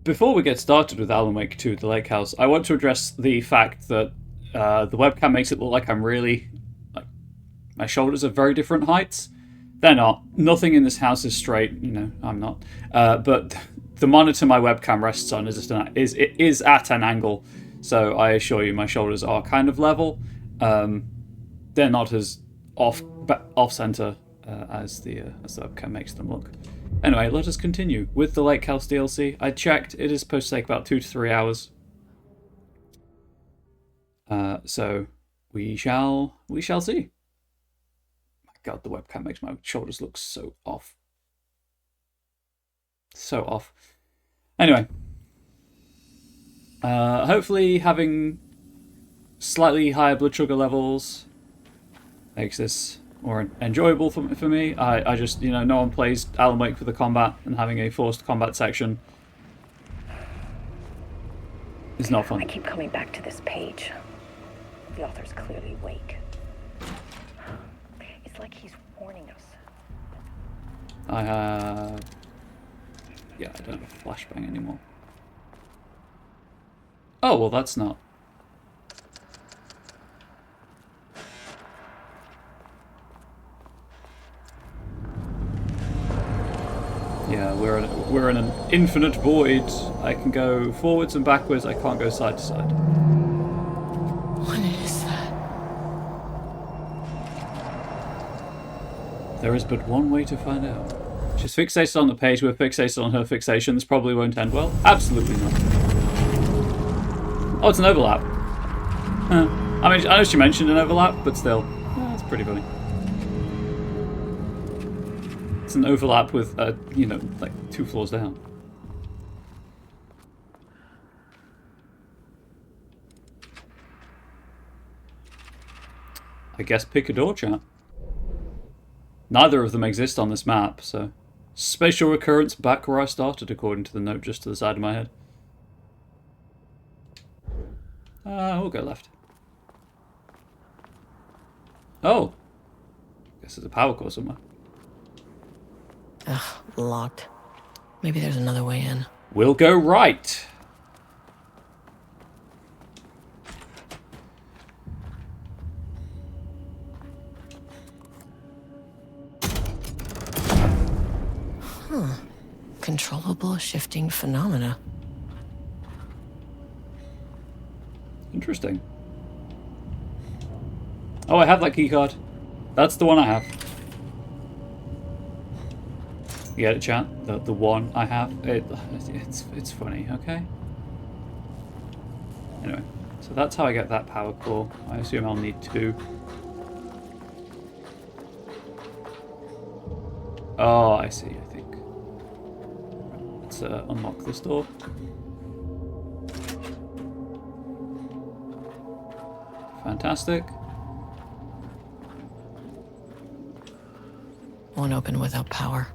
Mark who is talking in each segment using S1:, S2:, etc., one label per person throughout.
S1: before we get started with Alan Wake 2, The Lake House, I want to address the fact that the webcam makes it look like I'm really... Like, my shoulders are very different heights. They're not. Nothing in this house is straight. You know, I'm not. But the monitor my webcam rests on is at an angle. So I assure you my shoulders are kind of level. They're not as off-center as the webcam makes them look. Anyway, let us continue with the Lake House DLC. I checked; it is supposed to take about 2 to 3 hours. So we shall see. My God, the webcam makes my shoulders look so off. So off. Anyway, hopefully having slightly higher blood sugar levels makes this more enjoyable for me. I just, no one plays Alan Wake for the combat, and having a forced combat section is not fun.
S2: I keep coming back to this page. The author's clearly awake. It's like he's warning us.
S1: Yeah, I don't have flashbang anymore. Oh, well, that's not. Yeah, we're in an infinite void. I can go forwards and backwards. I can't go side to side.
S3: What is that?
S1: There is but one way to find out. She's fixated on the page. We're fixated on her fixation. This probably won't end well. Absolutely not. Oh, it's an overlap. Huh. I mean, I know she mentioned an overlap, but still, that's pretty funny. It's an overlap with, like 2 floors down. I guess pick a door, chat. Neither of them exist on this map, so... Spatial recurrence back where I started, according to the note just to the side of my head. We'll go left. Oh! Guess there's a power core somewhere.
S3: Ugh, locked. Maybe there's another way in.
S1: We'll go right!
S3: Huh. Controllable shifting phenomena.
S1: Interesting. Oh, I have that keycard. That's the one I have. You get it, chat? The one I have. It's funny, okay? Anyway, so that's how I get that power core. I assume I'll need 2. Oh, I see, I think. Let's unlock this door. Fantastic.
S3: Won't open without power.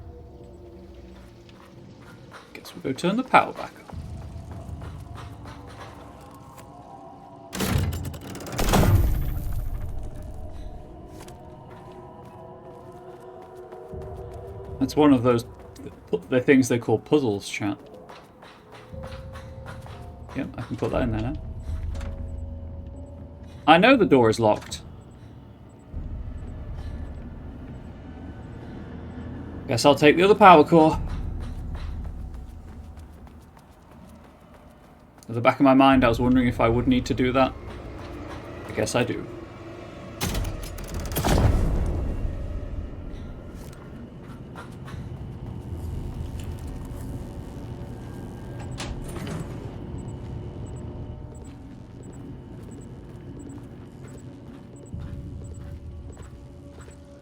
S1: Guess we'll go turn the power back on. That's one of those the things they call puzzles, chat. Yep, I can put that in there now. I know the door is locked. Guess I'll take the other power core. At the back of my mind, I was wondering if I would need to do that. I guess I do.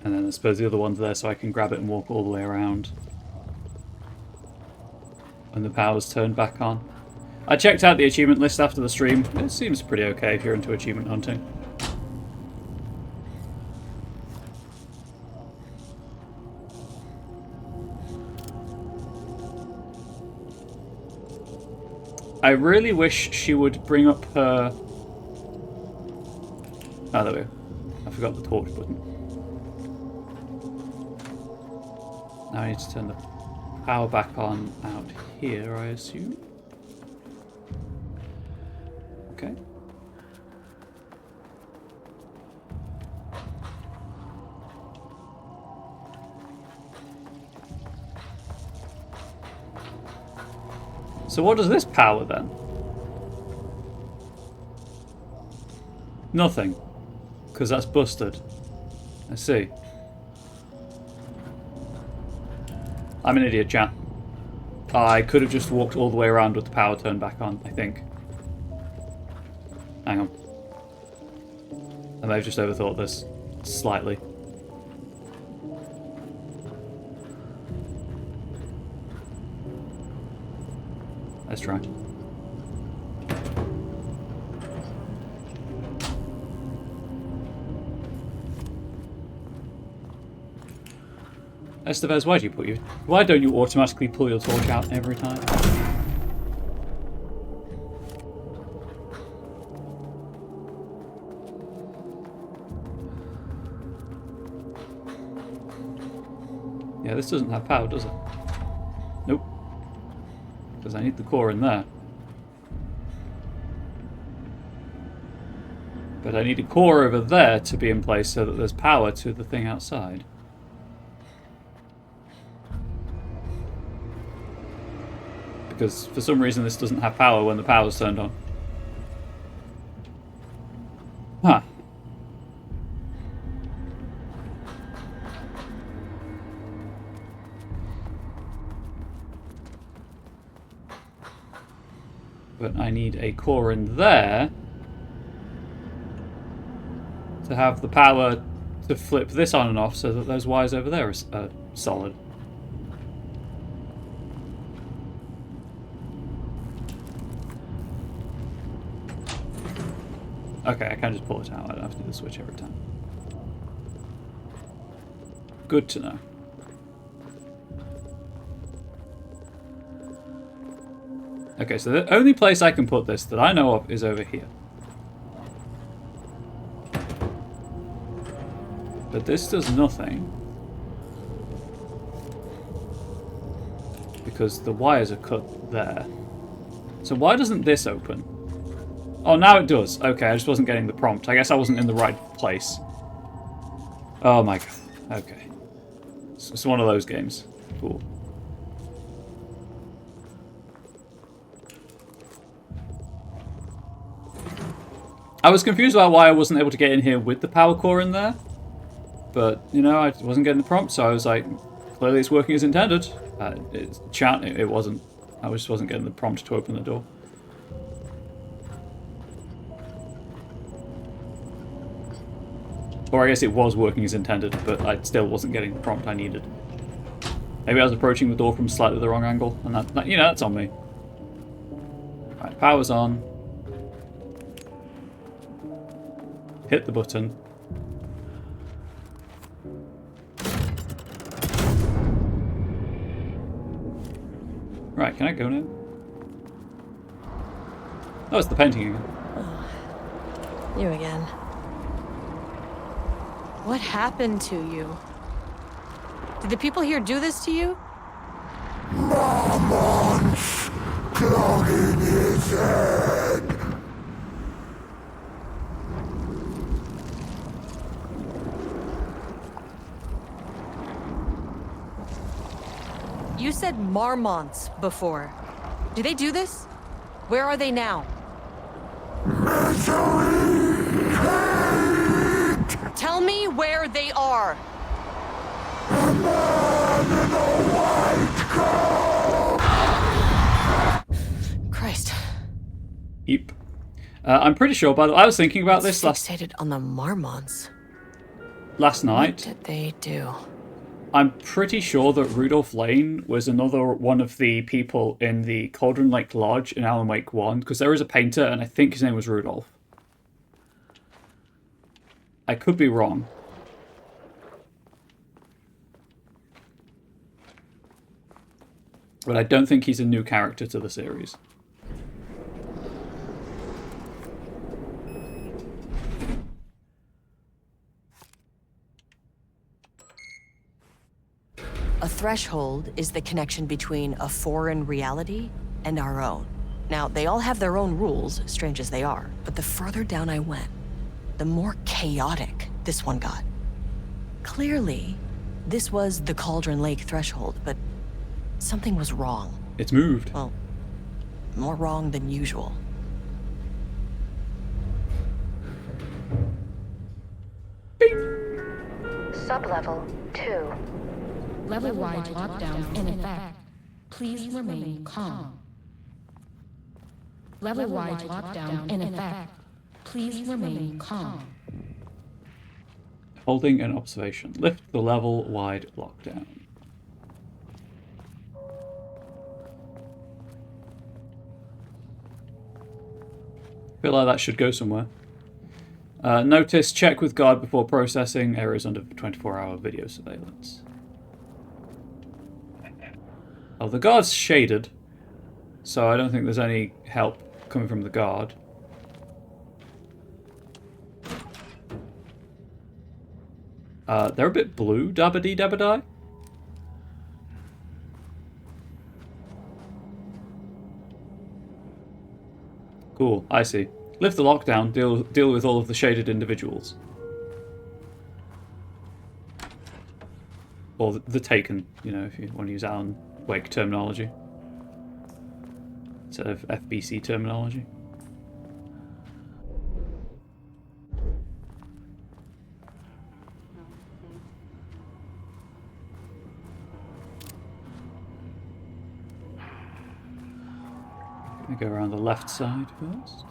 S1: And then I suppose the other one's there so I can grab it and walk all the way around. When the power's turned back on. I checked out the achievement list after the stream. It seems pretty okay if you're into achievement hunting. I really wish she would bring up her... Oh, there we go. I forgot the torch button. Now I need to turn the power back on out here, I assume. Okay. So what does this power then? Nothing. Because that's busted. I see. I'm an idiot, chat. I could have just walked all the way around with the power turned back on, I think. Hang on. I may have just overthought this slightly. Let's try. Estevez, why don't you automatically pull your torch out every time? Yeah, this doesn't have power, does it? Nope. Because I need the core in there. But I need a core over there to be in place so that there's power to the thing outside. Because for some reason this doesn't have power when the power's turned on. Huh. But I need a core in there to have the power to flip this on and off so that those wires over there are solid. Okay, I can just pull it out. I don't have to do the switch every time. Good to know. Okay, so the only place I can put this that I know of is over here. But this does nothing. Because the wires are cut there. So why doesn't this open? Oh, now it does. Okay, I just wasn't getting the prompt. I guess I wasn't in the right place. Oh my god. Okay. It's one of those games. Cool. I was confused about why I wasn't able to get in here with the power core in there. But, you know, I wasn't getting the prompt, so I was like, clearly it's working as intended. It wasn't. I just wasn't getting the prompt to open the door. Or I guess it was working as intended, but I still wasn't getting the prompt I needed. Maybe I was approaching the door from slightly the wrong angle, and that you know, that's on me. Right, power's on. Hit the button. Right, can I go now? Oh, it's the painting again.
S3: You again. What happened to you? Did the people here do this to you?
S4: Marmon's clouding his head.
S3: You said Marmonts before. Do they do this? Where are they now?
S4: Misery, hate.
S3: Tell me where they are.
S4: A man in a white coat.
S3: Christ.
S1: Yep. I'm pretty sure, by the way, I was thinking about this
S3: Fixated on the Marmonts.
S1: last
S3: What
S1: night.
S3: did they do?
S1: I'm pretty sure that Rudolph Lane was another one of the people in the Cauldron Lake Lodge in Alan Wake 1, because there is a painter, and I think his name was Rudolph. I could be wrong. But I don't think he's a new character to the series.
S5: A threshold is the connection between a foreign reality and our own.
S3: Now, they all have their own rules, strange as they are, but the further down I went, the more chaotic this one got. Clearly, this was the Cauldron Lake threshold, but something was wrong.
S1: It's moved.
S3: Well, more wrong than usual.
S2: Sublevel 2.
S5: Level-wide lockdown in effect. Please remain calm. Level-wide lockdown in effect. Please remain calm.
S1: Holding an observation. Lift the level-wide lockdown. Feel like that should go somewhere. Notice, check with guard before processing. Errors under 24-hour video surveillance. Oh, the guard's shaded, so I don't think there's any help coming from the guard. They're a bit blue, dabba-dee dabba-die. Cool, I see. Lift the lockdown, deal with all of the shaded individuals. Or the taken, you know, if you want to use Alan Wake terminology. Instead of FBC terminology. Gonna go around the left side first.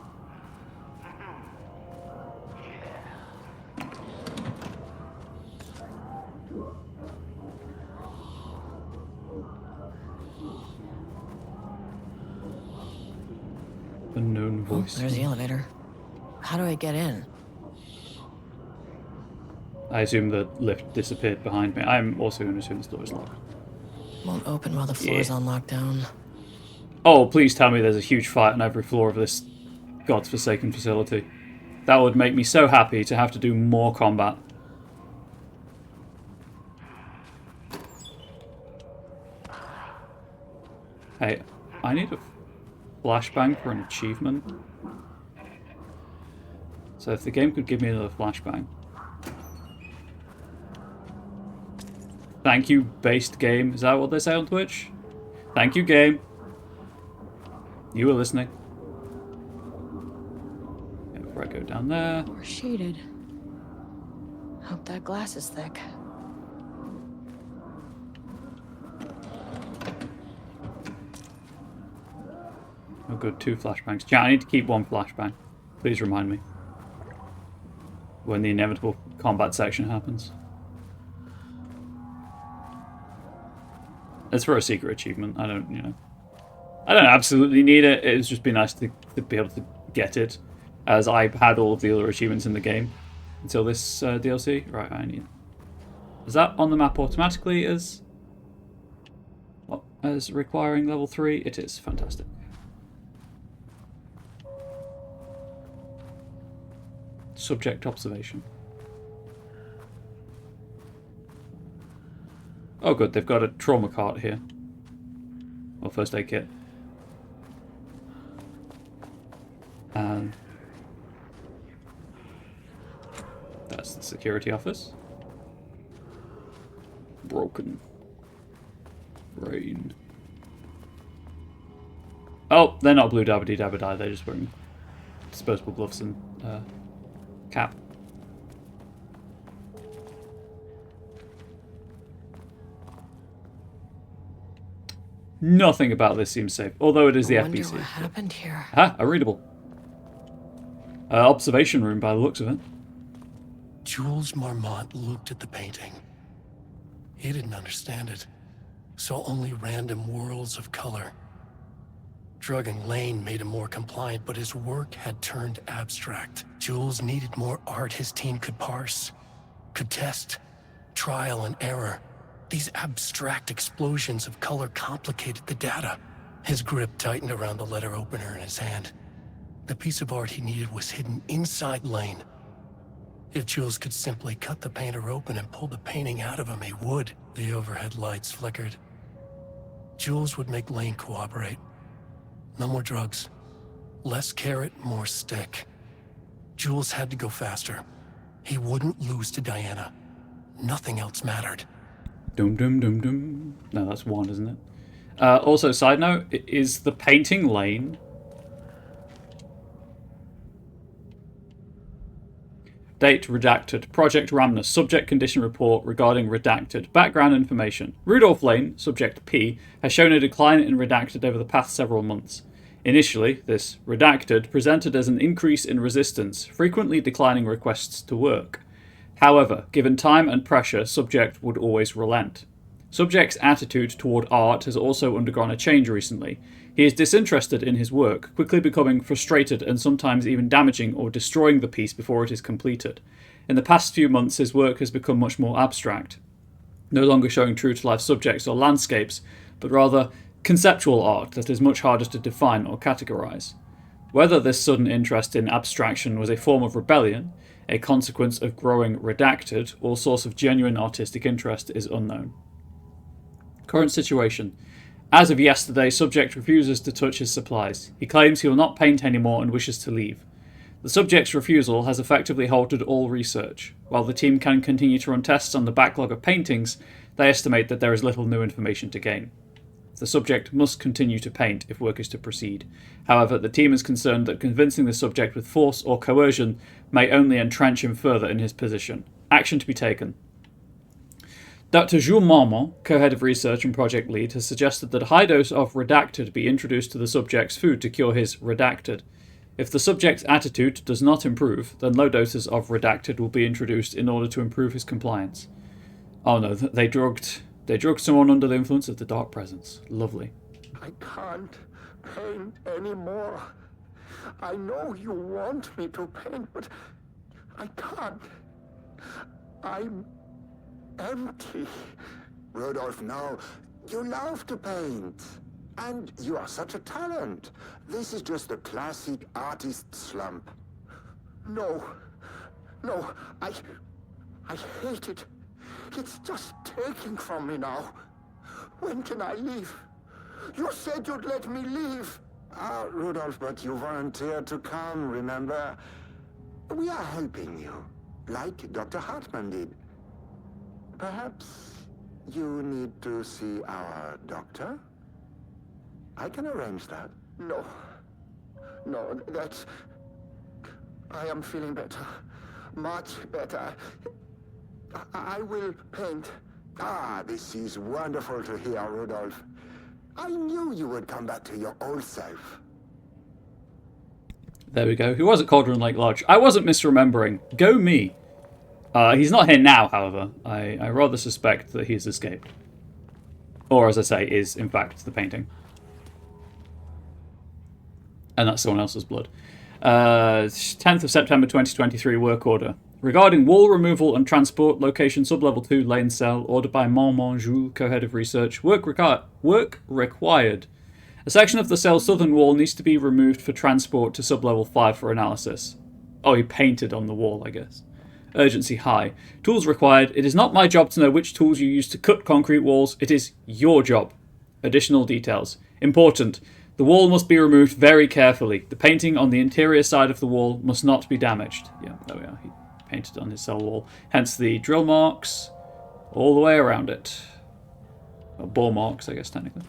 S1: Unknown voice.
S3: There's the elevator. How do I get in?
S1: I assume the lift disappeared behind me. I'm also going to assume this door is locked.
S3: Won't open while the floor is on lockdown.
S1: Oh, please tell me there's a huge fight on every floor of this godforsaken facility. That would make me so happy to have to do more combat. Hey, I need a flashbang for an achievement. So if the game could give me another flashbang. Thank you, based game. Is that what they say on Twitch? Thank you, game. You were listening. Okay, before I go down there.
S3: Or shaded. Hope that glass is thick.
S1: Oh good, 2 flashbangs. Chat, I need to keep 1 flashbang. Please remind me. When the inevitable combat section happens. It's for a secret achievement. I don't, you know. I don't absolutely need it. It's just be nice to be able to get it, as I had all of the other achievements in the game until this DLC. Right, I need. Is that on the map automatically as requiring level 3? It is. Fantastic. Subject observation. Oh good, they've got a trauma cart here. Or first aid kit. That's the security office. Broken brain. Oh, they're not blue dabba-dee dabba-die, they're just wearing disposable gloves and cap. Nothing about this seems safe, although it is the
S3: I wonder
S1: FBC.
S3: what happened here.
S1: Ah, a readable. Observation room by the looks of it.
S6: Jules Marmont looked at the painting. He didn't understand it, saw only random whirls of color. Drugging Lane made him more compliant, but his work had turned abstract. Jules needed more art his team could parse, could test, trial and error. These abstract explosions of color complicated the data. His grip tightened around the letter opener in his hand. The piece of art he needed was hidden inside Lane. If Jules could simply cut the painter open and pull the painting out of him, he would. The overhead lights flickered. Jules would make Lane cooperate. No more drugs. Less carrot, more stick. Jules had to go faster. He wouldn't lose to Diana. Nothing else mattered.
S1: Dum dum dum dum. No, that's one, isn't it? Also, side note, is the painting Lane? Date redacted. Project Ramnus. Subject condition report regarding redacted. Background information. Rudolph Lane, subject P, has shown a decline in redacted over the past several months. Initially, this redacted presented as an increase in resistance, frequently declining requests to work. However, given time and pressure, subject would always relent. Subject's attitude toward art has also undergone a change recently. He is disinterested in his work, quickly becoming frustrated and sometimes even damaging or destroying the piece before it is completed. In the past few months, his work has become much more abstract, no longer showing true-to-life subjects or landscapes, but rather conceptual art that is much harder to define or categorize. Whether this sudden interest in abstraction was a form of rebellion, a consequence of growing redacted, or source of genuine artistic interest is unknown. Current situation. As of yesterday, subject refuses to touch his supplies. He claims he will not paint anymore and wishes to leave. The subject's refusal has effectively halted all research. While the team can continue to run tests on the backlog of paintings, they estimate that there is little new information to gain. The subject must continue to paint if work is to proceed. However, the team is concerned that convincing the subject with force or coercion may only entrench him further in his position. Action to be taken. Dr. Jules Marmont, co-head of research and project lead, has suggested that a high dose of redacted be introduced to the subject's food to cure his redacted. If the subject's attitude does not improve, then low doses of redacted will be introduced in order to improve his compliance. Oh no, they drugged someone under the influence of the dark presence. Lovely.
S4: I can't paint anymore. I know you want me to paint, but I can't. I'm empty. Rudolph, no. You love to paint. And you are such a talent. This is just the classic artist slump. No. No, I hate it. It's just taking from me now. When can I leave? You said you'd let me leave. Ah, Rudolph, but you volunteered to come, remember? We are helping you, like Dr. Hartman did. Perhaps you need to see our doctor? I can arrange that. No. No, that's... I am feeling better. Much better. I will paint. Ah, this is wonderful to hear, Rudolph. I knew you would come back to your old self.
S1: There we go. He was at Cauldron Lake Lodge. I wasn't misremembering. Go me. He's not here now, however. I rather suspect that he's escaped. Or, as I say, is, in fact, the painting. And that's someone else's blood. 10th of September 2023, work order. Regarding wall removal and transport, location sub-level 2, lane cell, ordered by Marmont Jules, co-head of research. Work required. A section of the cell's southern wall needs to be removed for transport to sub-level 5 for analysis. Oh, he painted on the wall, I guess. Urgency high. Tools required. It is not my job to know which tools you use to cut concrete walls. It is your job. Additional details. Important. The wall must be removed very carefully. The painting on the interior side of the wall must not be damaged. Yeah, there we are. He painted on his cell wall. Hence the drill marks all the way around it. Or bore marks, I guess, technically.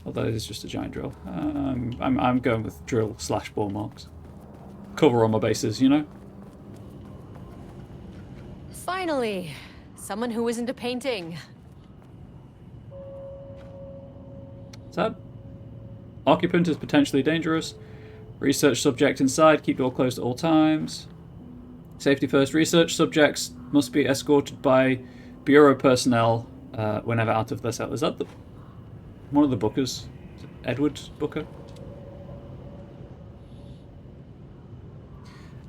S1: Although it is just a giant drill. I'm going with drill / bore marks. Cover all my bases, you know?
S3: Finally, someone who isn't a painting.
S1: Sad. Occupant is potentially dangerous. Research subject inside. Keep door closed at all times. Safety first. Research subjects must be escorted by bureau personnel whenever out of their cell. Is that one of the Bookers? Edward Booker?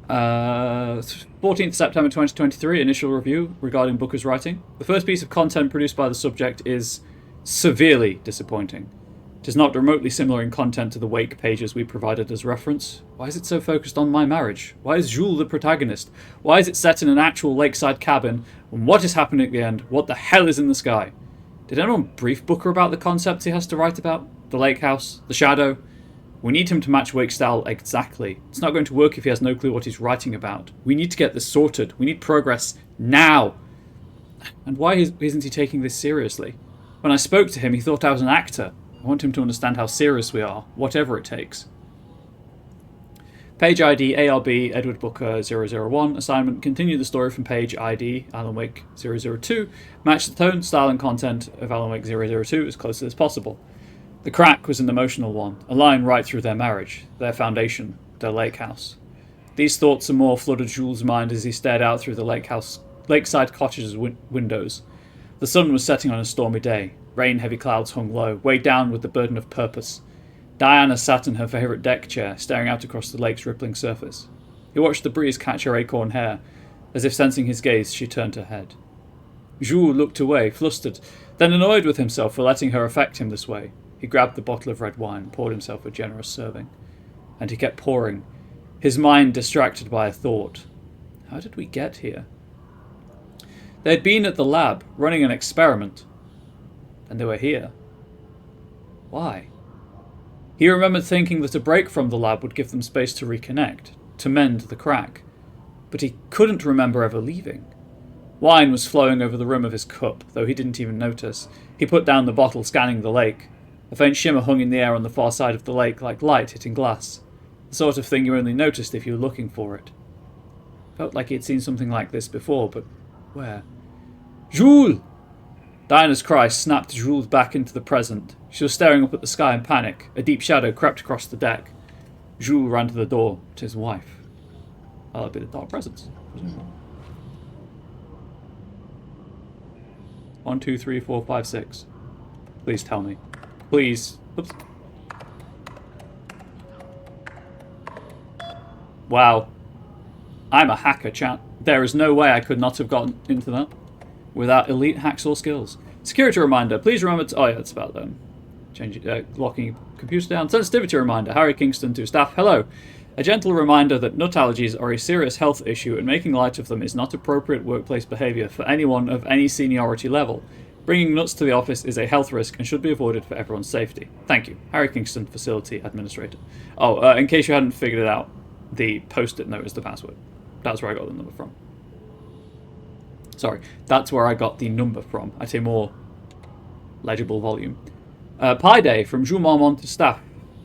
S1: 14th September 2023, initial review regarding Booker's writing. The first piece of content produced by the subject is severely disappointing. It is not remotely similar in content to the Wake pages we provided as reference. Why is it so focused on my marriage? Why is Jules the protagonist? Why is it set in an actual lakeside cabin? And what is happening at the end? What the hell is in the sky? Did anyone brief Booker about the concepts he has to write about? The lake house? The shadow? We need him to match Wake's style exactly. It's not going to work if he has no clue what he's writing about. We need to get this sorted. We need progress now. And why isn't he taking this seriously? When I spoke to him, he thought I was an actor. I want him to understand how serious we are, whatever it takes. Page ID ARB Edward Booker 001. Assignment: continue the story from page ID Alan Wake 002. Match the tone, style and content of Alan Wake 002 as closely as possible. The crack was an emotional one, a line right through their marriage, their foundation, their lake house. These thoughts and more flooded Jules' mind as he stared out through the lakeside cottage's windows. The sun was setting on a stormy day. Rain-heavy clouds hung low, weighed down with the burden of purpose. Diana sat in her favourite deck chair, staring out across the lake's rippling surface. He watched the breeze catch her acorn hair. As if sensing his gaze, she turned her head. Jules looked away, flustered, then annoyed with himself for letting her affect him this way. He grabbed the bottle of red wine and poured himself a generous serving. And he kept pouring, his mind distracted by a thought. How did we get here? They had been at the lab, running an experiment. And they were here. Why? He remembered thinking that a break from the lab would give them space to reconnect, to mend the crack. But he couldn't remember ever leaving. Wine was flowing over the rim of his cup, though he didn't even notice. He put down the bottle, scanning the lake. A faint shimmer hung in the air on the far side of the lake, like light hitting glass. The sort of thing you only noticed if you were looking for it. Felt like he had seen something like this before, but where? Jules! Diana's cry snapped Jules back into the present. She was staring up at the sky in panic. A deep shadow crept across the deck. Jules ran to the door, to his wife. That'll be the dark presence. 1, 2, 3, 4, 5, 6. Please tell me. Please. Oops. Wow. I'm a hacker, chat. There is no way I could not have gotten into that without elite hacksaw skills. Security reminder. Please remember to... Oh, yeah, that's about them. Locking computer down. Sensitivity reminder. Harry Kingston to staff. Hello. A gentle reminder that nut allergies are a serious health issue and making light of them is not appropriate workplace behaviour for anyone of any seniority level. Bringing nuts to the office is a health risk and should be avoided for everyone's safety. Thank you. Harry Kingston, Facility Administrator. Oh, in case you hadn't figured it out, the post-it note is the password. That's where I got the number from. Sorry, that's where I got the number from at a more legible volume. Pi Day from Jules Marmont to staff.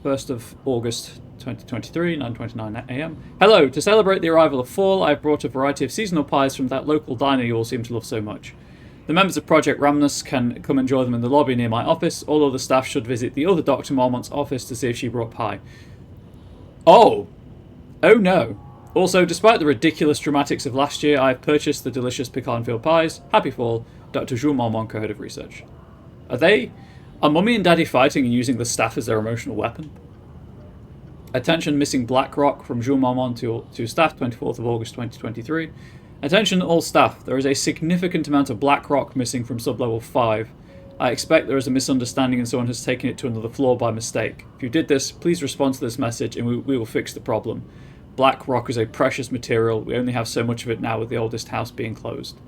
S1: 1st of August 2023, 9:29 AM. Hello, to celebrate the arrival of fall, I've brought a variety of seasonal pies from that local diner you all seem to love so much. The members of Project Ramnus can come enjoy them in the lobby near my office. All other staff should visit the other Dr. Marmont's office to see if she brought pie. Oh! Oh no. Also, despite the ridiculous dramatics of last year, I have purchased the delicious pecan-filled pies. Happy fall, Dr. Jules Marmont, co-head of research. Are Mummy and Daddy fighting and using the staff as their emotional weapon? Attention, missing Blackrock from Jules Marmont to staff, 24th of August 2023. Attention all staff, there is a significant amount of Blackrock missing from sublevel 5. I expect there is a misunderstanding and someone has taken it to another floor by mistake. If you did this, please respond to this message and we will fix the problem. Black rock is a precious material. We only have so much of it now with the oldest house being closed.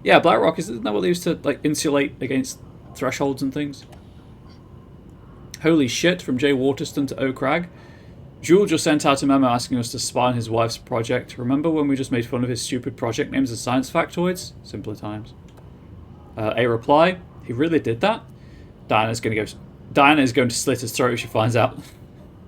S1: Yeah, black rock, isn't that what they used to like insulate against thresholds and things? Holy shit, from Jay Waterston to O. Crag. Jules just sent out a memo asking us to spy on his wife's project. Remember when we just made fun of his stupid project names as science factoids? Simpler times. A reply. He really did that? Diana is going to slit his throat if she finds out.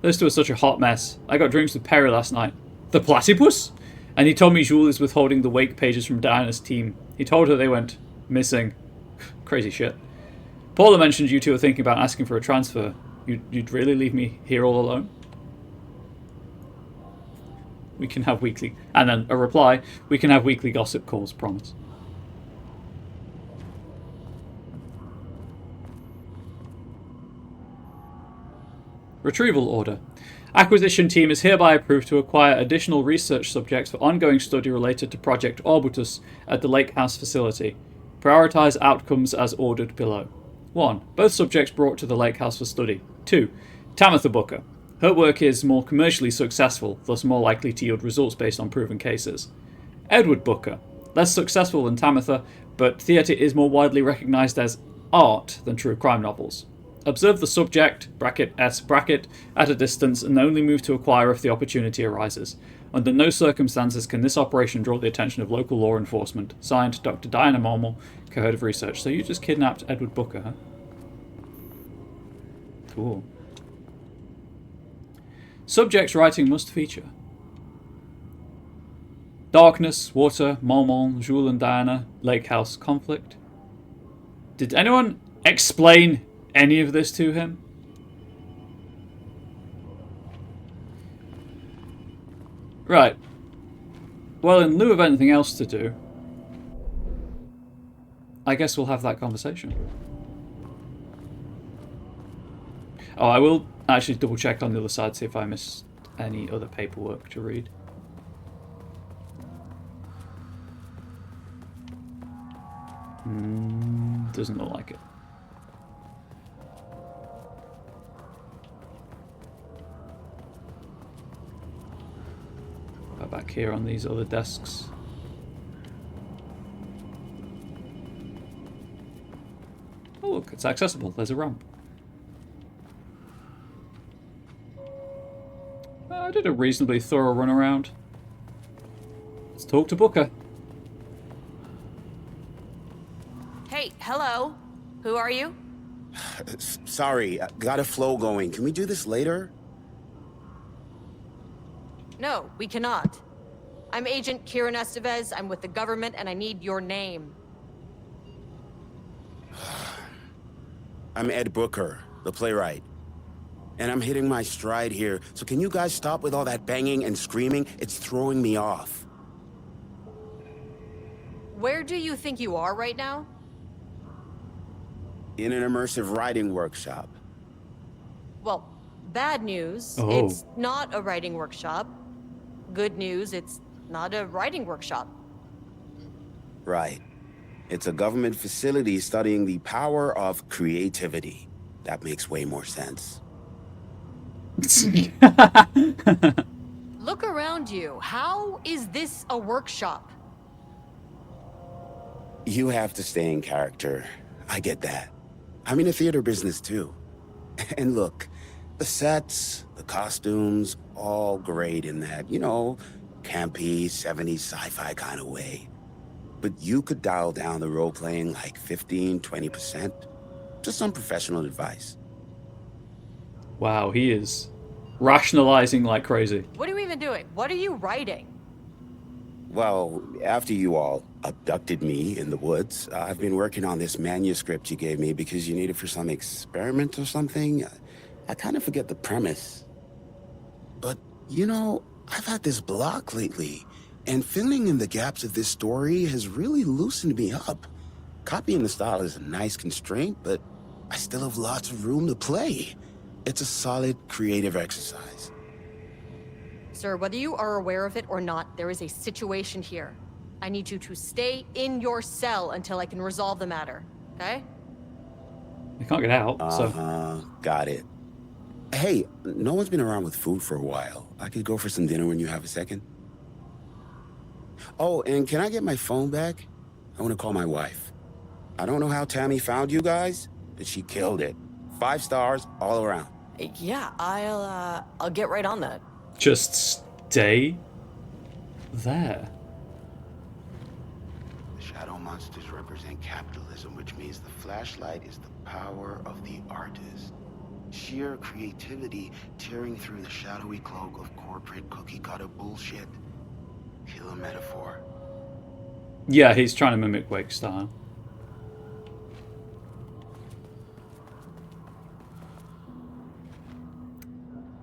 S1: Those two are such a hot mess. I got drinks with Perry last night. The platypus? And he told me Jules is withholding the wake pages from Diana's team. He told her they went missing. Crazy shit. Paula mentioned you two are thinking about asking for a transfer. You'd really leave me here all alone? We can have weekly... And then a reply. We can have weekly gossip calls, promise. Retrieval order. Acquisition team is hereby approved to acquire additional research subjects for ongoing study related to Project Orbitus at the Lake House facility. Prioritize outcomes as ordered below. 1. Both subjects brought to the Lake House for study. 2. Tamitha Booker. Her work is more commercially successful, thus more likely to yield results based on proven cases. Edward Booker. Less successful than Tamitha, but theatre is more widely recognised as art than true crime novels. Observe the subject, bracket S bracket, at a distance and only move to acquire if the opportunity arises. Under no circumstances can this operation draw the attention of local law enforcement. Signed, Dr. Diana Mormel, Co-Head of Research. So you just kidnapped Edward Booker, huh? Cool. Subject's writing must feature darkness, water, Mormon, Jules and Diana, lake house, conflict. Did anyone explain any of this to him? Right. Well, in lieu of anything else to do, I guess we'll have that conversation. Oh, I will actually double check on the other side, see if I missed any other paperwork to read. Doesn't look like it. Back here on these other desks. Oh look, it's accessible. There's a ramp. I did a reasonably thorough run around. Let's talk to Booker.
S3: Hey, hello. Who are you?
S7: Sorry, got a flow going. Can we do this later?
S3: No, we cannot. I'm Agent Kieran Estevez. I'm with the government, and I need your name.
S7: I'm Ed Booker, the playwright. And I'm hitting my stride here, so can you guys stop with all that banging and screaming? It's throwing me off.
S3: Where do you think you are right now?
S7: In an immersive writing workshop.
S3: Well, bad news.
S1: Oh.
S3: It's not a writing workshop. Good news, it's not a writing workshop.
S7: Right. It's a government facility studying the power of creativity. That makes way more sense.
S3: Look around you. How is this a workshop?
S7: You have to stay in character. I get that. I'm in the theater business too. And look, the sets, the costumes, all great in that, you know, campy, 70s sci-fi kind of way. But you could dial down the role-playing like 15, 20%. Just some professional advice.
S1: Wow, he is rationalizing like crazy.
S3: What are you even doing? What are you writing?
S7: Well, after you all abducted me in the woods, I've been working on this manuscript you gave me because you need it for some experiment or something. I kind of forget the premise. But, you know, I've had this block lately, and filling in the gaps of this story has really loosened me up. Copying the style is a nice constraint, but I still have lots of room to play. It's a solid creative exercise.
S3: Sir, whether you are aware of it or not, there is a situation here. I need you to stay in your cell until I can resolve the matter, okay?
S1: He can't get out, so...
S7: Got it. Hey, no one's been around with food for a while. I could go for some dinner when you have a second. Oh, and can I get my phone back? I want to call my wife. I don't know how Tammy found you guys, but she killed it. 5 stars all around.
S3: Yeah, I'll get right on that.
S1: Just stay there.
S7: The shadow monsters represent capitalism, which means the flashlight is the power of the artist. Sheer creativity tearing through the shadowy cloak of corporate cookie-cutter bullshit. Killer metaphor.
S1: Yeah, he's trying to mimic Wake's style.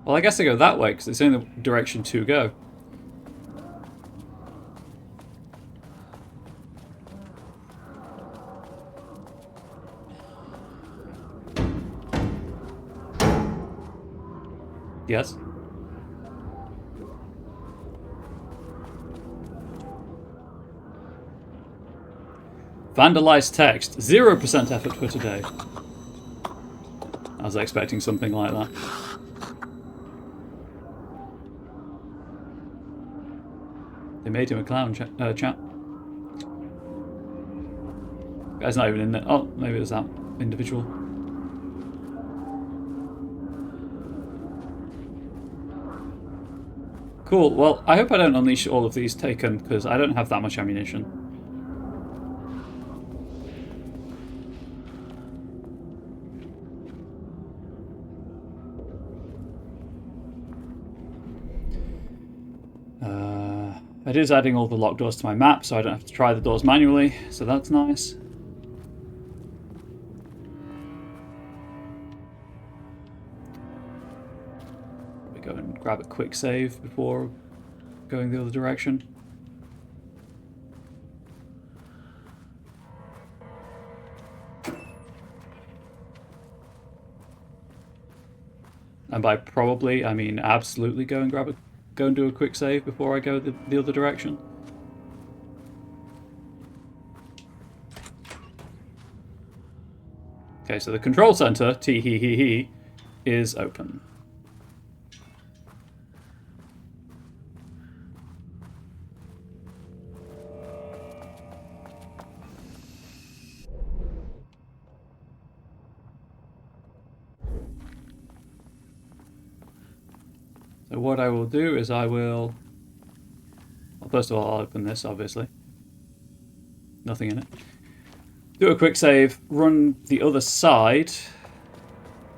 S1: Well, I guess I go that way, because it's in the direction to go. Yes? Vandalized text. 0% effort for today. I was expecting something like that. They made him a clown, chap. Guy's not even in there. Oh, maybe it was that individual. Cool. Well, I hope I don't unleash all of these taken, because I don't have that much ammunition. It is adding all the locked doors to my map, so I don't have to try the doors manually, so that's nice. We go and grab a quick save before going the other direction. And by probably, I mean absolutely go and do a quick save before I go the other direction. Okay, so the control center, tee-hee-hee-hee, is open. So what I will do is well, first of all, I'll open this, obviously. Nothing in it. Do a quick save, run the other side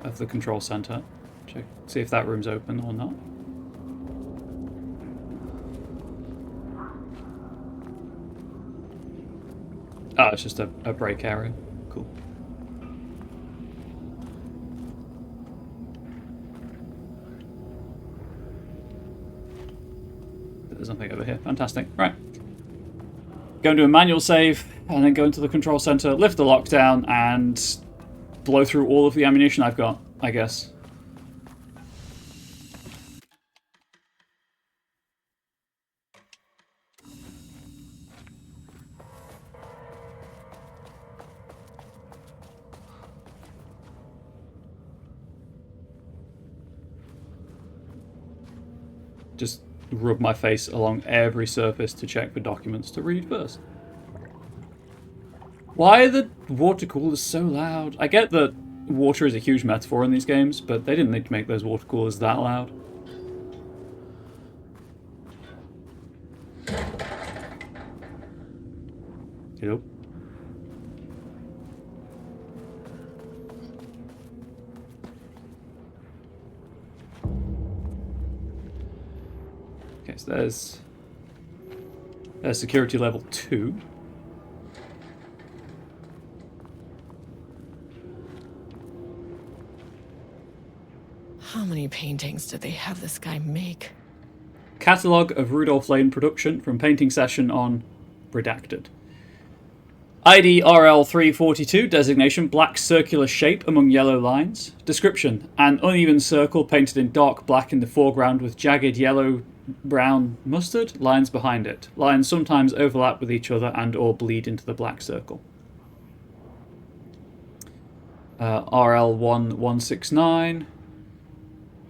S1: of the control center. Check, see if that room's open or not. Oh, it's just a break area. Cool. There's nothing over here. Fantastic. Right. Go and do a manual save, and then go into the control center, lift the lockdown, and blow through all of the ammunition I've got, I guess. Just rub my face along every surface to check for documents to read first. Why are the water coolers so loud? I get that water is a huge metaphor in these games, but they didn't need to make those water coolers that loud. Hello? Okay, so there's security level 2.
S3: How many paintings did they have this guy make?
S1: Catalogue of Rudolph Lane production from painting session on Redacted. ID RL342, designation black circular shape among yellow lines. Description, an uneven circle painted in dark black in the foreground with jagged yellow, brown, mustard lines behind it. Lines sometimes overlap with each other and or bleed into the black circle. RL1169.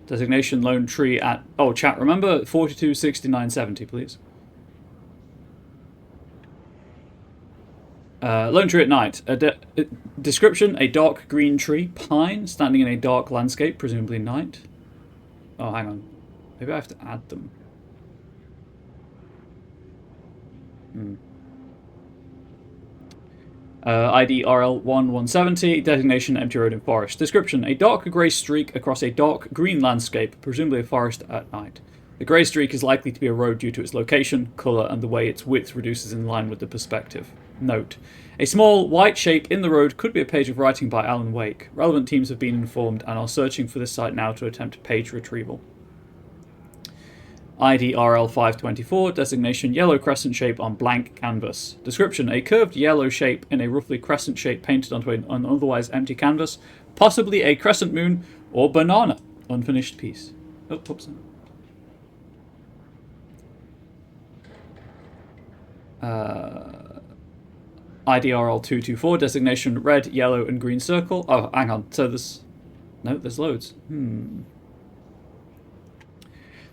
S1: Designation Lone Tree at... Oh, chat, remember 426970, please. Lone Tree at night. Description, a dark green tree, pine, standing in a dark landscape, presumably night. Oh, hang on. Maybe I have to add them. ID RL1170, designation empty road in forest. Description, a dark grey streak across a dark green landscape, presumably a forest at night. The grey streak is likely to be a road due to its location, colour, and the way its width reduces in line with the perspective. Note, a small white shape in the road could be a page of writing by Alan Wake. Relevant teams have been informed and are searching for this site now to attempt page retrieval. ID RL524, designation yellow crescent shape on blank canvas. Description, a curved yellow shape in a roughly crescent shape painted onto an otherwise empty canvas, possibly a crescent moon or banana. Unfinished piece. Oh, oops. ID RL224, designation red, yellow, and green circle. Oh, hang on. So there's... No, there's loads.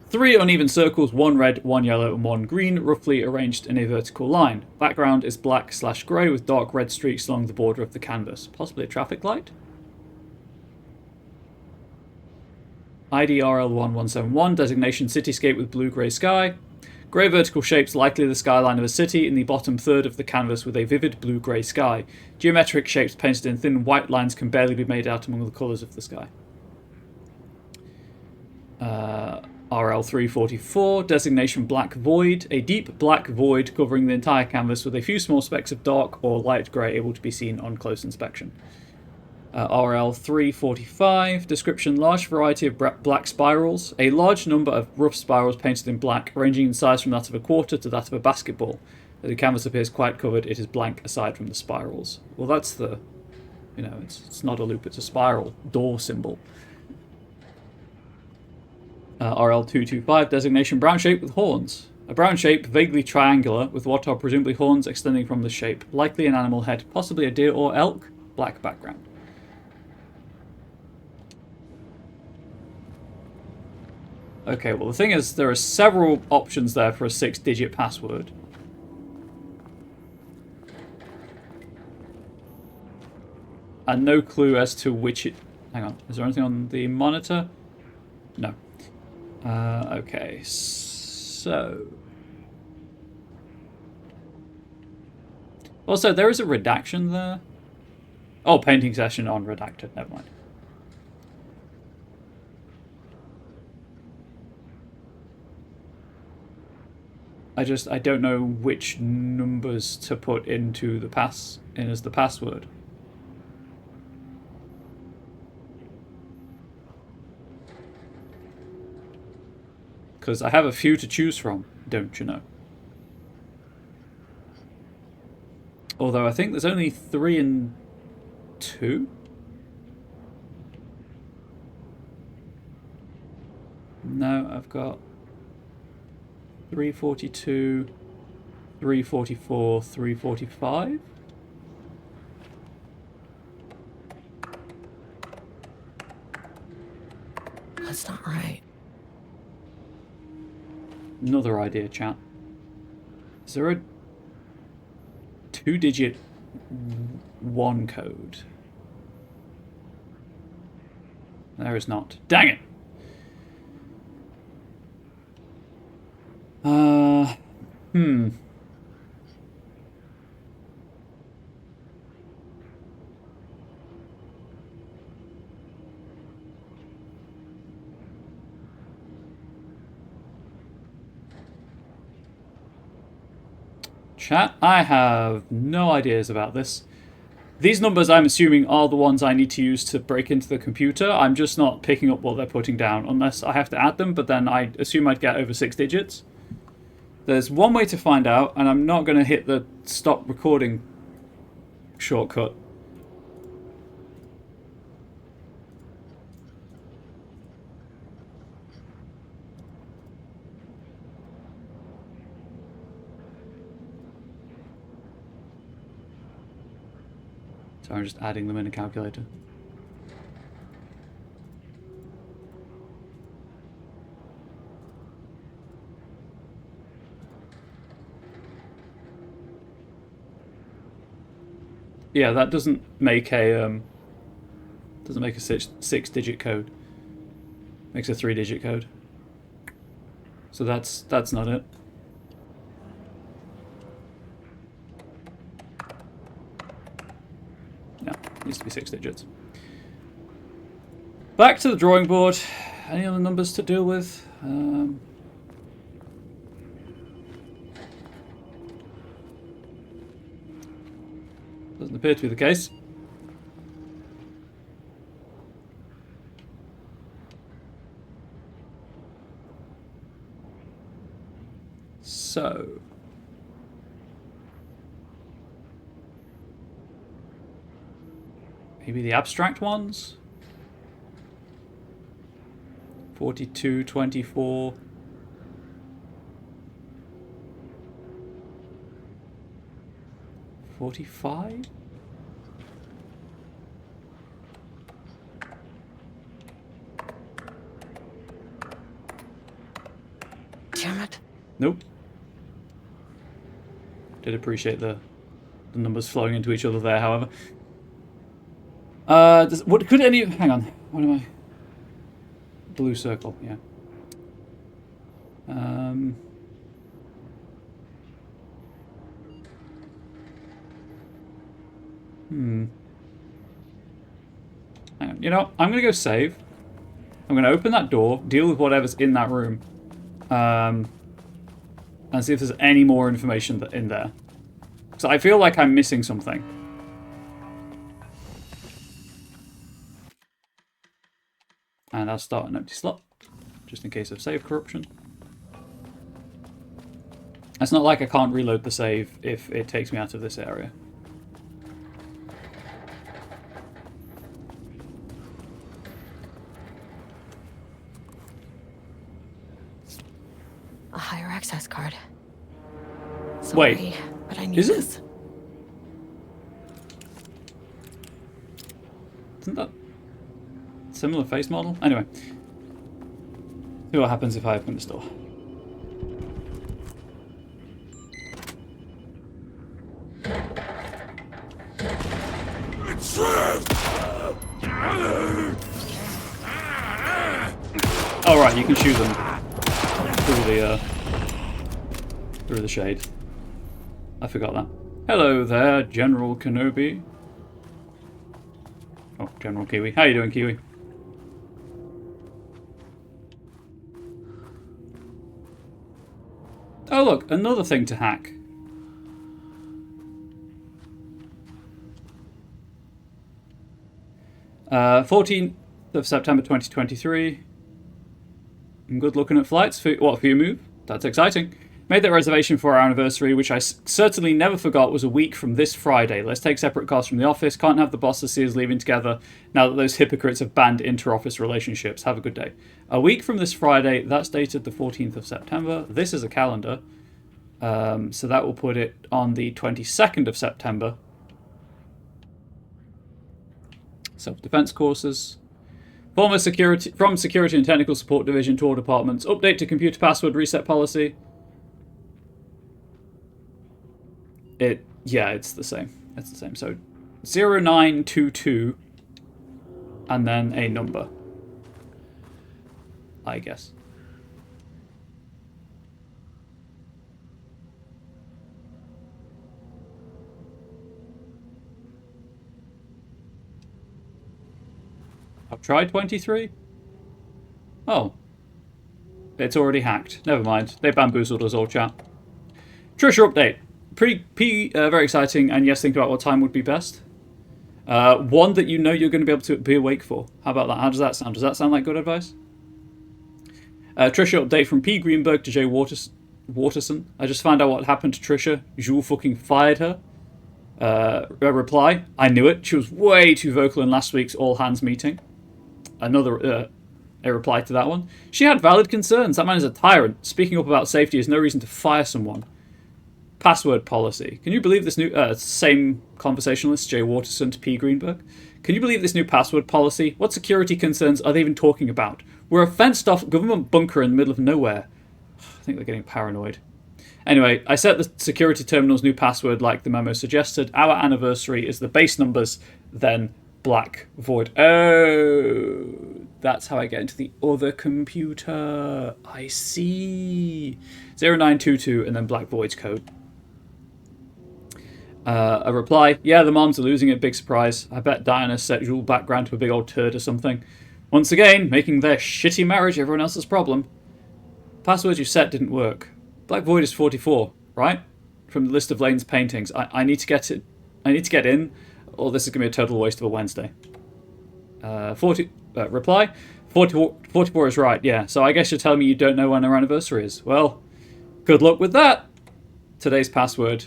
S1: 3 uneven circles, 1 red, 1 yellow, and 1 green, roughly arranged in a vertical line. Background is black/grey with dark red streaks along the border of the canvas. Possibly a traffic light? ID RL1171, designation cityscape with blue-grey sky. Grey vertical shapes likely the skyline of a city in the bottom third of the canvas with a vivid blue-grey sky. Geometric shapes painted in thin white lines can barely be made out among the colours of the sky. RL344, designation black void. A deep black void covering the entire canvas with a few small specks of dark or light grey able to be seen on close inspection. RL345, description large variety of black spirals. A large number of rough spirals painted in black, ranging in size from that of a quarter to that of a basketball. The canvas appears quite covered, it is blank aside from the spirals. Well, that's the... you know, it's not a loop, it's a spiral door symbol. RL225, designation brown shape with horns. A brown shape, vaguely triangular, with what are presumably horns extending from the shape. Likely an animal head, possibly a deer or elk. Black background. Okay, well the thing is, there are several options there for a 6-digit password. And no clue as to which it... hang on, is there anything on the monitor? No. Okay, so... also, there is a redaction there. Oh, painting session on redacted, never mind. I don't know which numbers to put into the as the password. Because I have a few to choose from, don't you know? Although I think there's only 3 and 2. No, I've got 342, 344, 345.
S3: That's not right.
S1: Another idea, chat. Is there a 2-digit 1 code? There is not. Dang it! Chat, I have no ideas about this. These numbers, I'm assuming, are the ones I need to use to break into the computer. I'm just not picking up what they're putting down, unless I have to add them, but then I assume I'd get over 6 digits. There's one way to find out, and I'm not going to hit the stop recording shortcut. So I'm just adding them in a calculator. Yeah, that doesn't make a 6-digit code. Makes a 3-digit code. So that's not it. No, it needs to be 6 digits. Back to the drawing board. Any other numbers to deal with? Doesn't appear to be the case. So... maybe the abstract ones? 42, 24... 45?
S3: Damn it.
S1: Nope. Did appreciate the numbers flowing into each other there, however. What could any... hang on. What am I... blue circle, yeah. Hang on. You know, I'm going to go save. I'm going to open that door, deal with whatever's in that room, and see if there's any more information in there. So I feel like I'm missing something. And I'll start an empty slot, just in case of save corruption. It's not like I can't reload the save if it takes me out of this area.
S3: A higher access card.
S1: Wait,
S3: Sorry, but I need
S1: is it?
S3: this.
S1: Isn't that similar face model? Anyway, see what happens if I open this door. Oh right, you can shoot them through the shade. I forgot that. Hello there, General Kenobi. Oh, General Kiwi. How you doing, Kiwi? Oh look, another thing to hack. Uh, 14th of September 2023. Good looking at flights. For your move? That's exciting. Made that reservation for our anniversary, which I certainly never forgot was a week from this Friday. Let's take separate cars from the office. Can't have the bosses see us leaving together now that those hypocrites have banned inter-office relationships. Have a good day. A week from this Friday, that's dated the 14th of September. This is a calendar. So that will put it on the 22nd of September. Self-defense courses. From Security and Technical Support Division to all departments. Update to computer password reset policy. Yeah, it's the same. It's the same. So 0922 and then a number, I guess. I've tried 23. Oh. It's already hacked. Never mind. They bamboozled us all, chat. Trisha update. Very exciting, and yes, think about what time would be best. One that you know you're going to be able to be awake for. How about that? How does that sound? Does that sound like good advice? Trisha update from P. Greenberg to Jay Waterson. I just found out what happened to Trisha. Jules fucking fired her. A reply. I knew it. She was way too vocal in last week's all-hands meeting. A reply to that one. She had valid concerns. That man is a tyrant. Speaking up about safety is no reason to fire someone. Password policy. Can you believe this new... same conversationalist, Jay Waterson to P. Greenberg. Can you believe this new password policy? What security concerns are they even talking about? We're a fenced-off government bunker in the middle of nowhere. I think they're getting paranoid. Anyway, I set the security terminal's new password like the memo suggested. Our anniversary is the base numbers, then black void. Oh, that's how I get into the other computer. I see. 0922 and then black void's code. A reply. Yeah, the moms are losing it. Big surprise. I bet Diana set Jules background to a big old turd or something. Once again, making their shitty marriage everyone else's problem. Password you set didn't work. Black Void is 44, right? From the list of Lane's paintings. I need to get it. I need to get in, or this is going to be a total waste of a Wednesday. Reply. 44 is right, yeah. So I guess you're telling me you don't know when our anniversary is. Well, good luck with that. Today's password.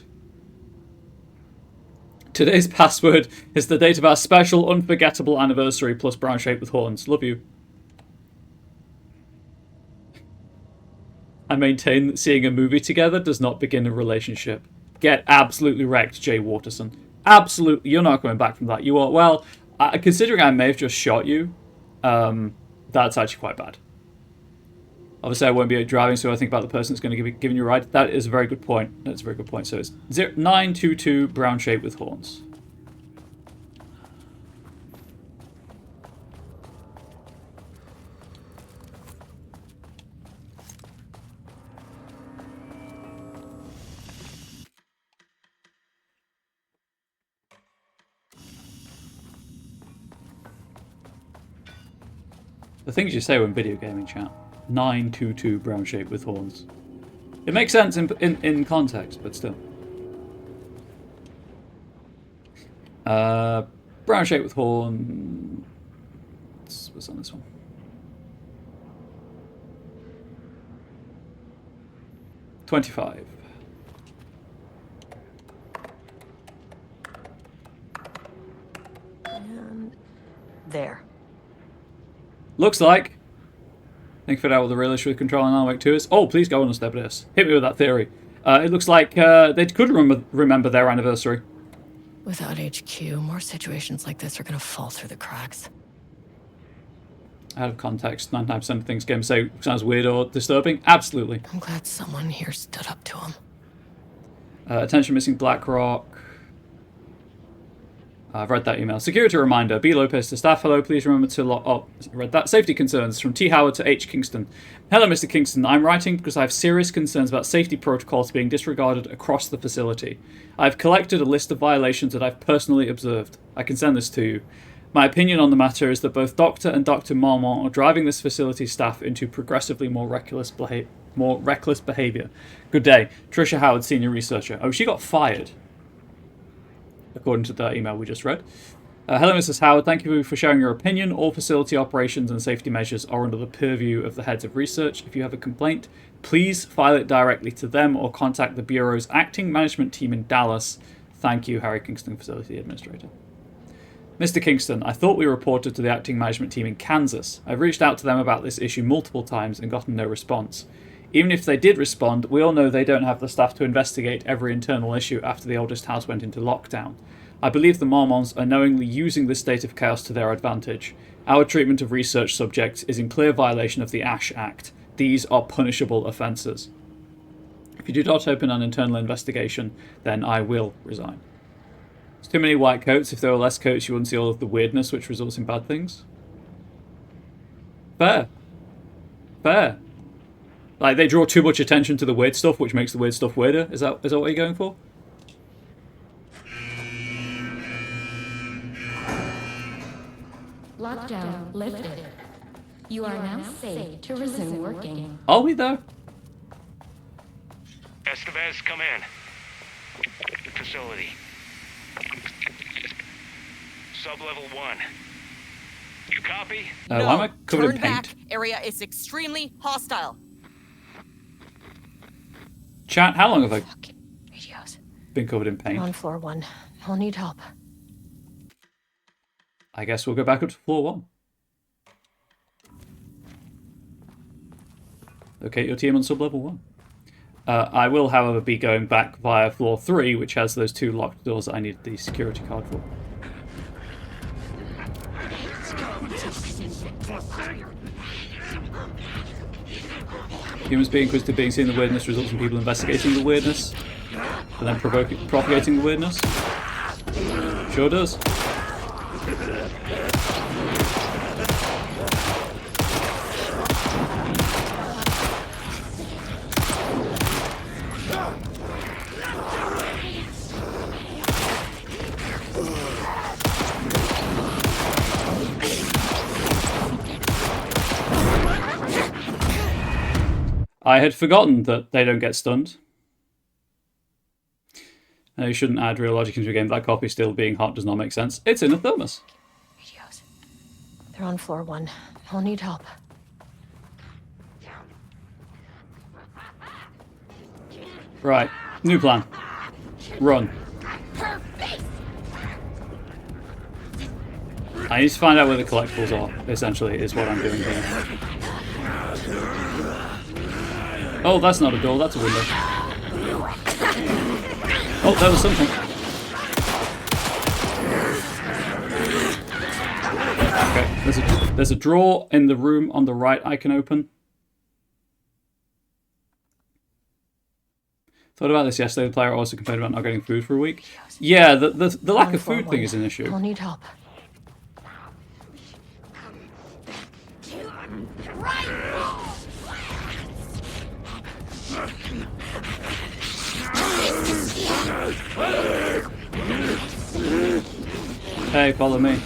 S1: Today's password is the date of our special, unforgettable anniversary plus brown shape with horns. Love you. I maintain that seeing a movie together does not begin a relationship. Get absolutely wrecked, Jay Waterson. Absolutely. You're not coming back from that. You are, well, considering I may have just shot you, that's actually quite bad. Obviously, I won't be driving, so I think about the person that's going to be giving you a ride. That is a very good point. That's a very good point. So it's 0922 brown shape with horns. The things you say when video gaming chat. 922 brown shape with horns. It makes sense in context, but still. Brown shape with horns. What's on this one? $25.
S3: And there.
S1: Looks like. Think figured out what the real issue with controlling Alan Wake 2 is. Oh, please go on and step this. Hit me with that theory. It looks like they could remember their anniversary.
S3: Without HQ, more situations like this are gonna fall through the cracks.
S1: Out of context, 99% of things gamers say sounds weird or disturbing. Absolutely.
S3: I'm glad someone here stood up to him.
S1: Attention missing BlackRock. I've read that email. Security reminder. B. Lopez to staff. Hello, please remember to log... Oh, read that. Safety concerns from T. Howard to H. Kingston. Hello, Mr. Kingston. I'm writing because I have serious concerns about safety protocols being disregarded across the facility. I've collected a list of violations that I've personally observed. I can send this to you. My opinion on the matter is that both Dr. and Dr. Marmont are driving this facility staff into progressively more reckless behavior. Good day. Tricia Howard, senior researcher. Oh, she got fired, according to the email we just read. Hello, Mrs. Howard. Thank you for sharing your opinion. All facility operations and safety measures are under the purview of the heads of research. If you have a complaint, please file it directly to them or contact the Bureau's acting management team in Dallas. Thank you, Harry Kingston, Facility Administrator. Mr. Kingston, I thought we reported to the acting management team in Kansas. I've reached out to them about this issue multiple times and gotten no response. Even if they did respond, we all know they don't have the staff to investigate every internal issue after the oldest house went into lockdown. I believe the Marmonts are knowingly using this state of chaos to their advantage. Our treatment of research subjects is in clear violation of the ASH Act. These are punishable offences. If you do not open an internal investigation, then I will resign. There's too many white coats. If there were less coats, you wouldn't see all of the weirdness which results in bad things. Fair. Fair. Like, they draw too much attention to the weird stuff, which makes the weird stuff weirder. Is that what you're going for?
S5: Lockdown lifted. You are now safe to resume working.
S1: Are we, though?
S8: Estevez, come in. Facility. Sub-level 1. You copy?
S1: Why am I covered in
S3: turn
S1: paint?
S3: back. Area is extremely hostile.
S1: Chat, how long have I
S3: Fucking radios.
S1: been covered in paint?
S3: On floor 1. I'll need help.
S1: I guess we'll go back up to floor 1. Locate your team on sub-level 1. I will, however, be going back via floor 3, which has those 2 locked doors that I need the security card for. Humans being inquisitive, being seen the weirdness results in people investigating the weirdness, and then propagating the weirdness. Sure does. I had forgotten that they don't get stunned. No, you shouldn't add real logic into a game. That copy still being hot does not make sense. It's in a thermos.
S3: Radios. They're on floor 1. I'll need help.
S1: Right. New plan. Run. I need to find out where the collectibles are, essentially, is what I'm doing here. Oh, that's not a door, that's a window. Oh, there was something. Okay, there's a drawer in the room on the right I can open. Thought about this yesterday. The player also complained about not getting food for a week. Yeah, the lack of food thing is an issue.
S3: I'll need help.
S1: Hey, follow me.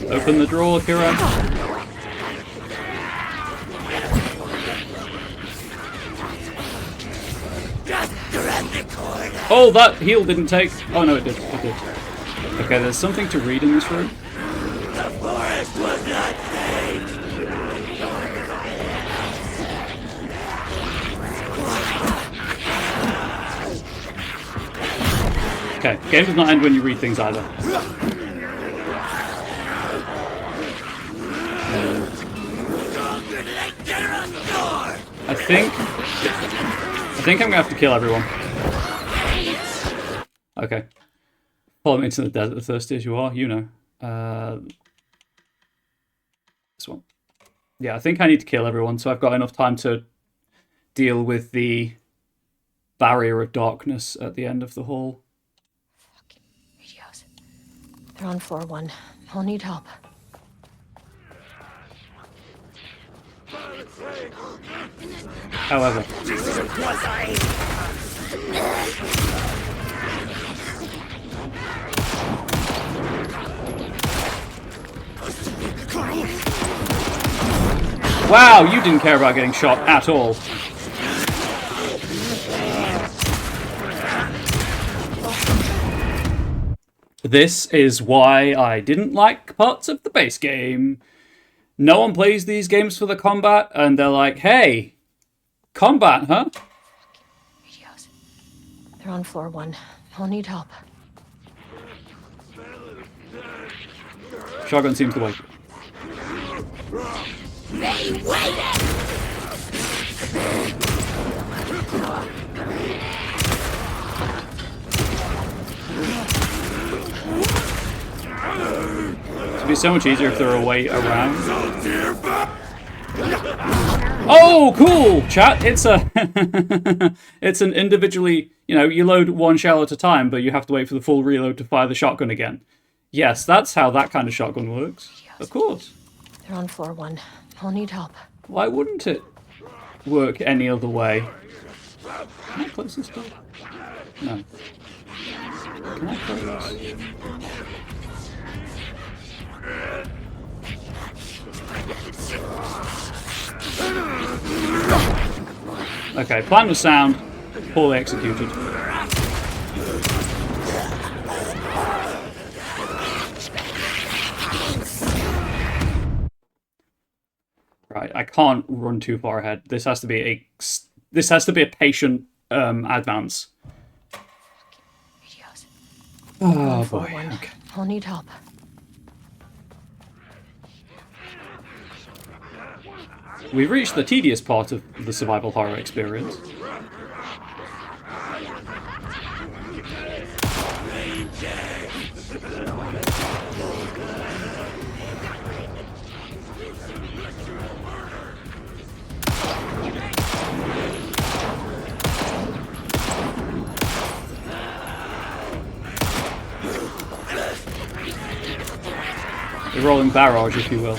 S1: Open the drawer, Kira. Oh, that heal didn't take. Oh no, it did. It did. Okay, there's something to read in this room. Okay, game does not end when you read things either. I think I'm gonna have to kill everyone. Okay. Follow me into the desert, thirsty as you are, you know. This one. Yeah, I think I need to kill everyone, so I've got enough time to deal with the barrier of darkness at the end of the hall.
S3: Fucking radios. They're on floor 1. I'll need help.
S1: However. Wow, you didn't care about getting shot at all. This is why I didn't like parts of the base game. No one plays these games for the combat, and they're like, hey, combat, huh?
S3: Radios. They're on floor 1. I'll need help.
S1: Shotgun seems to work.
S5: They waited!
S1: It'd be so much easier if there were a way around. Oh, cool, chat. It's a it's an individually, you know, you load one shell at a time, but you have to wait for the full reload to fire the shotgun again. Yes, that's how that kind of shotgun works. Of course.
S3: They're on floor 1. I'll need help.
S1: Why wouldn't it work any other way? Can I close this door? No. Can I close this? Okay, plan was sound, poorly executed. Right, I can't run too far ahead. This has to be a patient advance.
S3: Radios.
S1: Oh
S3: Floor
S1: boy.
S3: 1.
S1: Okay.
S3: I'll need help.
S1: We've reached the tedious part of the survival horror experience. The rolling barrage, if you will.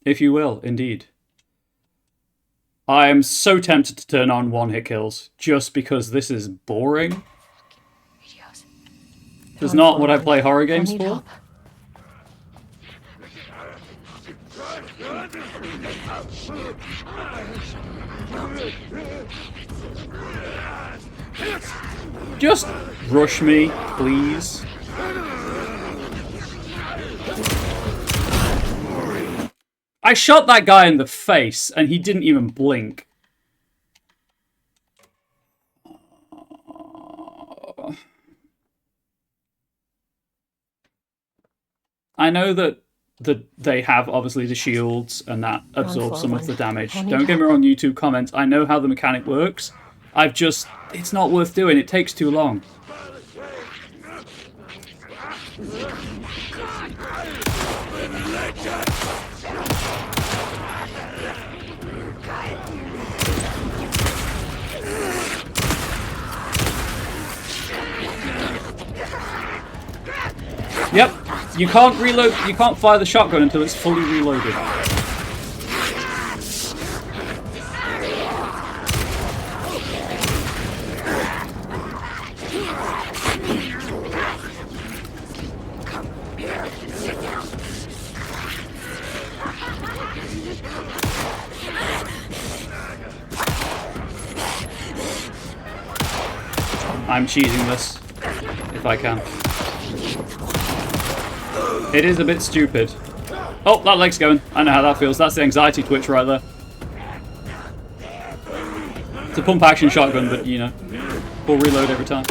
S1: If you will, indeed. I am so tempted to turn on one-hit kills, just because this is boring.
S3: Radios.
S1: It's not what I play horror games
S3: I'll need
S1: for.
S3: help. Just rush me, please. I shot that guy in the face, and he didn't even blink. I know that they have, obviously, the shields, and that absorbs some of the damage. Don't get me wrong, YouTube comments. I know how the mechanic works. It's not worth doing. It takes too long. Yep.
S1: You can't reload. You can't fire the shotgun until it's fully reloaded. I'm cheesing this, if I can. It is a bit stupid. Oh, that leg's going. I know how that feels. That's the anxiety twitch right there. It's a pump action shotgun, but you know, full reload every time.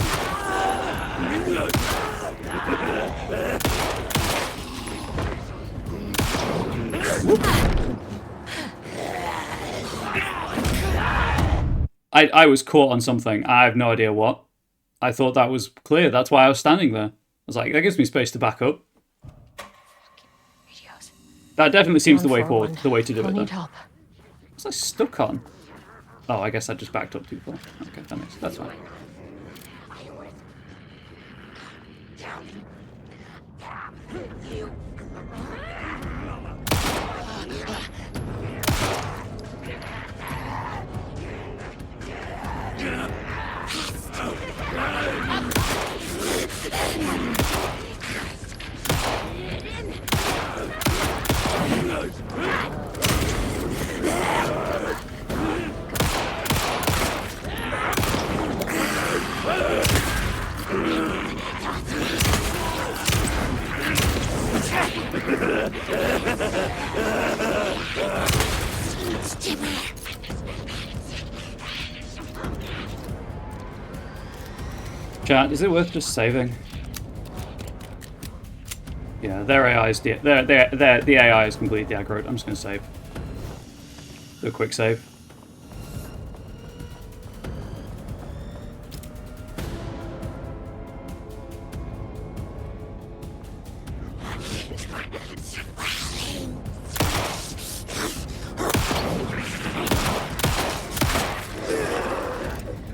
S1: I was caught on something. I have no idea what. I thought that was clear. That's why I was standing there. I was like, that gives me space to back up. That definitely seems the way forward, the way to do it. Though. Help. What's I stuck on? Oh, I guess I just backed up too far. Okay, that's fine. Chat, is it worth just saving? Yeah, their AI is the AI is completely aggroed. I'm just gonna save. Do a quick save.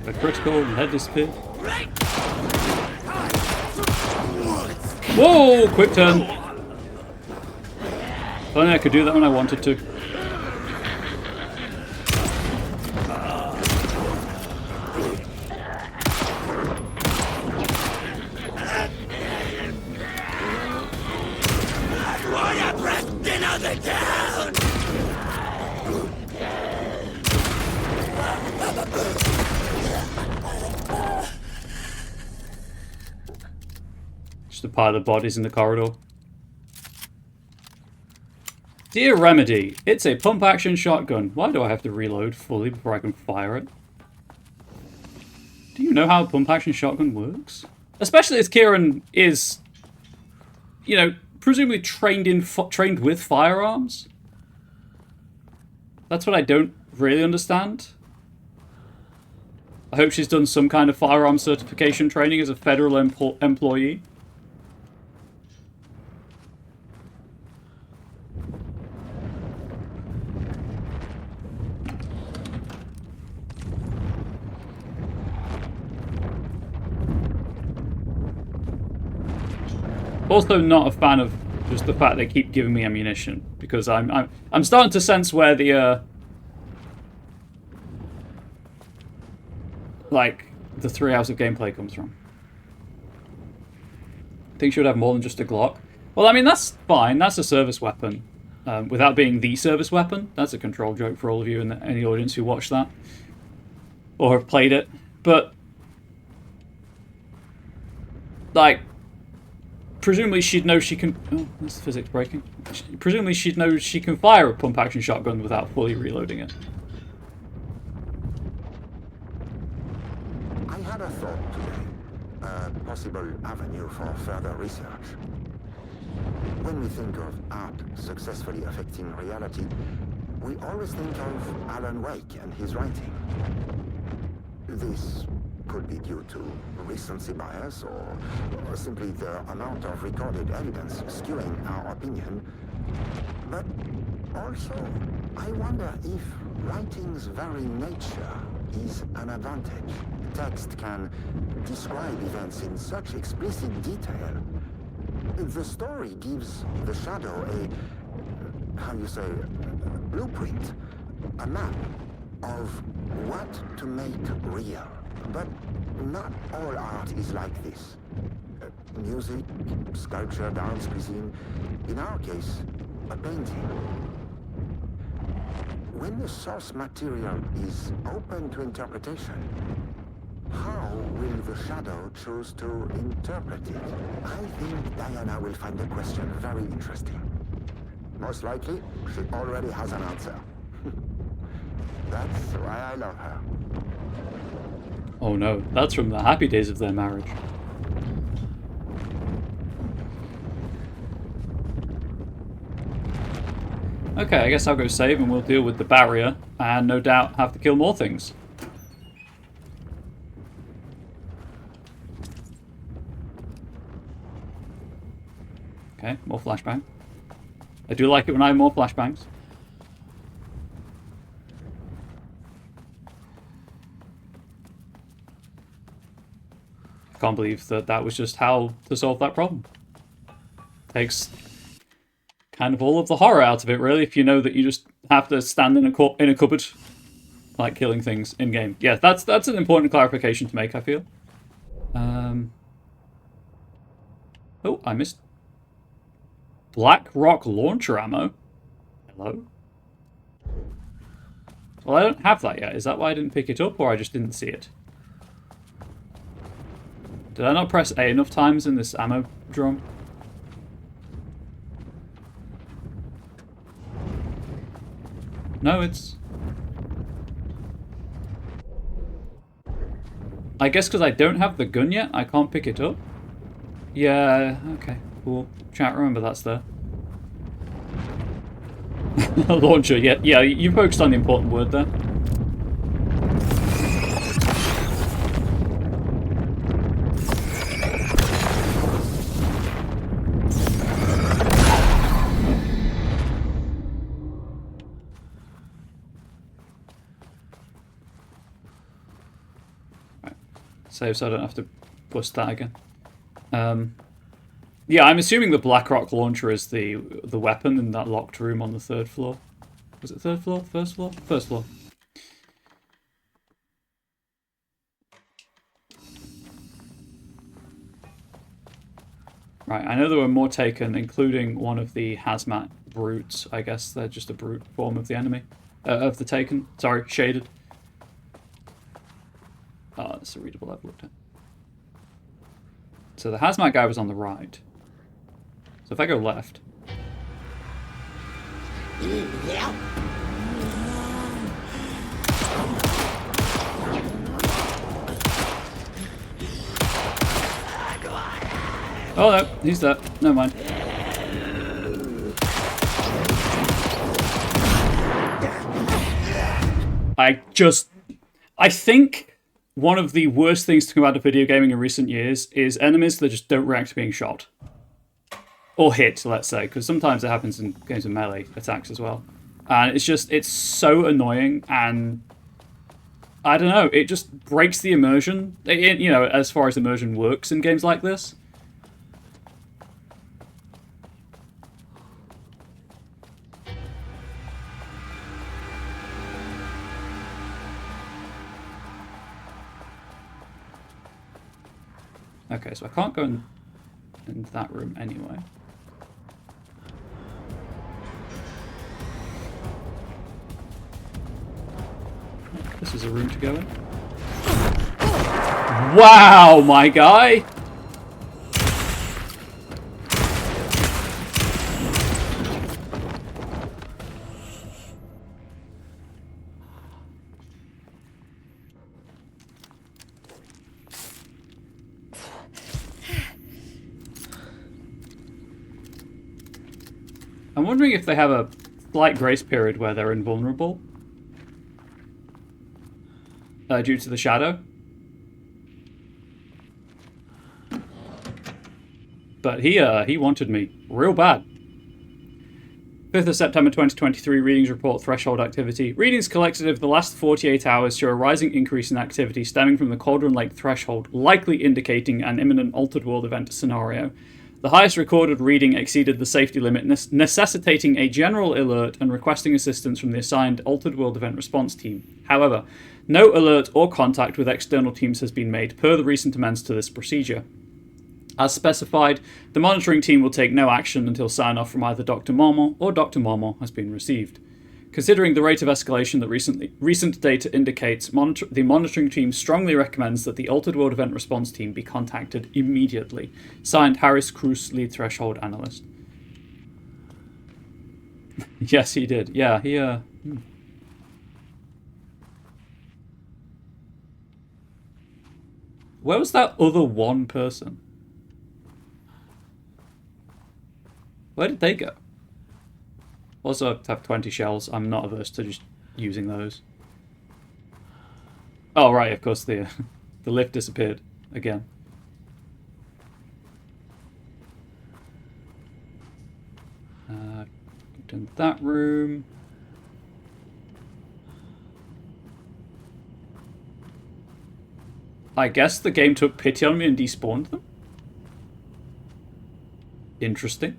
S1: A critical and head disappeared. Whoa! Quick turn. If only I could do that when I wanted to. Just a pile of bodies in the corridor. Dear Remedy, it's a pump-action shotgun. Why do I have to reload fully before I can fire it? Do you know how a pump-action shotgun works? Especially as Kieran is, you know, presumably trained with firearms. That's what I don't really understand. I hope she's done some kind of firearm certification training as a federal employee. Also, not a fan of just the fact they keep giving me ammunition, because I'm starting to sense where the like the 3 hours of gameplay comes from. I think she would have more than just a Glock. Well, I mean, that's fine. That's a service weapon, without being the service weapon. That's a Control joke for all of you in the audience who watched that or have played it. But like, presumably she'd know she can... Oh, that's the physics breaking. Presumably she'd know she can fire a pump-action shotgun without fully reloading it.
S4: I had a thought today. A possible avenue for further research. When we think of art successfully affecting reality, we always think of Alan Wake and his writing. This could be due to recency bias or simply the amount of recorded evidence skewing our opinion. But also, I wonder if writing's very nature is an advantage. Text can describe events in such explicit detail The story gives the Shadow a, how you say, blueprint, a map of what to make real. But not all art is like this. Music, sculpture, dance, cuisine. In our case, a painting. When the source material is open to interpretation, how will the Shadow choose to interpret it? I think Diana will find the question very interesting. Most likely, she already has an answer. That's why I love her.
S1: Oh no, that's from the happy days of their marriage. Okay, I guess I'll go save and we'll deal with the barrier and no doubt have to kill more things. Okay, more flashbang. I do like it when I have more flashbangs. I can't believe that that was just how to solve that problem. Takes kind of all of the horror out of it, really, if you know that you just have to stand in a cupboard, like killing things in game. Yeah, that's an important clarification to make, I feel. Oh, I missed. Black Rock launcher ammo. Hello. Well, I don't have that yet. Is that why I didn't pick it up, or I just didn't see it? Did I not press A enough times in this ammo drum? No, it's... I guess because I don't have the gun yet, I can't pick it up. Yeah, okay, cool. Chat, remember that's there. Launcher, yeah, you focused on the important word there. Save so I don't have to bust that again. Yeah, I'm assuming the Blackrock launcher is the weapon in that locked room on the 3rd floor. Was it 3rd floor? 1st floor? 1st floor. Right, I know there were more taken, including one of the hazmat brutes. I guess they're just a brute form of the enemy. Of the taken. Sorry, shaded. Oh, that's a readable I've looked at. So the hazmat guy was on the right. So if I go left... Oh no, he's there. Never mind. I think one of the worst things to come out of video gaming in recent years is enemies that just don't react to being shot. Or hit, let's say, because sometimes it happens in games of melee attacks as well. And it's so annoying, and I don't know, it just breaks the immersion, you know, as far as immersion works in games like this. Okay, so I can't go in that room anyway. This is a room to go in. Wow, my guy! I'm wondering if they have a slight grace period where they're invulnerable. Due to the shadow. But he wanted me real bad. 5th of September 2023, readings report threshold activity. Readings collected over the last 48 hours show a rising increase in activity stemming from the Cauldron Lake threshold, likely indicating an imminent Altered World event scenario. The highest recorded reading exceeded the safety limit, necessitating a general alert and requesting assistance from the assigned Altered World Event Response Team. However, no alert or contact with external teams has been made per the recent amendments to this procedure. As specified, the monitoring team will take no action until sign-off from either Dr. Marmont or Dr. Marmont has been received. Considering the rate of escalation that recent data indicates, the monitoring team strongly recommends that the Altered World Event Response Team be contacted immediately. Signed, Harris Cruz, Lead Threshold Analyst. Yes, he did. Yeah, he, Where was that other one person? Where did they go? Also, I have 20 shells. I'm not averse to just using those. Oh, right, of course, the lift disappeared again. In that room. I guess the game took pity on me and despawned them. Interesting.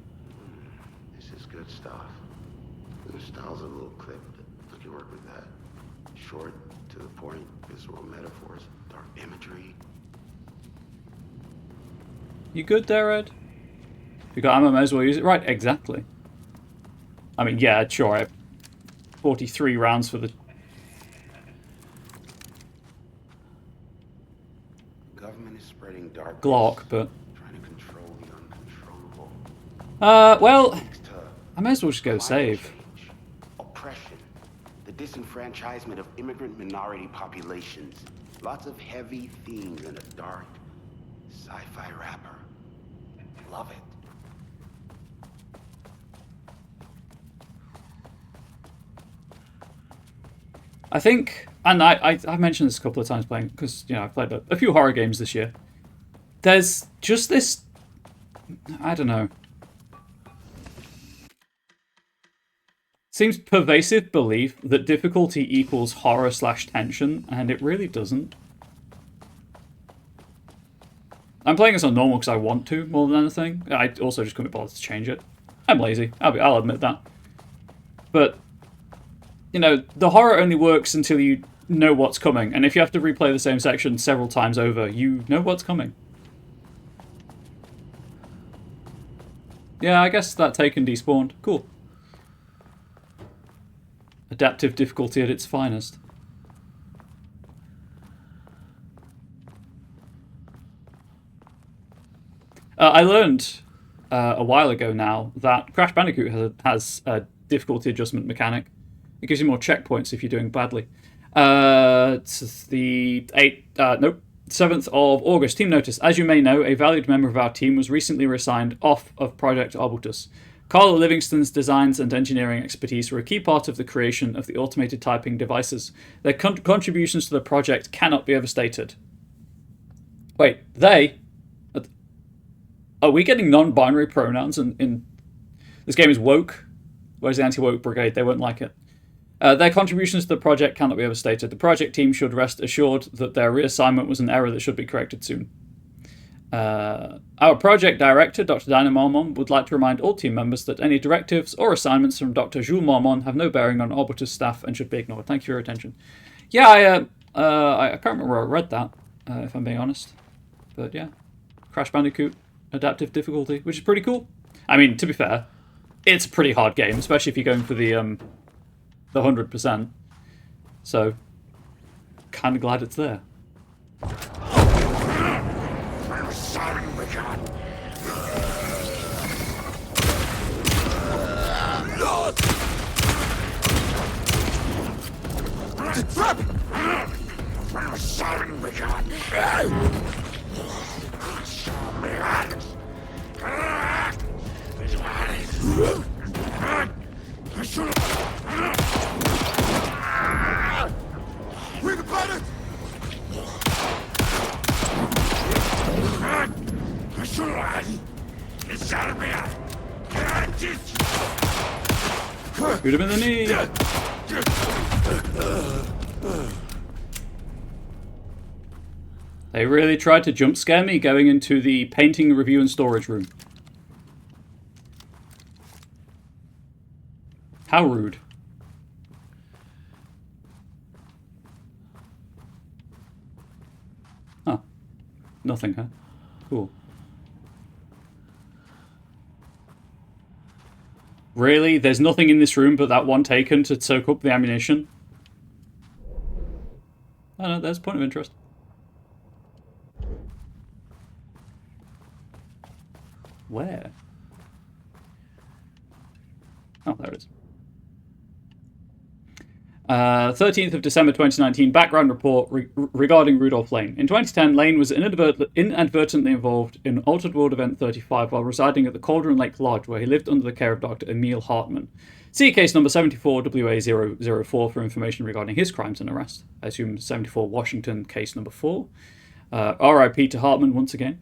S7: This is good stuff. The style's a little clipped, but I can work with that. Short, to the point, visual metaphors, dark imagery.
S1: You good there, Ed? If you got ammo, may as well use it. Right, exactly. I mean, yeah, sure, I have 43 rounds for the...
S7: Government is spreading dark
S1: Glock, but...
S7: trying to control the uncontrollable.
S1: Well, I may as well just go save.
S7: Change, oppression, the disenfranchisement of immigrant minority populations. Lots of heavy themes in a dark sci-fi wrapper. Love it.
S1: I think, and I've mentioned this a couple of times playing, because, you know, I've played a few horror games this year. There's just this, I don't know, seems pervasive belief that difficulty equals horror/tension, and it really doesn't. I'm playing this on normal because I want to, more than anything. I also just couldn't be bothered to change it. I'm lazy, I'll admit that. But, you know, the horror only works until you know what's coming, and if you have to replay the same section several times over, you know what's coming. Yeah, I guess that taken despawned. Cool. Adaptive difficulty at its finest. I learned a while ago now that Crash Bandicoot has a difficulty adjustment mechanic. It gives you more checkpoints if you're doing badly. It's the 7th of August. Team notice. As you may know, a valued member of our team was recently reassigned off of Project Arbutus. Carla Livingston's designs and engineering expertise were a key part of the creation of the automated typing devices. Their contributions to the project cannot be overstated. Wait, they? Are we getting non-binary pronouns in... This game is woke? Where's the anti-woke brigade? They won't like it. Their contributions to the project cannot be overstated. The project team should rest assured that their reassignment was an error that should be corrected soon. Our project director, Dr. Dinah Marmont, would like to remind all team members that any directives or assignments from Dr. Jules Marmont have no bearing on Arbutus staff and should be ignored. Thank you for your attention. Yeah, I can't remember where I read that, if I'm being honest. But yeah, Crash Bandicoot, adaptive difficulty, which is pretty cool. I mean, to be fair, it's a pretty hard game, especially if you're going for the 100%. So, kind of glad it's there. Shoot him in the knee! They really tried to jump scare me going into the painting review and storage room. How rude. Oh. Nothing, huh? Cool. Really? There's nothing in this room but that one taken to soak up the ammunition? Oh no, there's a point of interest. Where? Oh, there it is. 13th of December 2019, background report regarding Rudolph Lane. In 2010, Lane was inadvertently involved in Altered World Event 35 while residing at the Cauldron Lake Lodge, where he lived under the care of Dr. Emil Hartman. See case number 74 WA004 for information regarding his crimes and arrest. I assume 74 Washington, case number 4. RIP to Hartman once again.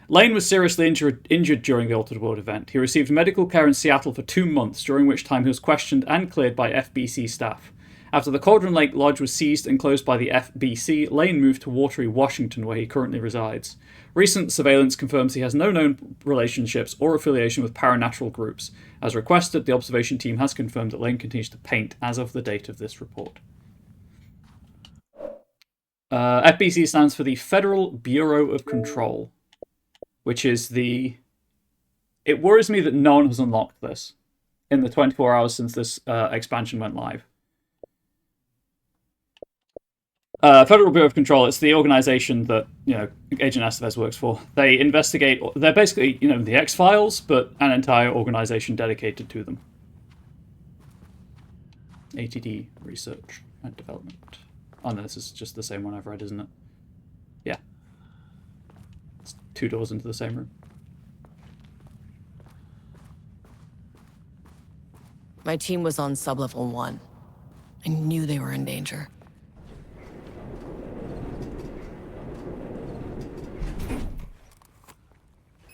S1: Lane was seriously injured during the Altered World event. He received medical care in Seattle for 2 months, during which time he was questioned and cleared by FBC staff. After the Cauldron Lake Lodge was seized and closed by the FBC, Lane moved to Watery, Washington, where he currently resides. Recent surveillance confirms he has no known relationships or affiliation with paranatural groups. As requested, the observation team has confirmed that Lane continues to paint as of the date of this report. FBC stands for the Federal Bureau of Control, which is the... It worries me that no one has unlocked this in the 24 hours since this expansion went live. Federal Bureau of Control, it's the organization that, Agent Estevez works for. They investigate, they're basically, the X-Files, but an entire organization dedicated to them. ATD Research and Development. Oh no, this is just the same one I've read, isn't it? Yeah. It's 2 doors into the same room.
S3: My team was on sublevel 1. I knew they were in danger.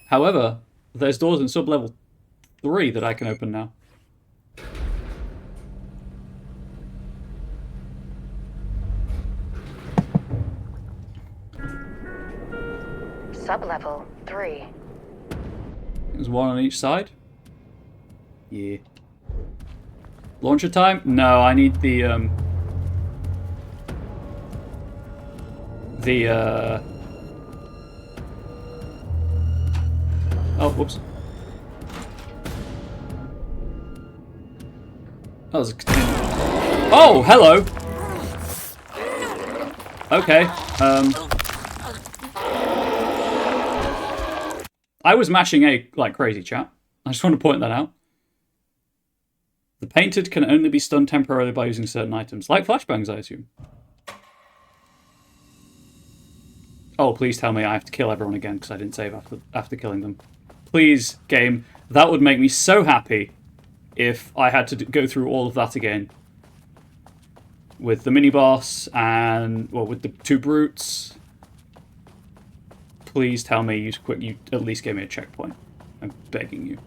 S1: However, there's doors in sub-level 3 that I can open now.
S2: Sublevel 3.
S1: There's one on each side. Yeah. Launcher time? No, I need the Oh, whoops. That was a container. Oh, hello! Okay, I was mashing A like crazy, chat. I just want to point that out. The painted can only be stunned temporarily by using certain items, like flashbangs, I assume. Oh, please tell me I have to kill everyone again because I didn't save after killing them. Please, game. That would make me so happy if I had to go through all of that again. With the mini-boss and, well, with the 2 brutes. Please tell me you at least gave me a checkpoint. I'm begging you.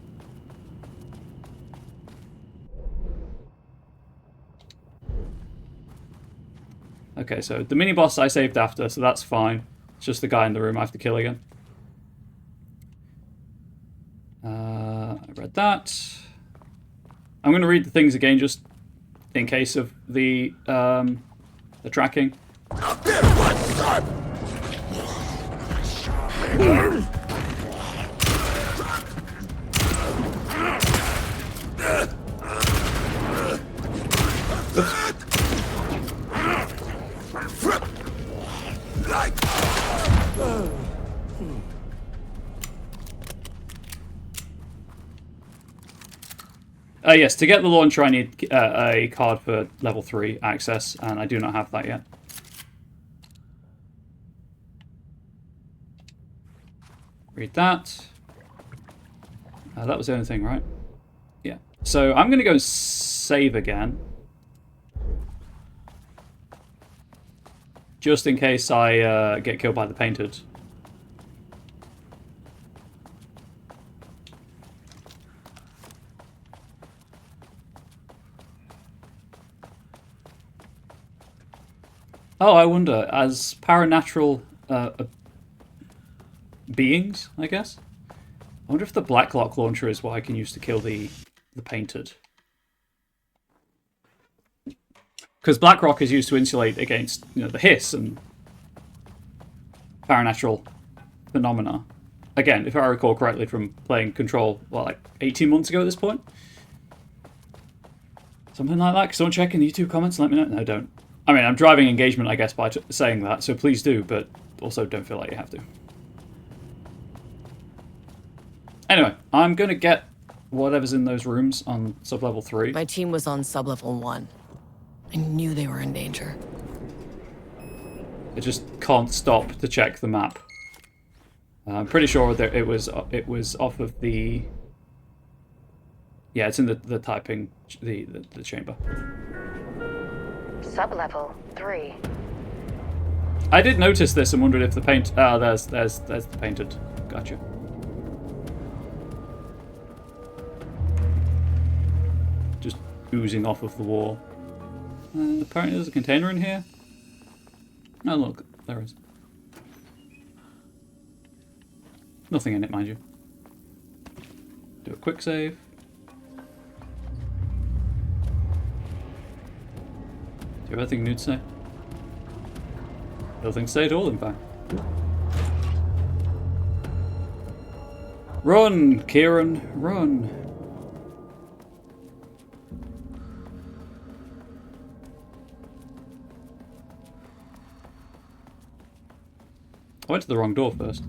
S1: Okay, so the mini-boss I saved after, so that's fine. It's just the guy in the room I have to kill again. I read that. I'm going to read the things again just in case of the tracking. Yes, to get the launcher I need a card for level 3 access, and I do not have that yet. Read that. That was the only thing, right? Yeah. So I'm going to go save again. Just in case I get killed by the painted. Oh, I wonder, as paranatural beings, I guess? I wonder if the Blacklock launcher is what I can use to kill the painted. because black rock is used to insulate against, you know, the hiss and paranatural phenomena. Again, if I recall correctly from playing Control, well, like 18 months ago at this point. Something like that. Because don't check in the YouTube comments and let me know. No, don't. I mean, I'm driving engagement, I guess, by saying that, so please do, but also don't feel like you have to. Anyway, I'm going to get whatever's in those rooms on sub-level 3.
S3: My team was on sub-level 1. I knew they were in danger.
S1: I just can't stop to check the map. I'm pretty sure that it was off of the... Yeah, it's in the typing, the chamber.
S2: Sublevel 3.
S1: I did notice this and wondered if the paint... Ah, there's the painted. Gotcha. Just oozing off of the wall. Apparently there's a container in here. Oh look, there is. Nothing in it, mind you. Do a quick save. Do you have anything new to say? Nothing to say at all, in fact. Run, Kieran, run. I went to the wrong door first.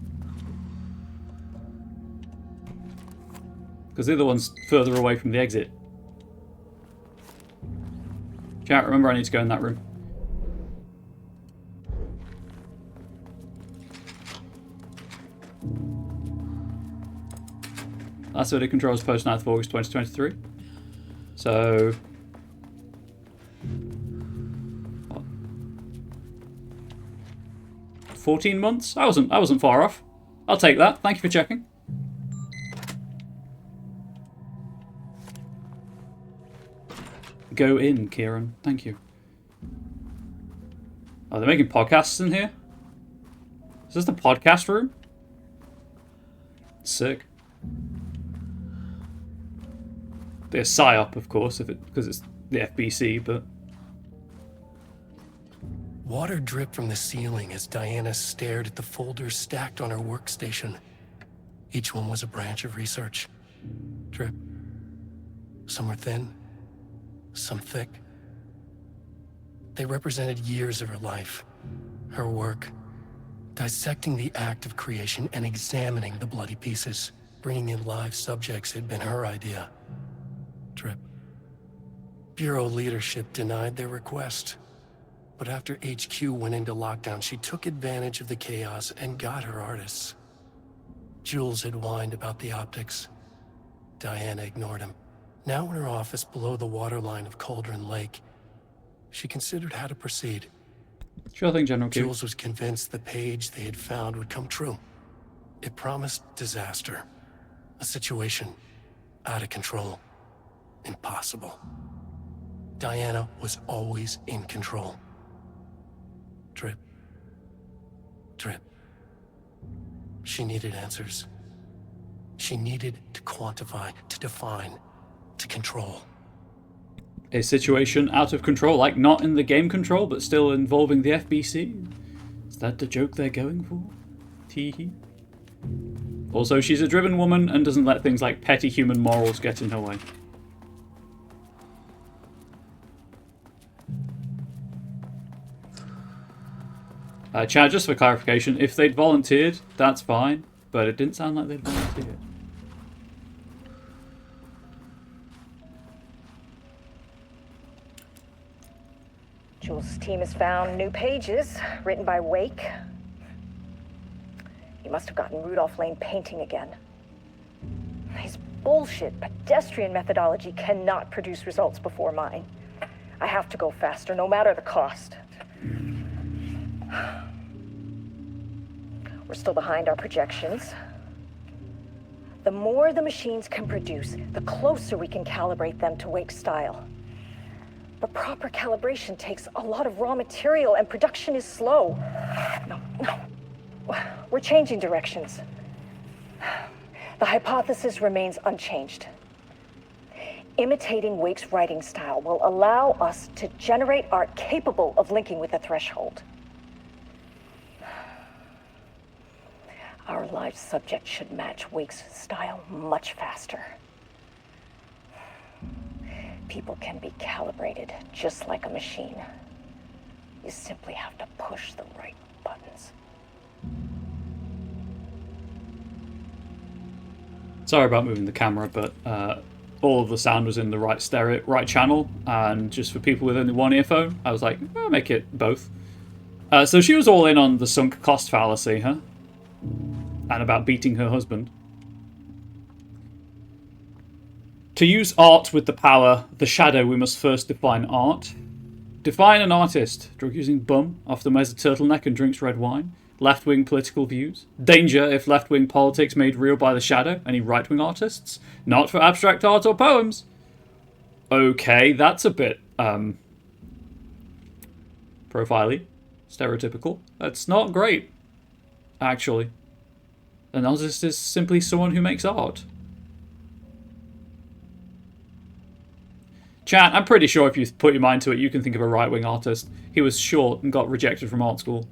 S1: Because the other one's further away from the exit. Chat, remember I need to go in that room. Last update controls post 9th of August 2023. So... what? 14 months? I wasn't far off. I'll take that. Thank you for checking. Go in, Kieran. Thank you. Oh, they're making podcasts in here? Is this the podcast room? Sick. They're PSYOP, of course, because it's the FBC, but...
S6: Water dripped from the ceiling as Diana stared at the folders stacked on her workstation. Each one was a branch of research. Drip. Some were thin, some thick. They represented years of her life, her work, dissecting the act of creation and examining the bloody pieces. Bringing in live subjects had been her idea. Drip. Bureau leadership denied their request. But after HQ went into lockdown, she took advantage of the chaos and got her artists. Jules had whined about the optics. Diana ignored him. Now in her office below the waterline of Cauldron Lake, she considered how to proceed.
S1: Sure thing, General Q.
S6: Jules was convinced the page they had found would come true. It promised disaster. A situation out of control. Impossible. Diana was always in control. Drip. Drip. She needed answers. She needed to quantify, to define, to control.
S1: A situation out of control, like not in the game control, but still involving the FBC? Is that the joke they're going for? Teehee. Also, she's a driven woman and doesn't let things like petty human morals get in her way. Chad, just for clarification, if they'd volunteered, that's fine, but it didn't sound like they'd volunteered.
S2: Jules' team has found new pages written by Wake. He must have gotten Rudolph Lane painting again. His bullshit pedestrian methodology cannot produce results before mine. I have to go faster, no matter the cost. We're still behind our projections. The more the machines can produce, the closer we can calibrate them to Wake's style. But proper calibration takes a lot of raw material and production is slow. No. We're changing directions. The hypothesis remains unchanged. Imitating Wake's writing style will allow us to generate art capable of linking with the threshold. Our live subject should match Wake's style much faster. People can be calibrated just like a machine. You simply have to push the right buttons.
S1: Sorry about moving the camera, but all of the sound was in the right channel, and just for people with only one earphone, I was like, I'll make it both. So she was all in on the sunk cost fallacy, huh? And about beating her husband. To use art with the power, the shadow, we must first define art. Define an artist. Drug-using bum, often wears a turtleneck and drinks red wine. Left-wing political views. Danger if left-wing politics made real by the shadow. Any right-wing artists? Not for abstract art or poems. Okay, that's a bit, profile-y. Stereotypical. That's not great, actually. An artist is simply someone who makes art. Chat, I'm pretty sure if you put your mind to it, you can think of a right-wing artist. He was short and got rejected from art school.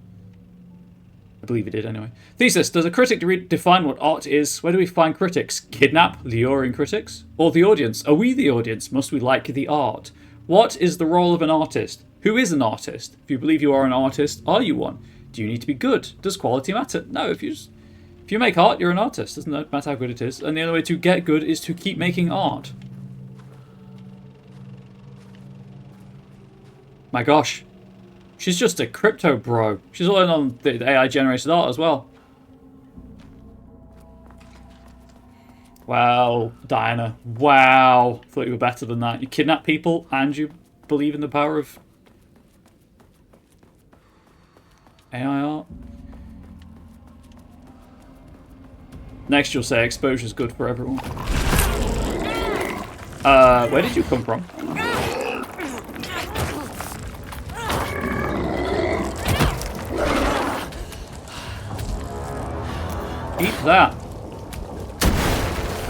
S1: I believe he did, anyway. Thesis, does a critic define what art is? Where do we find critics? Kidnap, luring critics? Or the audience? Are we the audience? Must we like the art? What is the role of an artist? Who is an artist? If you believe you are an artist, are you one? Do you need to be good? Does quality matter? No, if you make art, you're an artist. Doesn't matter how good it is. And the only way to get good is to keep making art. My gosh. She's just a crypto bro. She's all in on the AI generated art as well. Wow, Diana. Wow. Thought you were better than that. You kidnap people and you believe in the power of AI art. Next you'll say exposure's good for everyone. Where did you come from? Eat that.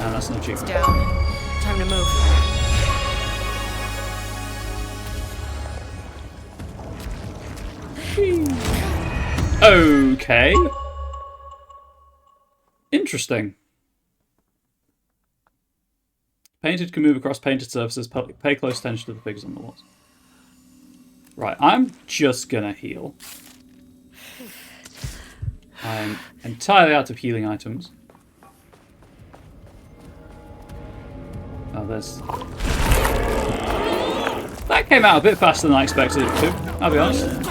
S1: And that's an achievement.
S3: It's down. Time to move.
S1: Okay. Interesting. Painted can move across painted surfaces. Pay close attention to the figures on the walls. Right, I'm just gonna heal. I'm entirely out of healing items. Oh, there's... That came out a bit faster than I expected it to, I'll be honest.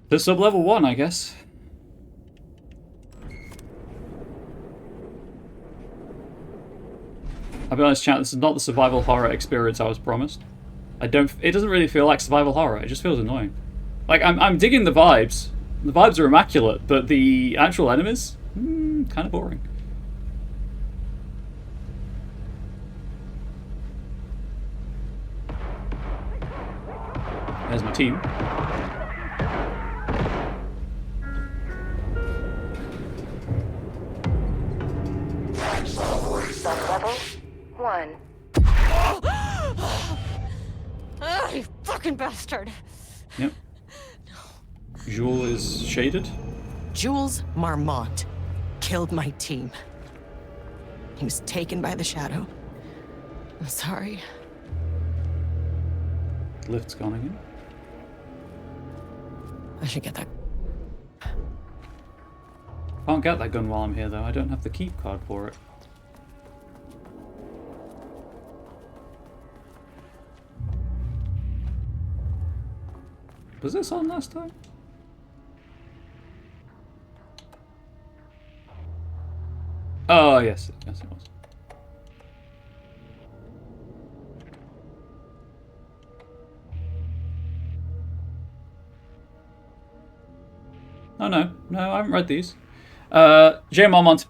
S1: The sub-level 1, I guess. I'll be honest, chat, this is not the survival horror experience I was promised. It doesn't really feel like survival horror, it just feels annoying. Like, I'm digging the vibes. The vibes are immaculate, but the actual enemies? Kind of boring. There's my team.
S2: Level 1.
S3: Ah, you fucking bastard!
S1: Yep. Jules is shaded.
S3: Jules Marmont killed my team. He was taken by the shadow. I'm sorry.
S1: Lift's gone again.
S3: I should get that.
S1: Can't get that gun while I'm here, though. I don't have the keep card for it. Was this on last time? Oh, yes. Yes, it was. Oh, no. No, I haven't read these. J. Marmont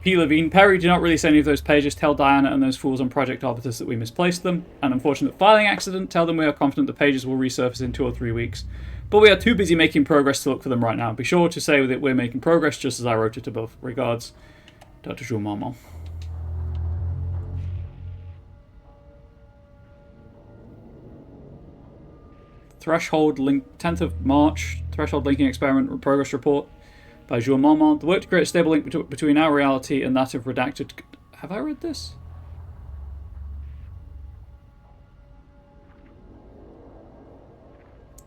S1: P. Levine, Perry, do not release any of those pages. Tell Diana and those fools on Project Arbitus that we misplaced them. An unfortunate filing accident. Tell them we are confident the pages will resurface in 2 or 3 weeks. But we are too busy making progress to look for them right now. Be sure to say that we're making progress just as I wrote it above. Regards, Dr. Jules Marmont. Threshold link, 10th of March, Threshold linking experiment progress report by Jules Marmont. The work to create a stable link between our reality and that of redacted. Have I read this?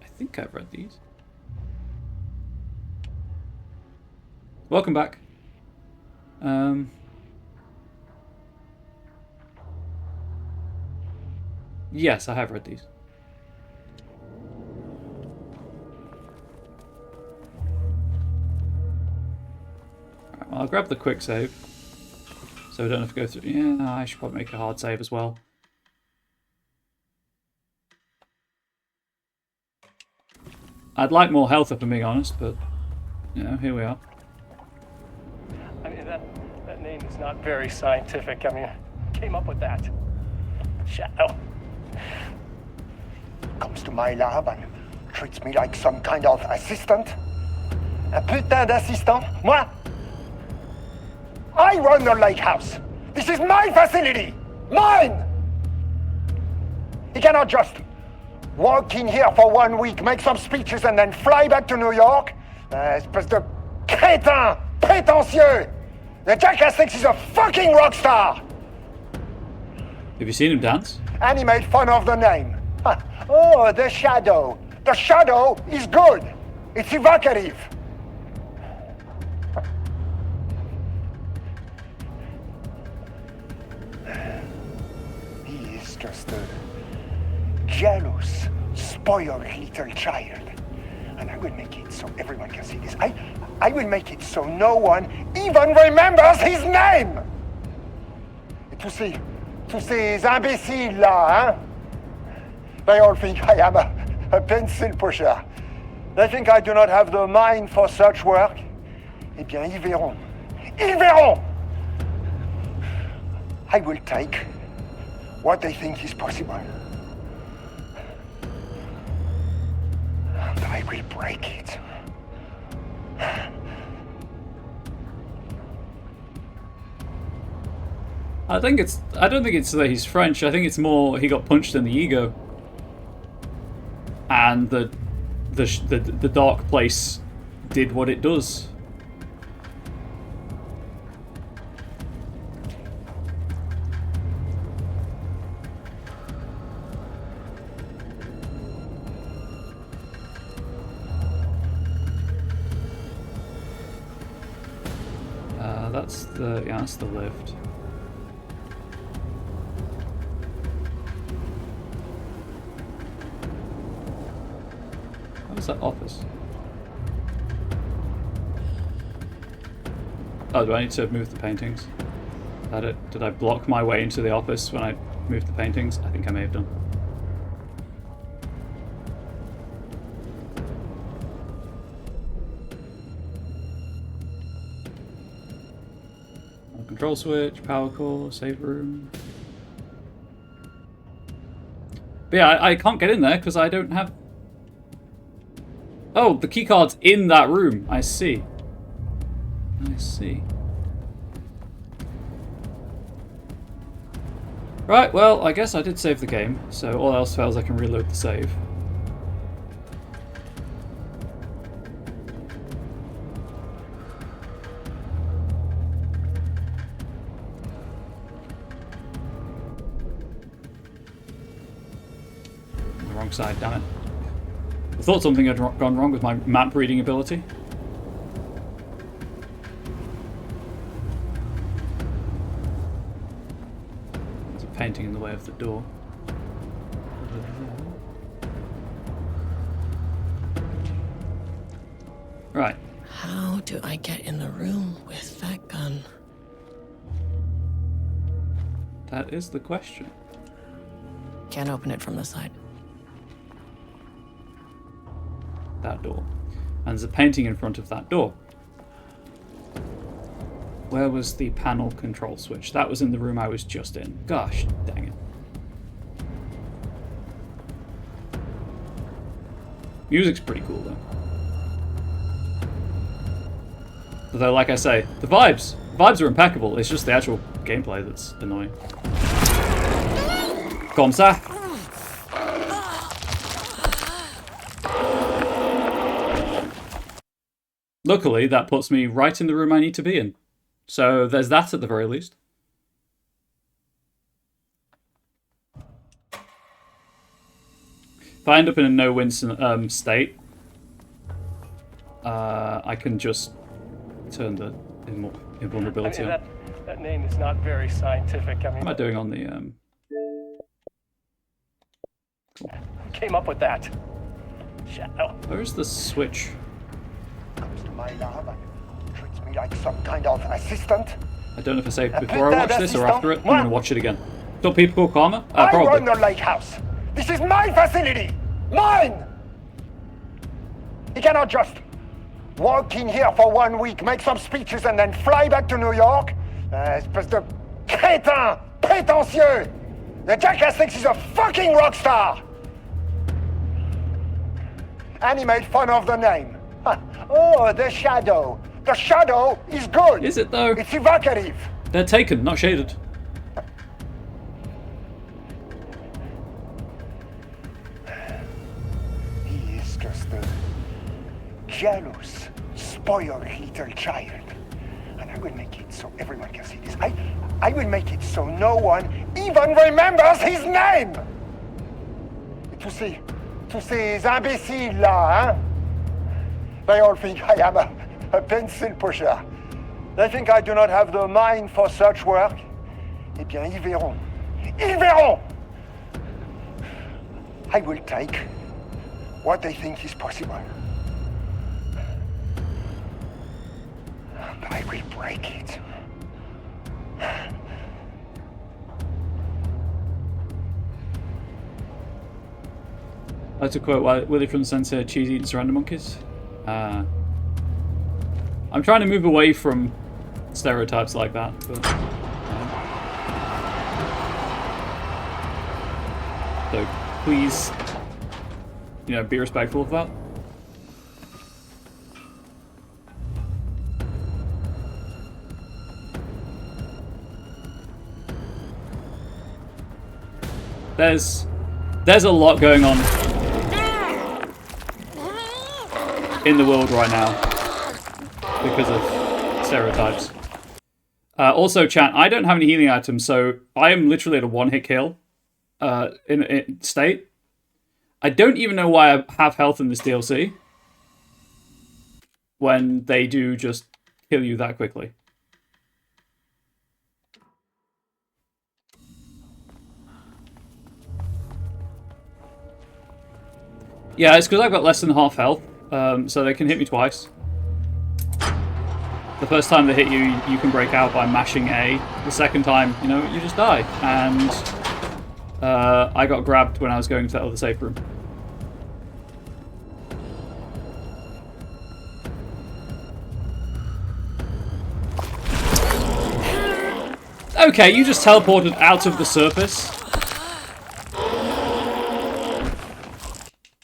S1: I think I've read these. Welcome back. Yes, I have read these. I'll grab the quick save, so we don't have to go through. Yeah, I should probably make a hard save as well. I'd like more health if I'm being honest, but you know, here we are.
S9: I mean, that name is not very scientific. I mean, came up with that. Shadow.
S4: Comes to my lab and treats me like some kind of assistant. Un putain d'assistant? Moi? I run the lake house. This is my facility. Mine! He cannot just walk in here for 1 week, make some speeches, and then fly back to New York. Espèce de crétin, prétentieux. The jackass thinks he's a fucking rock star.
S1: Have you seen him dance?
S4: And he made fun of the name. Oh, the Shadow. The Shadow is good. It's evocative. He is just a jealous, spoiled little child. And I will make it so everyone can see this. I will make it so no one even remembers his name. Tous ces imbéciles là, hein? They all think I am a pencil pusher. They think I do not have the mind for such work. Eh bien, ils verront. Ils verront! I will take what they think is possible. And I will break it.
S1: I don't think it's that he's French. I think it's more he got punched in the ego, and the dark place did what it does. That's the lift. What was that office? Oh, do I need to move the paintings? Is that it? Did I block my way into the office when I moved the paintings? I think I may have done. Control switch, power core, save room. But yeah, I can't get in there because I don't have... Oh, the keycard's in that room. I see. I see. Right, well, I guess I did save the game, so all else fails I can reload the save. Side, damn it. I thought something had gone wrong with my map reading ability. There's a painting in the way of the door. Right.
S3: How do I get in the room with that gun?
S1: That is the question.
S3: Can't open it from the side. That door. And there's a painting in front of that door.
S1: Where was the panel control switch? That was in the room I was just in. Gosh, dang it. Music's pretty cool, though. Although, like I say, the vibes are impeccable. It's just the actual gameplay that's annoying. Comme ça. Luckily, that puts me right in the room I need to be in. So there's that at the very least. If I end up in a no-win state, I can just turn the invulnerability on.
S9: That name is not very scientific. I mean,
S1: What am I doing on the...
S9: Who came up with that? Shadow.
S1: Where's the switch?
S4: Comes to my lab and treats me like some kind of assistant.
S1: I don't know if I saved before I watch this or after it. I'm going to watch it again. Don't people call Karma?
S4: I
S1: Probably.
S4: run the lake house. This is my facility. Mine! He cannot just walk in here for 1 week, make some speeches, and then fly back to New York. Espèce de crétin prétentieux. The jackass thinks he's a fucking rock star. And he made fun of the name. Oh, the Shadow. The Shadow is good.
S1: Is it though?
S4: It's evocative.
S1: They're taken, not shaded.
S4: He is just a jealous, spoiled little child. And I will make it so everyone can see this. I will make it so no one even remembers his name. Tous ces imbéciles là, hein? They all think I am a pencil pusher. They think I do not have the mind for such work. Eh bien, ils verront. Ils verront! I will take what they think is possible. But I will break it.
S1: I like to quote Willie from Sensei, cheese eating surrender monkeys. I'm trying to move away from stereotypes like that, but so please, be respectful of that. There's a lot going on in the world right now because of stereotypes. Also, chat, I don't have any healing items, so I am literally at a one-hit kill in state. I don't even know why I have health in this DLC when they do just kill you that quickly. Yeah, it's because I've got less than half health, so they can hit me twice. The first time they hit you, you can break out by mashing A. The second time, you just die. And I got grabbed when I was going to that other safe room. Okay, you just teleported out of the surface.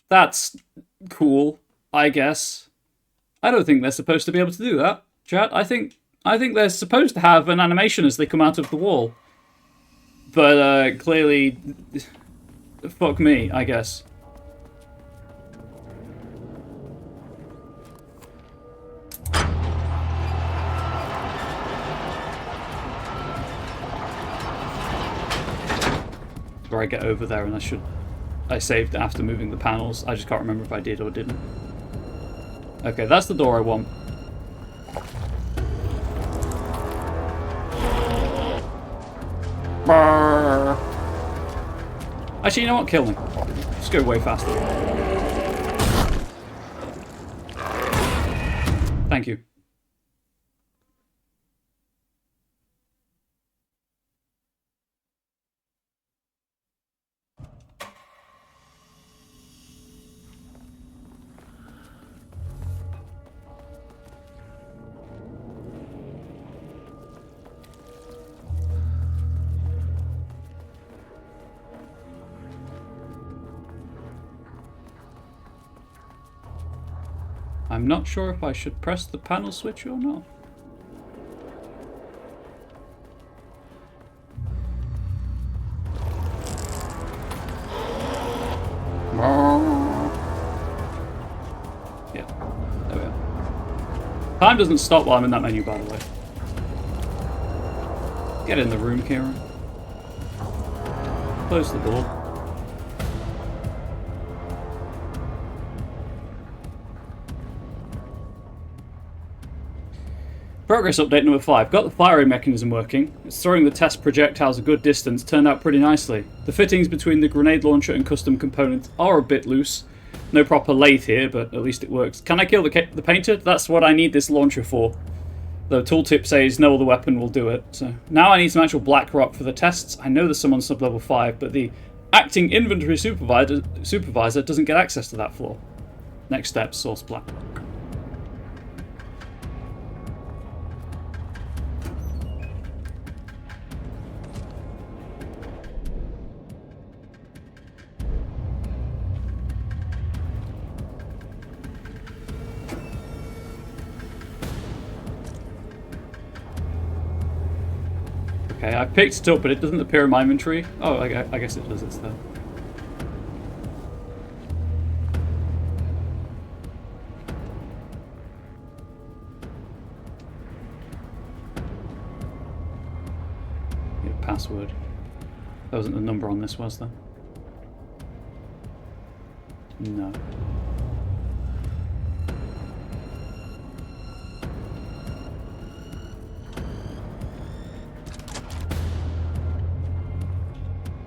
S1: That's cool, I guess. I don't think they're supposed to be able to do that, chat. I think they're supposed to have an animation as they come out of the wall. But clearly, fuck me, I guess. Where I get over there, and I saved after moving the panels. I just can't remember if I did or didn't. Okay, that's the door I want. Brrr. Actually, you know what? Kill me. Just go way faster. Thank you. I'm not sure if I should press the panel switch or not. Yeah, there we are. Time doesn't stop while I'm in that menu, by the way. Get in the room, Kieran. Close the door. Progress update number 5. Got the firing mechanism working. It's throwing the test projectiles a good distance. Turned out pretty nicely. The fittings between the grenade launcher and custom components are a bit loose. No proper lathe here, but at least it works. Can I kill the painter? That's what I need this launcher for. The tooltip says no other weapon will do it. So now I need some actual black rock for the tests. I know there's some on sub-level 5, but the acting inventory supervisor doesn't get access to that floor. Next step, source black rock. Okay, I picked it up, but it doesn't appear in my inventory. Oh, I guess it does. It's there. Yeah, password. There wasn't a number on this, was there? No.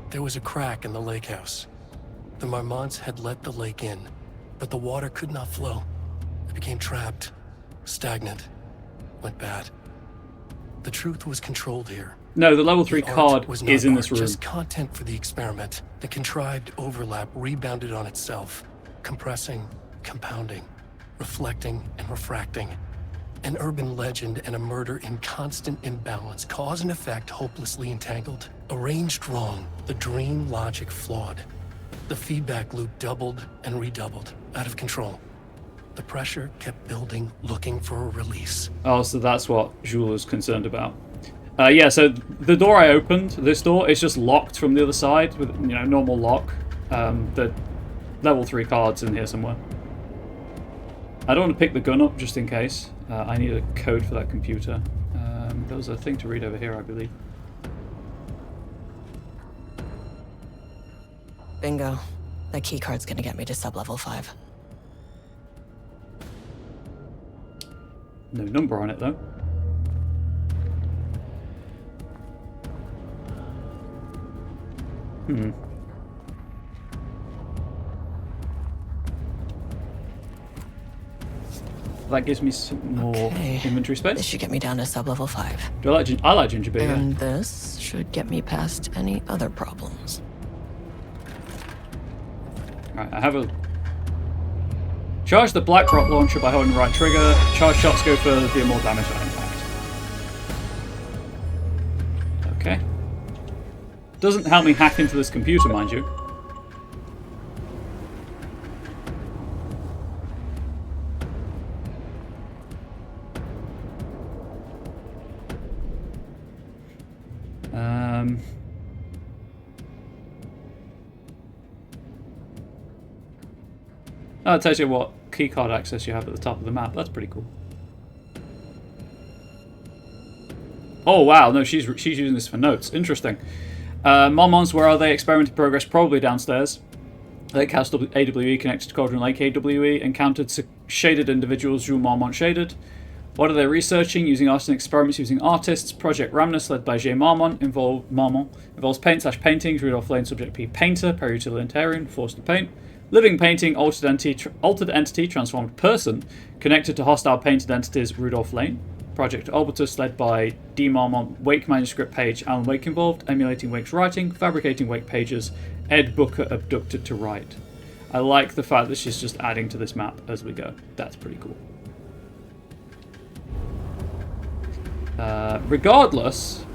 S6: There was a crack in the lake house. The Marmonts had let the lake in, but the water could not flow. It became trapped, stagnant, went bad. The truth was controlled here.
S1: No, the level 3 card
S6: was
S1: is in this room.
S6: Just content for the experiment. The contrived overlap rebounded on itself, compressing, compounding, reflecting and refracting. An urban legend and a murder in constant imbalance, cause and effect hopelessly entangled. Arranged wrong, the dream logic flawed. The feedback loop doubled and redoubled, out of control. The pressure kept building, looking for a release.
S1: Oh, so that's what Jules was concerned about. Yeah, so the door I opened, this door, is just locked from the other side with, you know, normal lock. The level 3 card's in here somewhere. I don't want to pick the gun up just in case. I need a code for that computer. There was a thing to read over here, I believe.
S3: Bingo. That keycard's gonna get me to sub-level 5.
S1: No number on it, though. That gives me some more inventory space.
S3: This should get me down to sub-level 5.
S1: I like ginger beer.
S3: And this should get me past any other problems.
S1: Alright, I have a... Charge the black rock launcher by holding the right trigger. Charge shots go further, deal more damage on impact. Okay. Doesn't help me hack into this computer, mind you. Oh, it tells you what keycard access you have at the top of the map. That's pretty cool. Oh wow, no, she's using this for notes. Interesting. Marmonts, where are they? Experimental progress probably downstairs. Lake House AWE connected to Cauldron Lake AWE. Encountered shaded individuals, Jules Marmont shaded. What are they researching? Using arsenic experiments using artists. Project Ramnus, led by J. Marmont, involves paint/paintings. Rudolph Lane, subject P. Painter, peri-utilitarian, forced to paint. Living painting, altered entity, transformed person, connected to hostile painted entities, Rudolph Lane. Project Orbitus, led by D. Marmont, Wake manuscript page, Alan Wake involved, emulating Wake's writing, fabricating Wake pages, Ed Booker abducted to write. I like the fact that she's just adding to this map as we go. That's pretty cool. Regardless...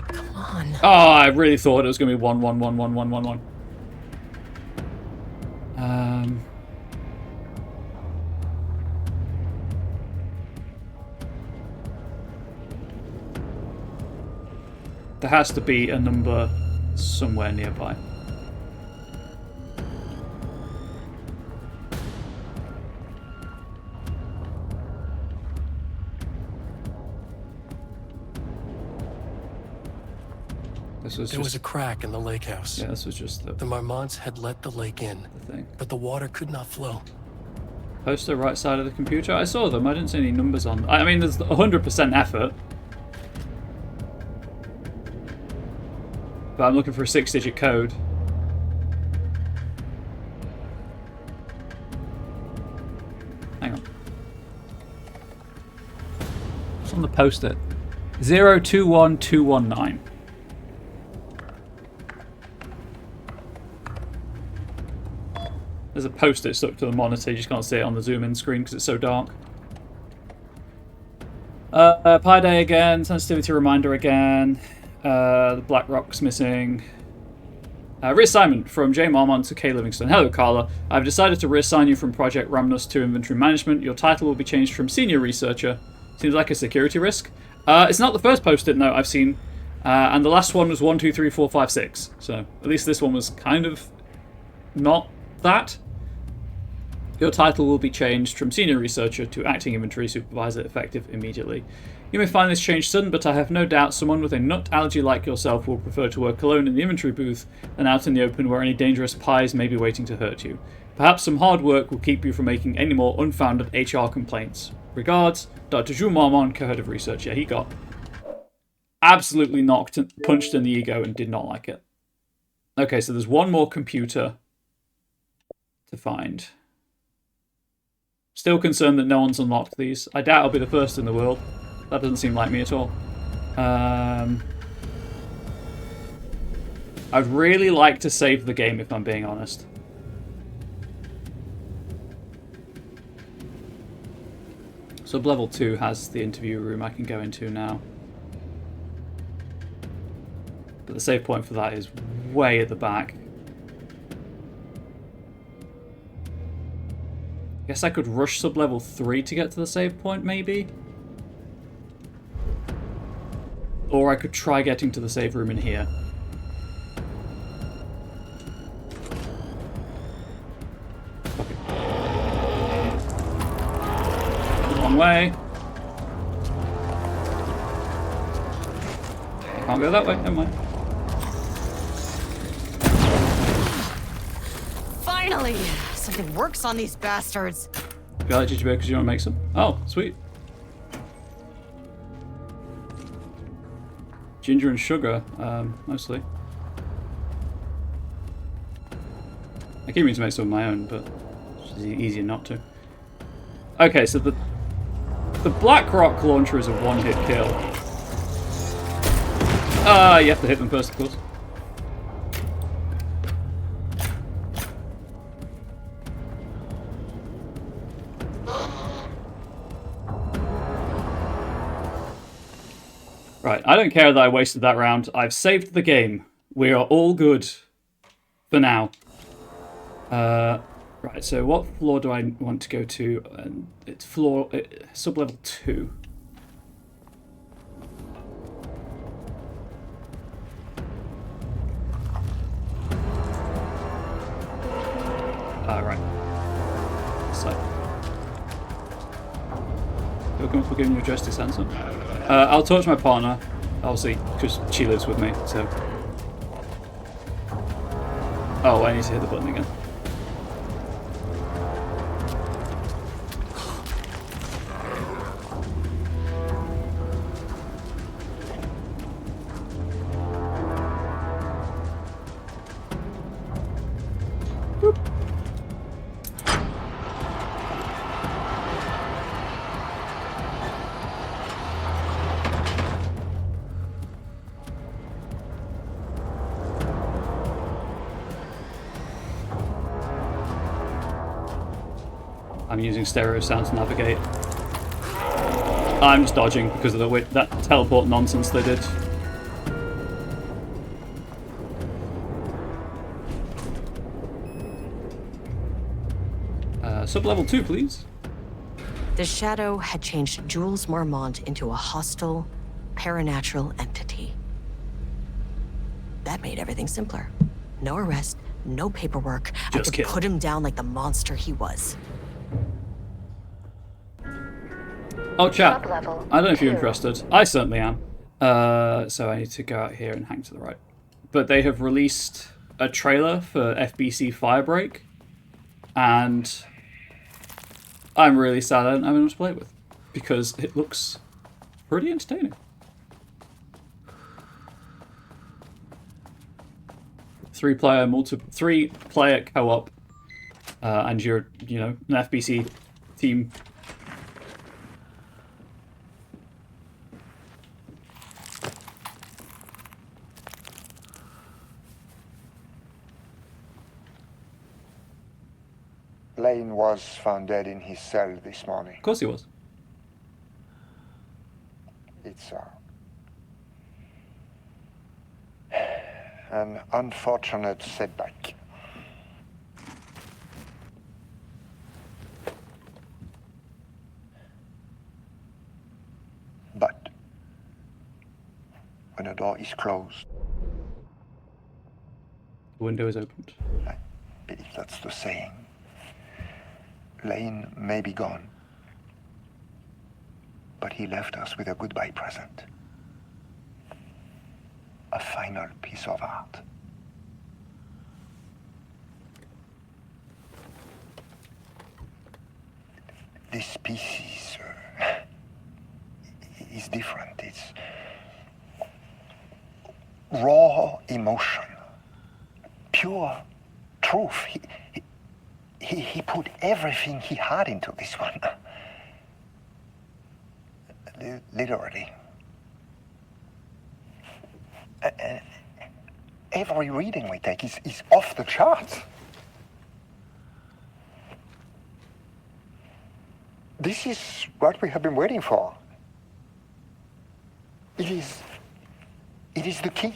S3: Come on.
S1: Oh, I really thought it was going to be 1, 1, 1, 1, 1, 1, 1. There has to be a number somewhere nearby.
S6: There was a crack in the lake house.
S1: Yeah, this was just
S6: The Marmonts had let the lake in,
S1: the thing.
S6: but the water could not flow.
S1: Poster right side of the computer. I saw them. I didn't see any numbers on. I mean, there's 100% effort. But I'm looking for a 6-digit code. Hang on. What's on the post-it? 021219. There's a post-it stuck to the monitor. You just can't see it on the zoom-in screen because it's so dark. Pi Day again. Sensitivity reminder again. The Black Rock's missing. Reassignment from J. Marmont to K. Livingston. Hello, Carla. I've decided to reassign you from Project Ramnus to Inventory Management. Your title will be changed from Senior Researcher. Seems like a security risk. It's not the first post-it note I've seen. And the last one was 1, 2, 3, 4, 5, 6. So at least this one was kind of not that. Your title will be changed from Senior Researcher to Acting Inventory Supervisor, effective immediately. You may find this change sudden, but I have no doubt someone with a nut allergy like yourself will prefer to work alone in the inventory booth than out in the open where any dangerous pies may be waiting to hurt you. Perhaps some hard work will keep you from making any more unfounded HR complaints. Regards, Dr. Jules Marmont, co-head of research. Yeah, he got absolutely punched in the ego and did not like it. Okay, so there's one more computer to find. Still concerned that no one's unlocked these. I doubt I'll be the first in the world. That doesn't seem like me at all. I'd really like to save the game if I'm being honest. Sub-level 2 has the interview room I can go into now. But the save point for that is way at the back. Guess I could rush sub-level 3 to get to the save point, maybe? Or I could try getting to the save room in here. Okay. Wrong way. Can't go that way, never mind.
S3: Finally! Something works on these bastards.
S1: You like GGB because you want to make some? Oh, sweet. Ginger and sugar, mostly. I keep meaning to make some of my own, but it's easier not to. Okay, so the Black Rock launcher is a one-hit kill. You have to hit them first, of course. Right, I don't care that I wasted that round. I've saved the game. We are all good for now. Right, so what floor do I want to go to? It's sub-level 2. Right. So. Feel comfortable giving you a dress to Sansa? I'll talk to my partner, obviously, because she lives with me, so... Oh, I need to hit the button again. I'm using stereo sound to navigate. I'm just dodging because of that teleport nonsense they did. Sub-level 2, please.
S3: The Shadow had changed Jules Marmont into a hostile, paranatural entity. That made everything simpler. No arrest, no paperwork. I could put him down like the monster he was.
S1: Oh, chat. I don't know if you're interested. I certainly am. So I need to go out here and hang to the right. But they have released a trailer for FBC Firebreak, and I'm really sad I don't have anyone to play it with, because it looks pretty entertaining. Three-player co-op, and you're, an FBC team.
S4: Lane was found dead in his cell this morning.
S1: Of course he was.
S4: It's an unfortunate setback. But when a door is closed,
S1: the window is opened.
S4: I believe that's the saying. Lane may be gone, but he left us with a goodbye present. A final piece of art. This piece is different. It's raw emotion, pure truth. He put everything he had into this one. Literally. Every reading we take is off the charts. This is what we have been waiting for. It is the key.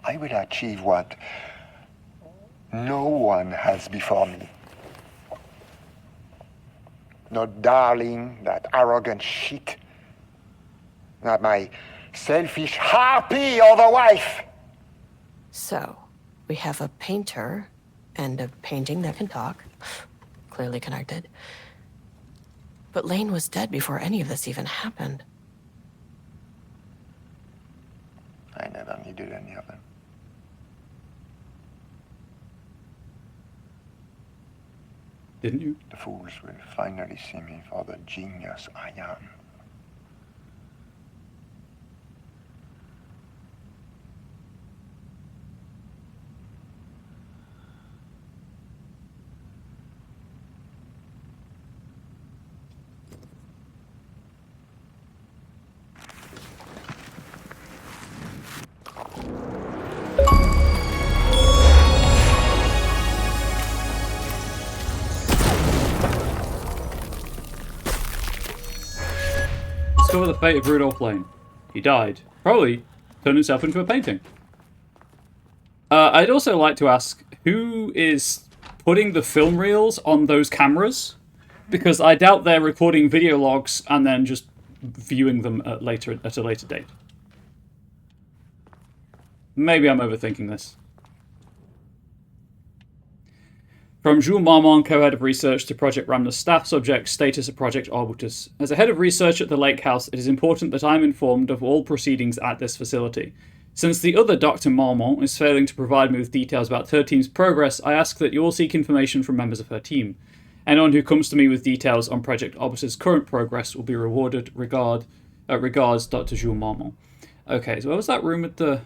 S4: I will achieve what no one has before me. Not darling, that arrogant shit. Not my selfish harpy or the wife.
S3: So, we have a painter and a painting that can talk. Clearly connected. But Lane was dead before any of this even happened.
S4: I never needed any of them.
S1: Didn't you?
S4: The fools will finally see me for the genius I am.
S1: Discover the fate of Rudolph Lane. He died. Probably turned himself into a painting. I'd also like to ask, who is putting the film reels on those cameras? Because I doubt they're recording video logs and then just viewing them at a later date. Maybe I'm overthinking this. From Jules Marmont, co-head of research, to Project Ramner's staff subject, status of Project Arbutus. As a head of research at the Lake House, it is important that I am informed of all proceedings at this facility. Since the other Dr. Marmont is failing to provide me with details about her team's progress, I ask that you all seek information from members of her team. Anyone who comes to me with details on Project Arbutus' current progress will be rewarded. Regards, Dr. Jules Marmont. Okay, so what was that room with the...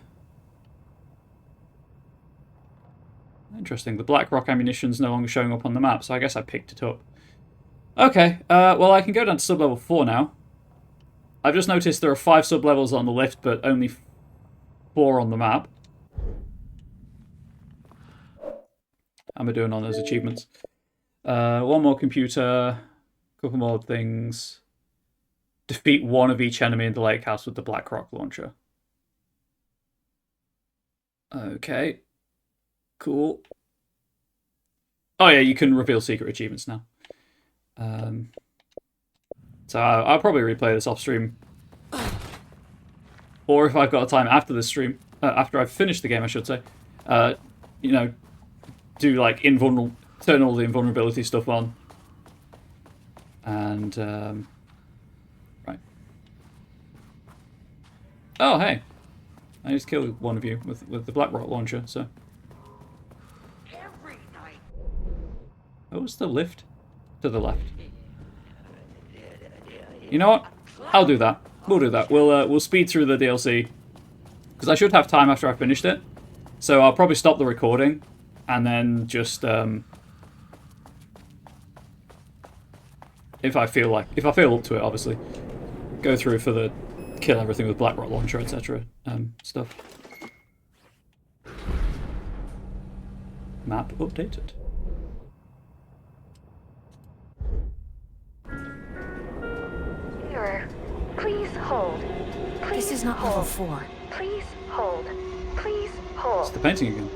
S1: Interesting. The Blackrock ammunition's no longer showing up on the map, so I guess I picked it up. Okay, well, I can go down to sub-level 4 now. I've just noticed there are 5 sub-levels on the lift, but only 4 on the map. How am I doing on those achievements? One more computer, a couple more things. Defeat one of each enemy in the Lake House with the Blackrock launcher. Okay. Cool. Oh yeah, you can reveal secret achievements now. So I'll probably replay this off stream. Or if I've got time after this stream, after I've finished the game, I should say, you know, do like turn all the invulnerability stuff on. And, right. Oh, hey. I just killed one of you with the Blackrock launcher, so. Oh, it's the lift to the left. You know what? I'll do that. We'll do that. We'll speed through the DLC because I should have time after I've finished it. So I'll probably stop the recording and then just if I feel up to it, obviously go through for the kill everything with Blackrock launcher, etc. Stuff. Map updated.
S2: Please hold. Please
S3: This is not
S2: hold.
S3: level 4.
S2: Please hold. Please hold.
S1: It's the painting again.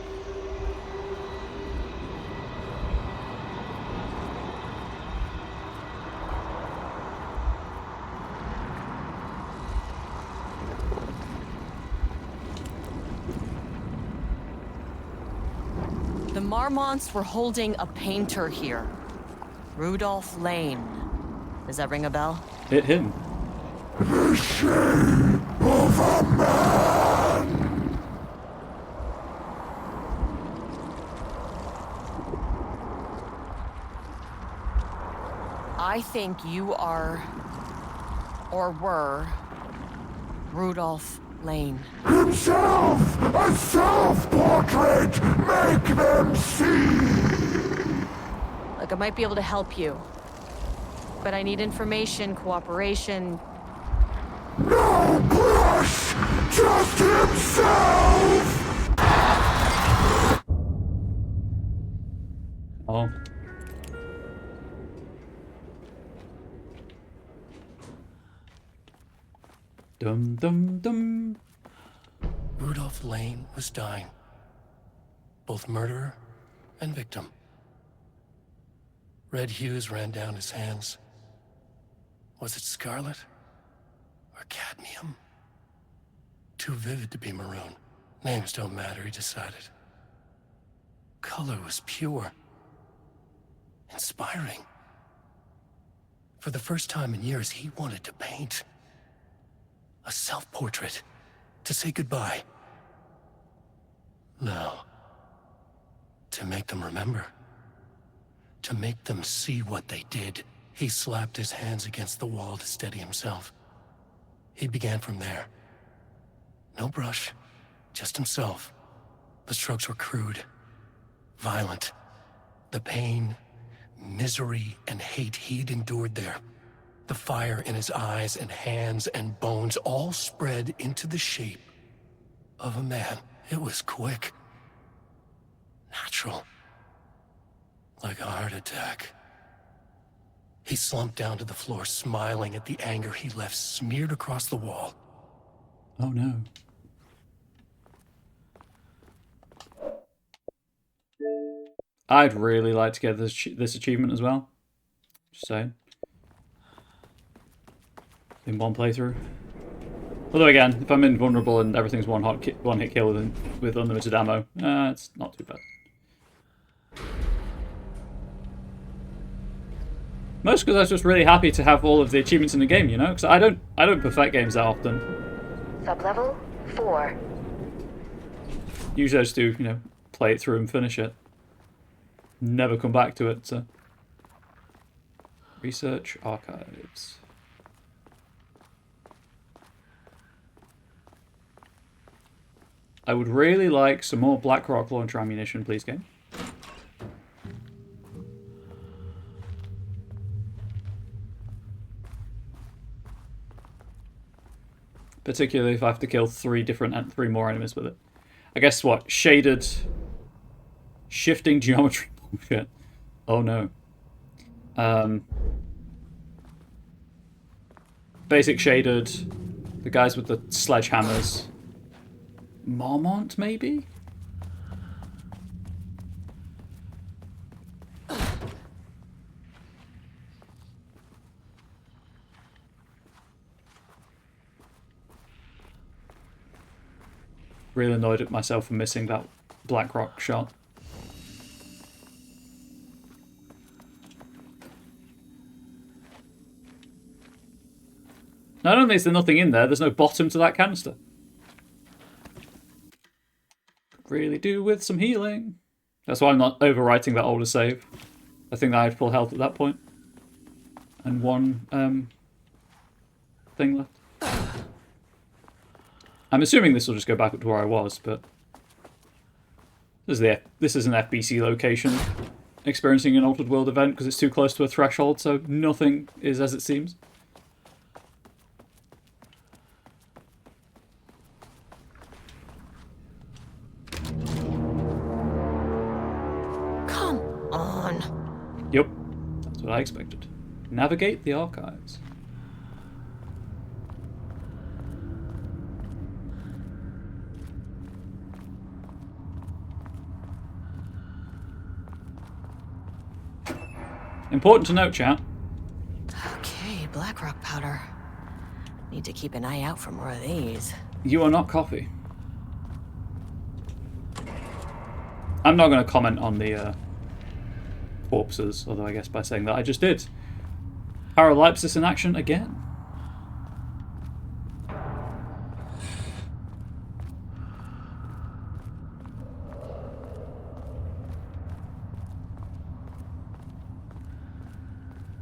S3: The Marmonts were holding a painter here. Rudolph Lane. Does that ring a bell?
S1: Hit him.
S4: The shame of a man!
S3: I think you are, or were, Rudolph Lane.
S4: Himself! A self-portrait! Make them see!
S3: Look, I might be able to help you. But I need information, cooperation.
S4: No brush! Just himself!
S1: Oh. Dum dum dum.
S6: Rudolph Lane was dying. Both murderer and victim. Red hues ran down his hands. Was it scarlet? Or cadmium? Too vivid to be maroon. Names don't matter, he decided. Color was pure. Inspiring. For the first time in years, he wanted to paint. A self-portrait. To say goodbye. No. To make them remember. To make them see what they did. He slapped his hands against the wall to steady himself. He began from there. No brush, just himself. The strokes were crude, violent. The pain, misery, and hate he'd endured there. The fire in his eyes and hands and bones all spread into the shape of a man. It was quick. Natural. Like a heart attack. He slumped down to the floor, smiling at the anger he left smeared across the wall.
S1: Oh no. I'd really like to get this achievement as well. Just saying. In one playthrough. Although again, if I'm invulnerable and everything's one hit kill with unlimited ammo, it's not too bad. Most because I was just really happy to have all of the achievements in the game, you know, because I don't perfect games that often.
S2: Sublevel 4.
S1: Usually I just do, you know, play it through and finish it. Never come back to it. So. Research archives. I would really like some more Blackrock launcher ammunition, please, game. Particularly if I have to kill three more enemies with it. I guess what? Shaded... Shifting geometry bullshit. Oh no. Basic shaded. The guys with the sledgehammers. Marmont, maybe? really annoyed at myself for missing that Blackrock shot. Not only is there nothing in there, there's no bottom to that canister. Really do with some healing. That's why I'm not overwriting that older save. I think that I had full health at that point. And one thing left. I'm assuming this will just go back up to where I was, but this is an FBC location experiencing an Altered World event because it's too close to a threshold, so nothing is as it seems.
S3: Come on.
S1: Yep, that's what I expected. Navigate the archives. Important to note, chat.
S3: Okay, Blackrock powder. Need to keep an eye out for more of these.
S1: You are not coffee. I'm not going to comment on the corpses, although I guess by saying that I just did. Paralipsis in action again.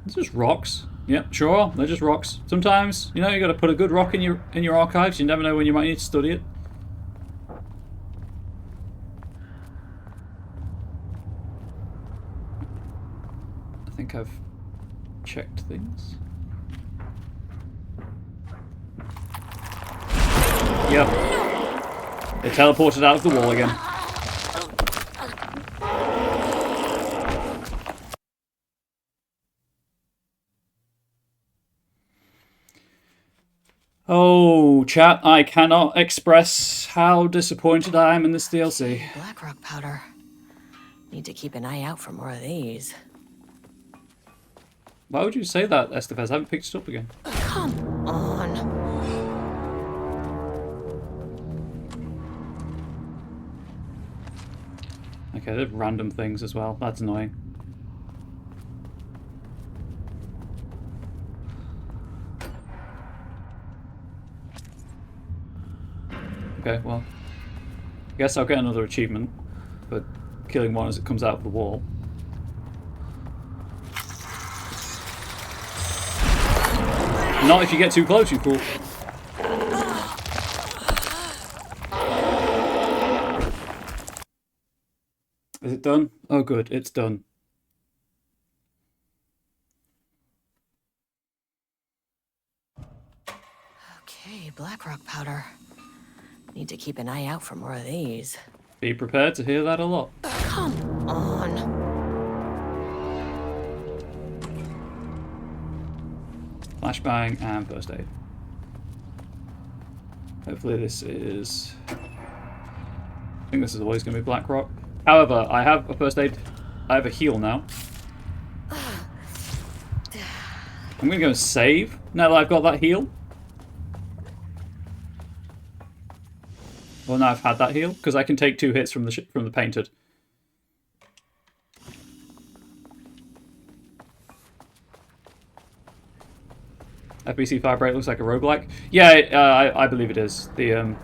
S1: It's just rocks. Yep, sure, they're just rocks. Sometimes, you know, you got to put a good rock in your archives. You never know when you might need to study it. I think I've checked things. Yep. They teleported out of the wall again. Oh, chat, I cannot express how disappointed I am in this DLC.
S3: Blackrock powder. Need to keep an eye out for more of these.
S1: Why would you say that, Estevez? I haven't picked it up again.
S3: Come on.
S1: Okay, there's random things as well. That's annoying. Okay, well, I guess I'll get another achievement for killing one as it comes out of the wall. Not if you get too close, you fool. Is it done? Oh good, it's done.
S3: Okay, Blackrock powder. Need to keep an eye out for more of these.
S1: Be prepared to hear that a lot.
S3: Come on.
S1: Flashbang and first aid. Hopefully this is... I think this is always going to be Blackrock. However, I have a first aid. I have a heal now. I'm going to go and save now that I've got that heal. Well, now I've had that heal, because I can take 2 hits from the painted. FBC Firebright looks like a roguelike. Yeah, I believe it is. The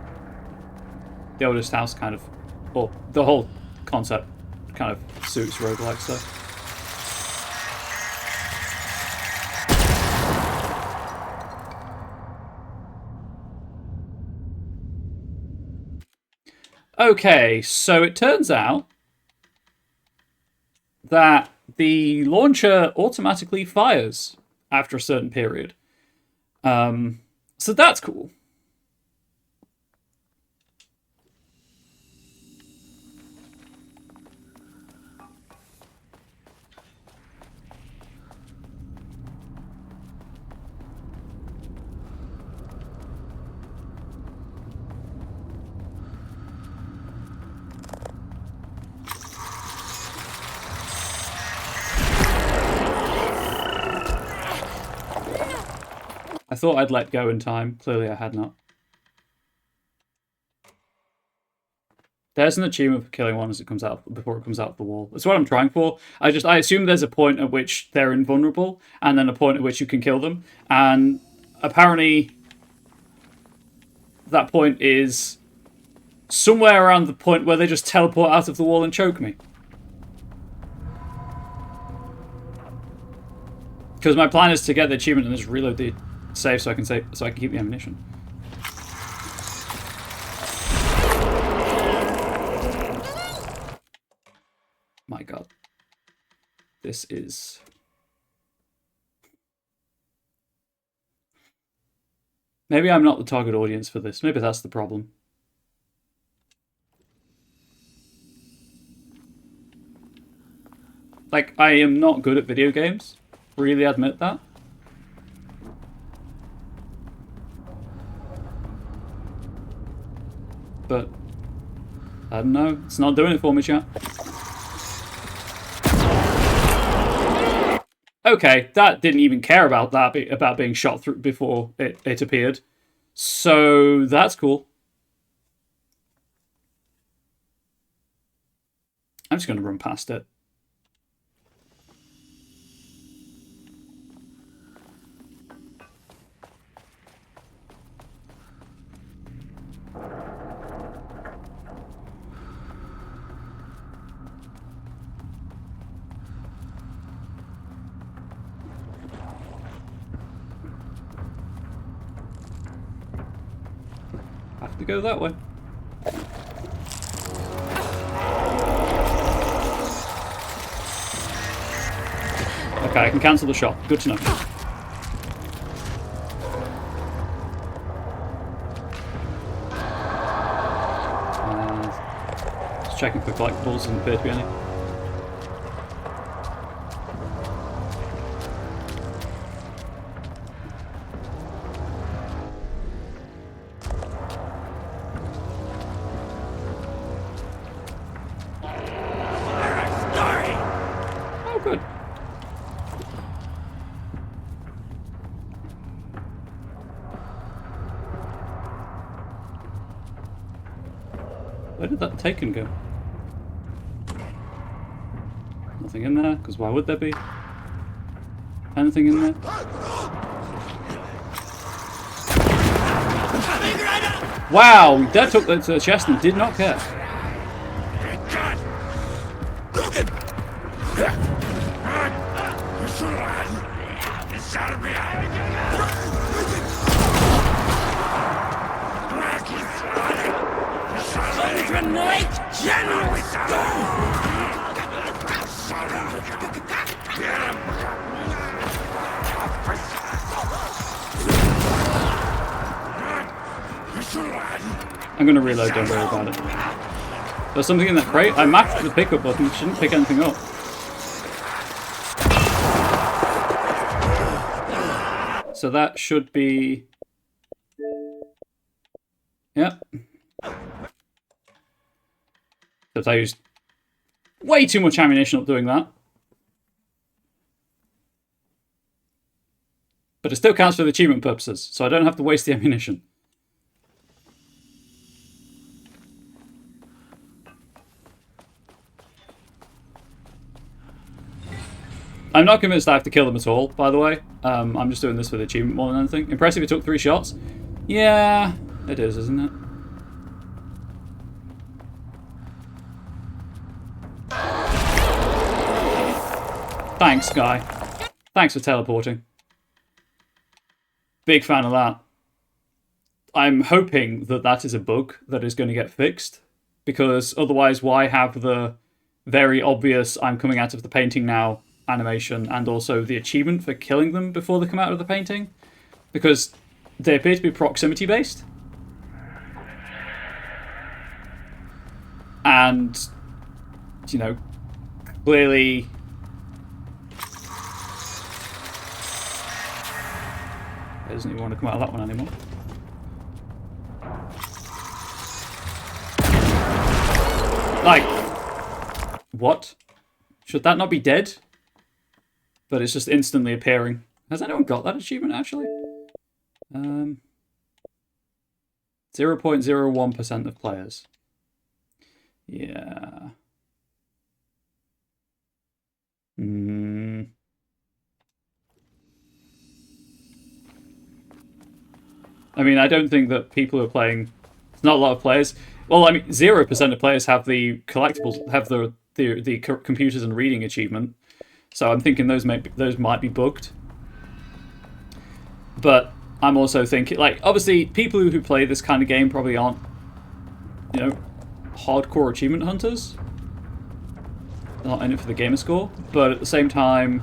S1: Oldest House kind of... Well, the whole concept kind of suits roguelike stuff. Okay, so it turns out that the launcher automatically fires after a certain period. So that's cool. I thought I'd let go in time. Clearly I had not. There's an achievement for killing one as it comes out before it comes out of the wall. That's what I'm trying for. I assume there's a point at which they're invulnerable, and then a point at which you can kill them. And apparently, that point is somewhere around the point where they just teleport out of the wall and choke me. Because my plan is to get the achievement and just reload the save so I can keep the ammunition. My god. This is... Maybe I'm not the target audience for this. Maybe that's the problem. Like, I am not good at video games. Really admit that. But, I don't know. It's not doing it for me, chat. Okay, that didn't even care about that, about being shot through before it appeared. So, that's cool. I'm just going to run past it. Have to go that way. Okay, I can cancel the shot. Good to know. Just checking for collectibles, doesn't appear to be any. Where did that Taken go? Nothing in there, because why would there be? Anything in there? Wow, that took that to the chest and did not care. I'm gonna reload, don't worry about it. There's something in that crate? I maxed the pickup button, shouldn't pick anything up. So that should be... Yep. Because I used way too much ammunition up doing that. But it still counts for the achievement purposes, so I don't have to waste the ammunition. I'm not convinced I have to kill them at all, by the way. I'm just doing this for the achievement more than anything. Impressive it took 3 shots. Yeah, it is, isn't it? Thanks, guy. Thanks for teleporting. Big fan of that. I'm hoping that that is a bug that is going to get fixed, because otherwise why have the very obvious I'm coming out of the painting now animation and also the achievement for killing them before they come out of the painting? Because they appear to be proximity based. And, you know, clearly... He doesn't even want to come out of that one anymore. Like, what? Should that not be dead? But it's just instantly appearing. Has anyone got that achievement, actually? 0.01% of players. Yeah. I mean, I don't think that people who are playing... It's not a lot of players. Well, I mean, 0% of players have the collectibles, have the computers and reading achievement. So I'm thinking those might be bugged. But I'm also thinking, like, obviously, people who play this kind of game probably aren't, you know, hardcore achievement hunters. They're not in it for the gamer score. But at the same time,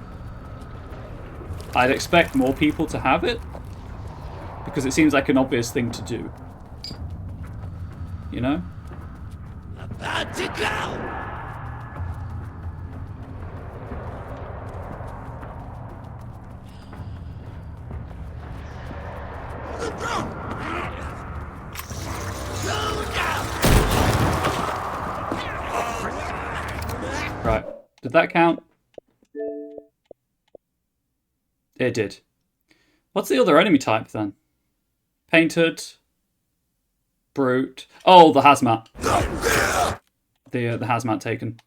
S1: I'd expect more people to have it. Because it seems like an obvious thing to do. You know?
S10: About to go!
S1: Right. Did that count? It did. What's the other enemy type then? Painted. Brute. Oh, the hazmat. The hazmat taken.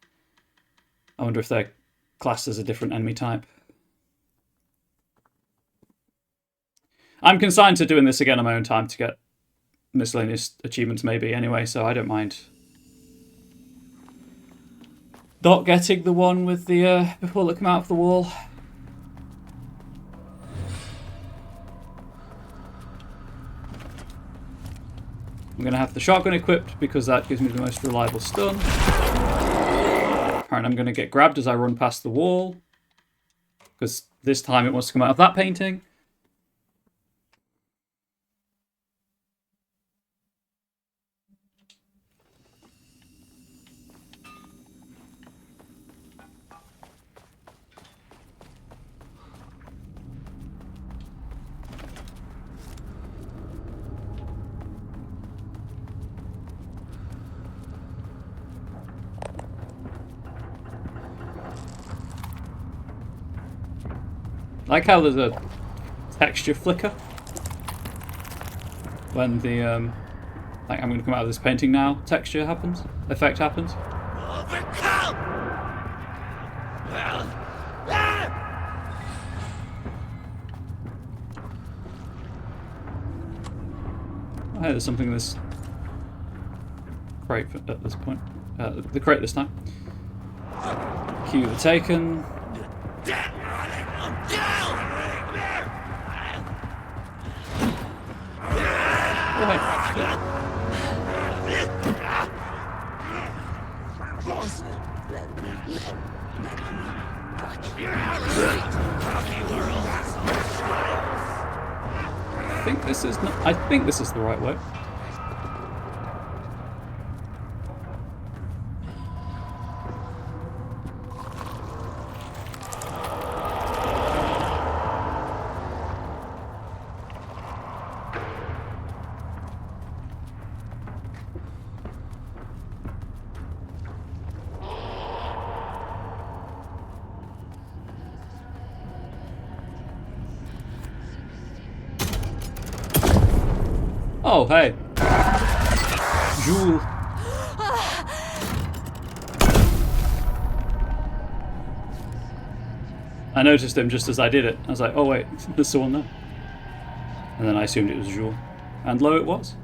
S1: I wonder if they're classed as a different enemy type. I'm consigned to doing this again on my own time to get miscellaneous achievements maybe anyway, so I don't mind not getting the one with the before they come out of the wall. I'm going to have the shotgun equipped because that gives me the most reliable stun. Alright, I'm going to get grabbed as I run past the wall. Because this time it wants to come out of that painting. I like how there's a texture flicker when the like I'm going to come out of this painting now. Texture happens, effect happens. Oh, hey, there's something in this crate at this point. The crate this time. Cue the taken. I think this is the right way. Oh, hey. Joule. I noticed him just as I did it. I was like, oh wait, there's someone there. And then I assumed it was Joule. And lo, it was.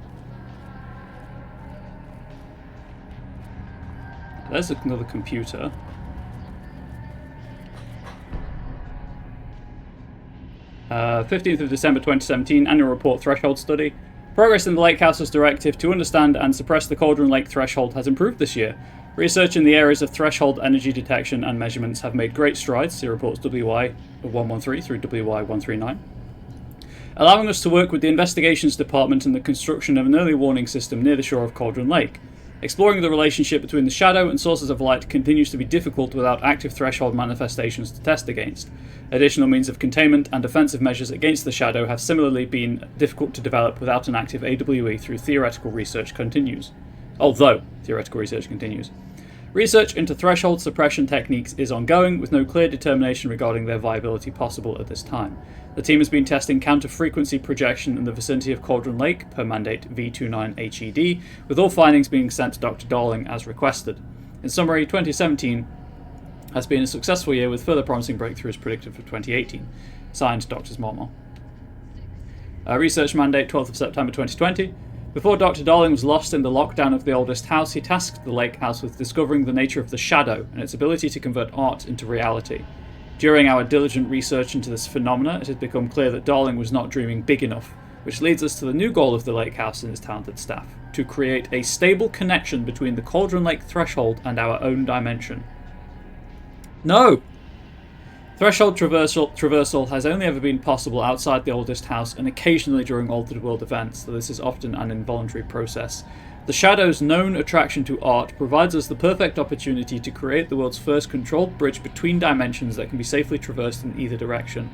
S1: There's another computer. Uh, 15th of December 2017, Annual Report Threshold Study. Progress in the Lake House's directive to understand and suppress the Cauldron Lake threshold has improved this year. Research in the areas of threshold energy detection and measurements have made great strides, see reports WY-113 through WY-139, allowing us to work with the Investigations Department in the construction of an early warning system near the shore of Cauldron Lake. Exploring the relationship between the shadow and sources of light continues to be difficult without active threshold manifestations to test against. Additional means of containment and defensive measures against the shadow have similarly been difficult to develop without an active AWE through theoretical research continues. Although theoretical research continues. Research into threshold suppression techniques is ongoing, with no clear determination regarding their viability possible at this time. The team has been testing counter-frequency projection in the vicinity of Cauldron Lake, per mandate V29HED, with all findings being sent to Dr. Darling as requested. In summary, 2017 has been a successful year with further promising breakthroughs predicted for 2018. Signed, Drs. Mormont. Research mandate 12th of September 2020. Before Dr. Darling was lost in the lockdown of the oldest house, he tasked the Lake House with discovering the nature of the shadow and its ability to convert art into reality. During our diligent research into this phenomena, it had become clear that Darling was not dreaming big enough, which leads us to the new goal of the Lake House and its talented staff, to create a stable connection between the Cauldron Lake threshold and our own dimension. No! Threshold traversal has only ever been possible outside the oldest house and occasionally during altered world events, though this is often an involuntary process. The Shadow's known attraction to art provides us the perfect opportunity to create the world's first controlled bridge between dimensions that can be safely traversed in either direction.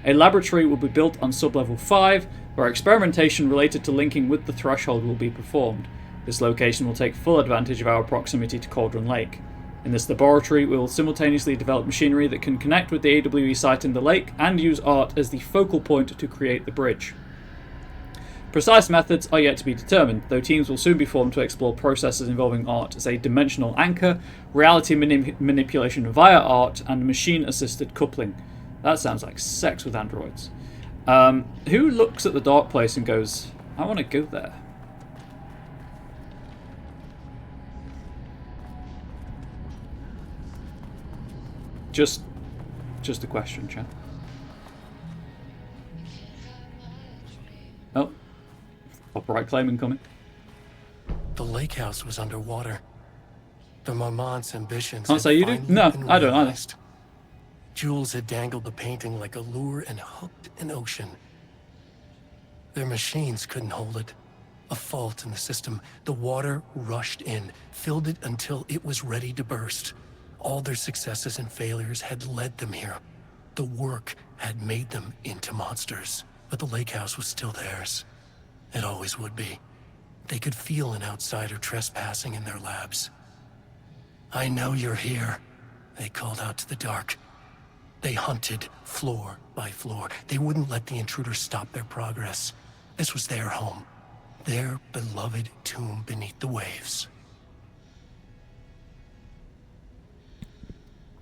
S1: A laboratory will be built on sublevel 5, where experimentation related to linking with the threshold will be performed. This location will take full advantage of our proximity to Cauldron Lake. In this laboratory, we will simultaneously develop machinery that can connect with the AWE site in the lake and use art as the focal point to create the bridge. Precise methods are yet to be determined, though teams will soon be formed to explore processes involving art as a dimensional anchor, reality manipulation via art, and machine-assisted coupling. That sounds like sex with androids. Who looks at the dark place and goes, I want to go there? Just a question, chat. Oh, copyright claim incoming.
S6: The lake house was underwater. The Marmont's ambitions.
S1: Can't say you do? No, I don't either.
S6: Jules had dangled the painting like a lure and hooked an ocean. Their machines couldn't hold it. A fault in the system. The water rushed in, filled it until it was ready to burst. All their successes and failures had led them here. The work had made them into monsters, but the lake house was still theirs. It always would be. They could feel an outsider trespassing in their labs. I know you're here, they called out to the dark. They hunted floor by floor. They wouldn't let the intruders stop their progress. This was their home, their beloved tomb beneath the waves.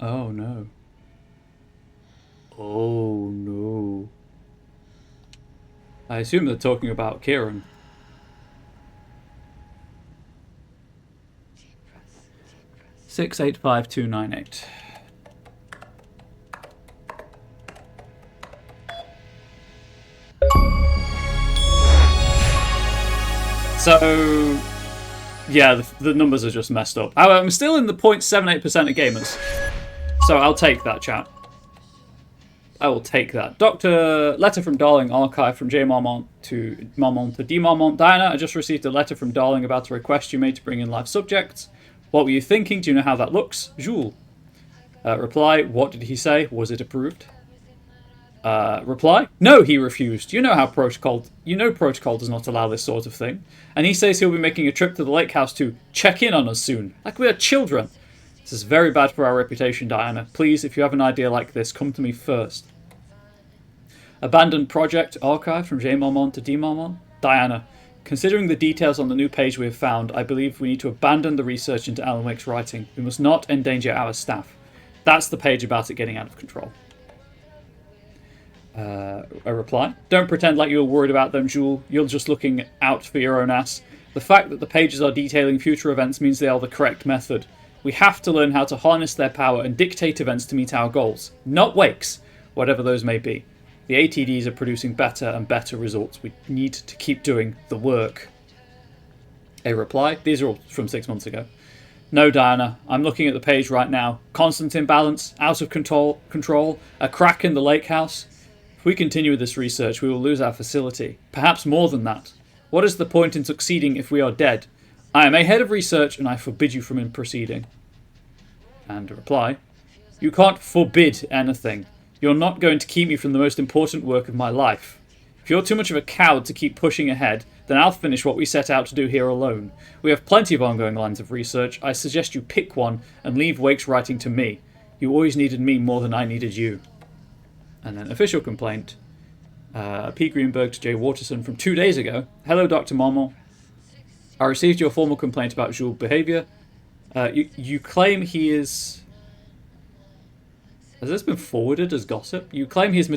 S1: Oh no. Oh no. I assume they're talking about Kieran. Six 85298. So, yeah, the numbers are just messed up. However, I'm still in the 0.78% of gamers. So I'll take that, chat. I will take that. Letter from Darling, archive from J. Marmont to D. Marmont. Diana, I just received a letter from Darling about a request you made to bring in live subjects. What were you thinking? Do you know how that looks? Jules. Reply, what did he say? Was it approved? Reply, no, he refused. You know protocol does not allow this sort of thing. And he says he'll be making a trip to the lake house to check in on us soon. Like we're children. This is very bad for our reputation, Diana. Please, if you have an idea like this, come to me first. Abandoned project archive from J. Marmont to D. Marmont. Diana, considering the details on the new page we have found, I believe we need to abandon the research into Alan Wake's writing. We must not endanger our staff. That's the page about it getting out of control. A reply. Don't pretend like you're worried about them, Jules. You're just looking out for your own ass. The fact that the pages are detailing future events means they are the correct method. We have to learn how to harness their power and dictate events to meet our goals. Not Wakes, whatever those may be. The ATDs are producing better and better results. We need to keep doing the work. A reply. These are all from 6 months ago. No, Diana. I'm looking at the page right now. Constant imbalance, out of control, a crack in the lake house. If we continue with this research, we will lose our facility. Perhaps more than that. What is the point in succeeding if we are dead? I am a head of research and I forbid you from proceeding. And a reply. You can't forbid anything. You're not going to keep me from the most important work of my life. If you're too much of a coward to keep pushing ahead, then I'll finish what we set out to do here alone. We have plenty of ongoing lines of research. I suggest you pick one and leave Wake's writing to me. You always needed me more than I needed you. And then official complaint. P. Greenberg to J. Waterson from 2 days ago. Hello, Dr. Marmol. I received your formal complaint about Jules' behaviour. You claim he is... Has this been forwarded as gossip? You claim he is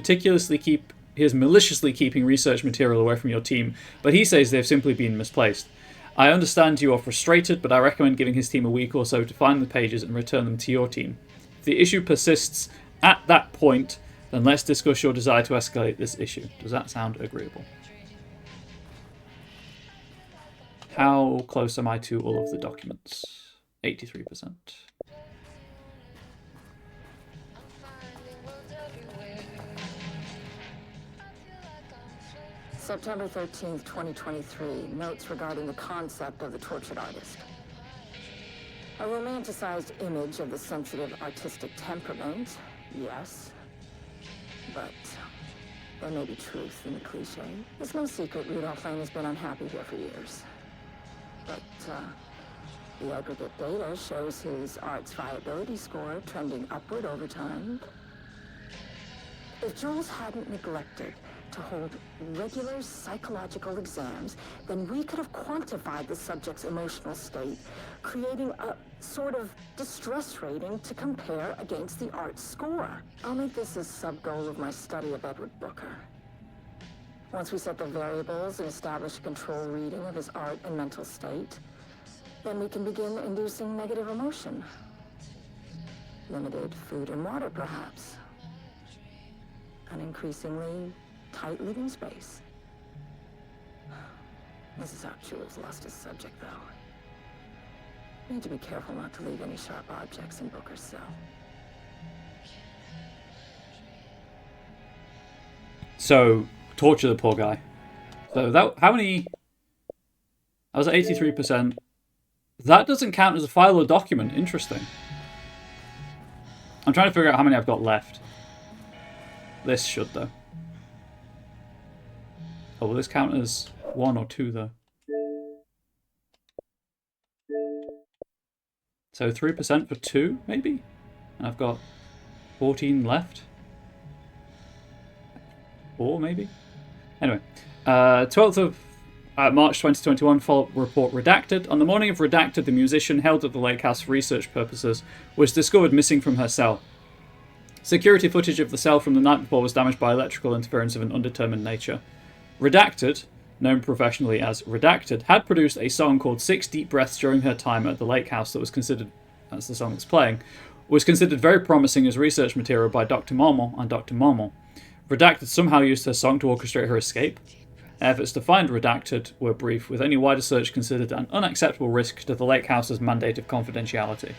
S1: maliciously keeping research material away from your team, but he says they've simply been misplaced. I understand you are frustrated, but I recommend giving his team a week or so to find the pages and return them to your team. If the issue persists at that point, then let's discuss your desire to escalate this issue. Does that sound agreeable? How close am I to all of the documents? 83%.
S2: September 13th, 2023. Notes regarding the concept of the tortured artist. A romanticized image of the sensitive artistic temperament, yes. But there may be truth in the cliche. It's no secret Rudolph Lane has been unhappy here for years. But the aggregate data shows his art's viability score trending upward over time. If Jules hadn't neglected to hold regular psychological exams, then we could have quantified the subject's emotional state, creating a sort of distress rating to compare against the art score. I'll make this a sub-goal of my study of Edward Booker. Once we set the variables and establish a control reading of his art and mental state, then we can begin inducing negative emotion. Limited food and water, perhaps. An increasingly tight living space. This is how Jules lost his subject, though. Need to be careful not to leave any sharp objects in Booker's cell.
S1: So, torture the poor guy. So that, how many... I was at 83%. That doesn't count as a file or document. Interesting. I'm trying to figure out how many I've got left. This should, though. Oh, will this count as 1 or 2, though? So 3% for 2, maybe? And I've got 14 left? 4, maybe? Anyway. 12th of March 2021, follow-up report redacted. On the morning of redacted, the musician held at the lake house for research purposes was discovered missing from her cell. Security footage of the cell from the night before was damaged by electrical interference of an undetermined nature. Redacted, known professionally as Redacted, had produced a song called 6 Deep Breaths during her time at the lake house that was considered, as the song was playing, was considered very promising as research material by Dr. Marmol and Dr. Marmol. Redacted somehow used her song to orchestrate her escape. Efforts to find Redacted were brief, with any wider search considered an unacceptable risk to the lake house's mandate of confidentiality.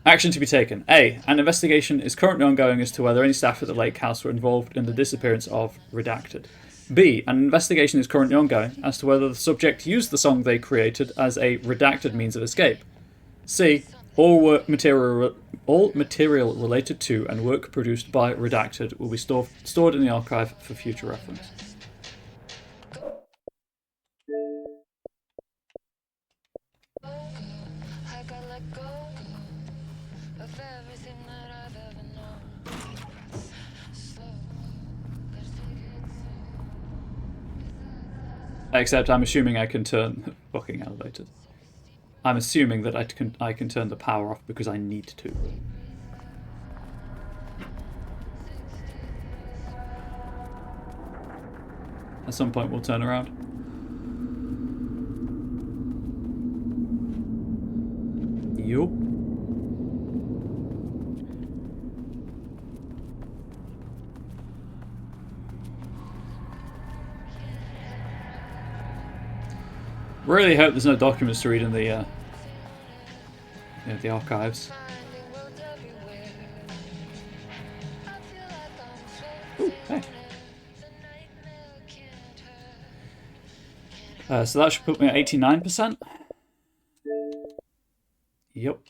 S1: Action to be taken. A. An investigation is currently ongoing as to whether any staff at the lake house were involved in the disappearance of Redacted. B. An investigation is currently ongoing as to whether the subject used the song they created as a redacted means of escape. C. All material related to and work produced by Redacted will be stored in the archive for future reference. Except I'm assuming I can turn fucking elevators. I'm assuming that I can turn the power off because I need to. At some point we'll turn around. Yup. Really hope there's no documents to read in the archives. Ooh, hey. So that should put me at 89%. Yep.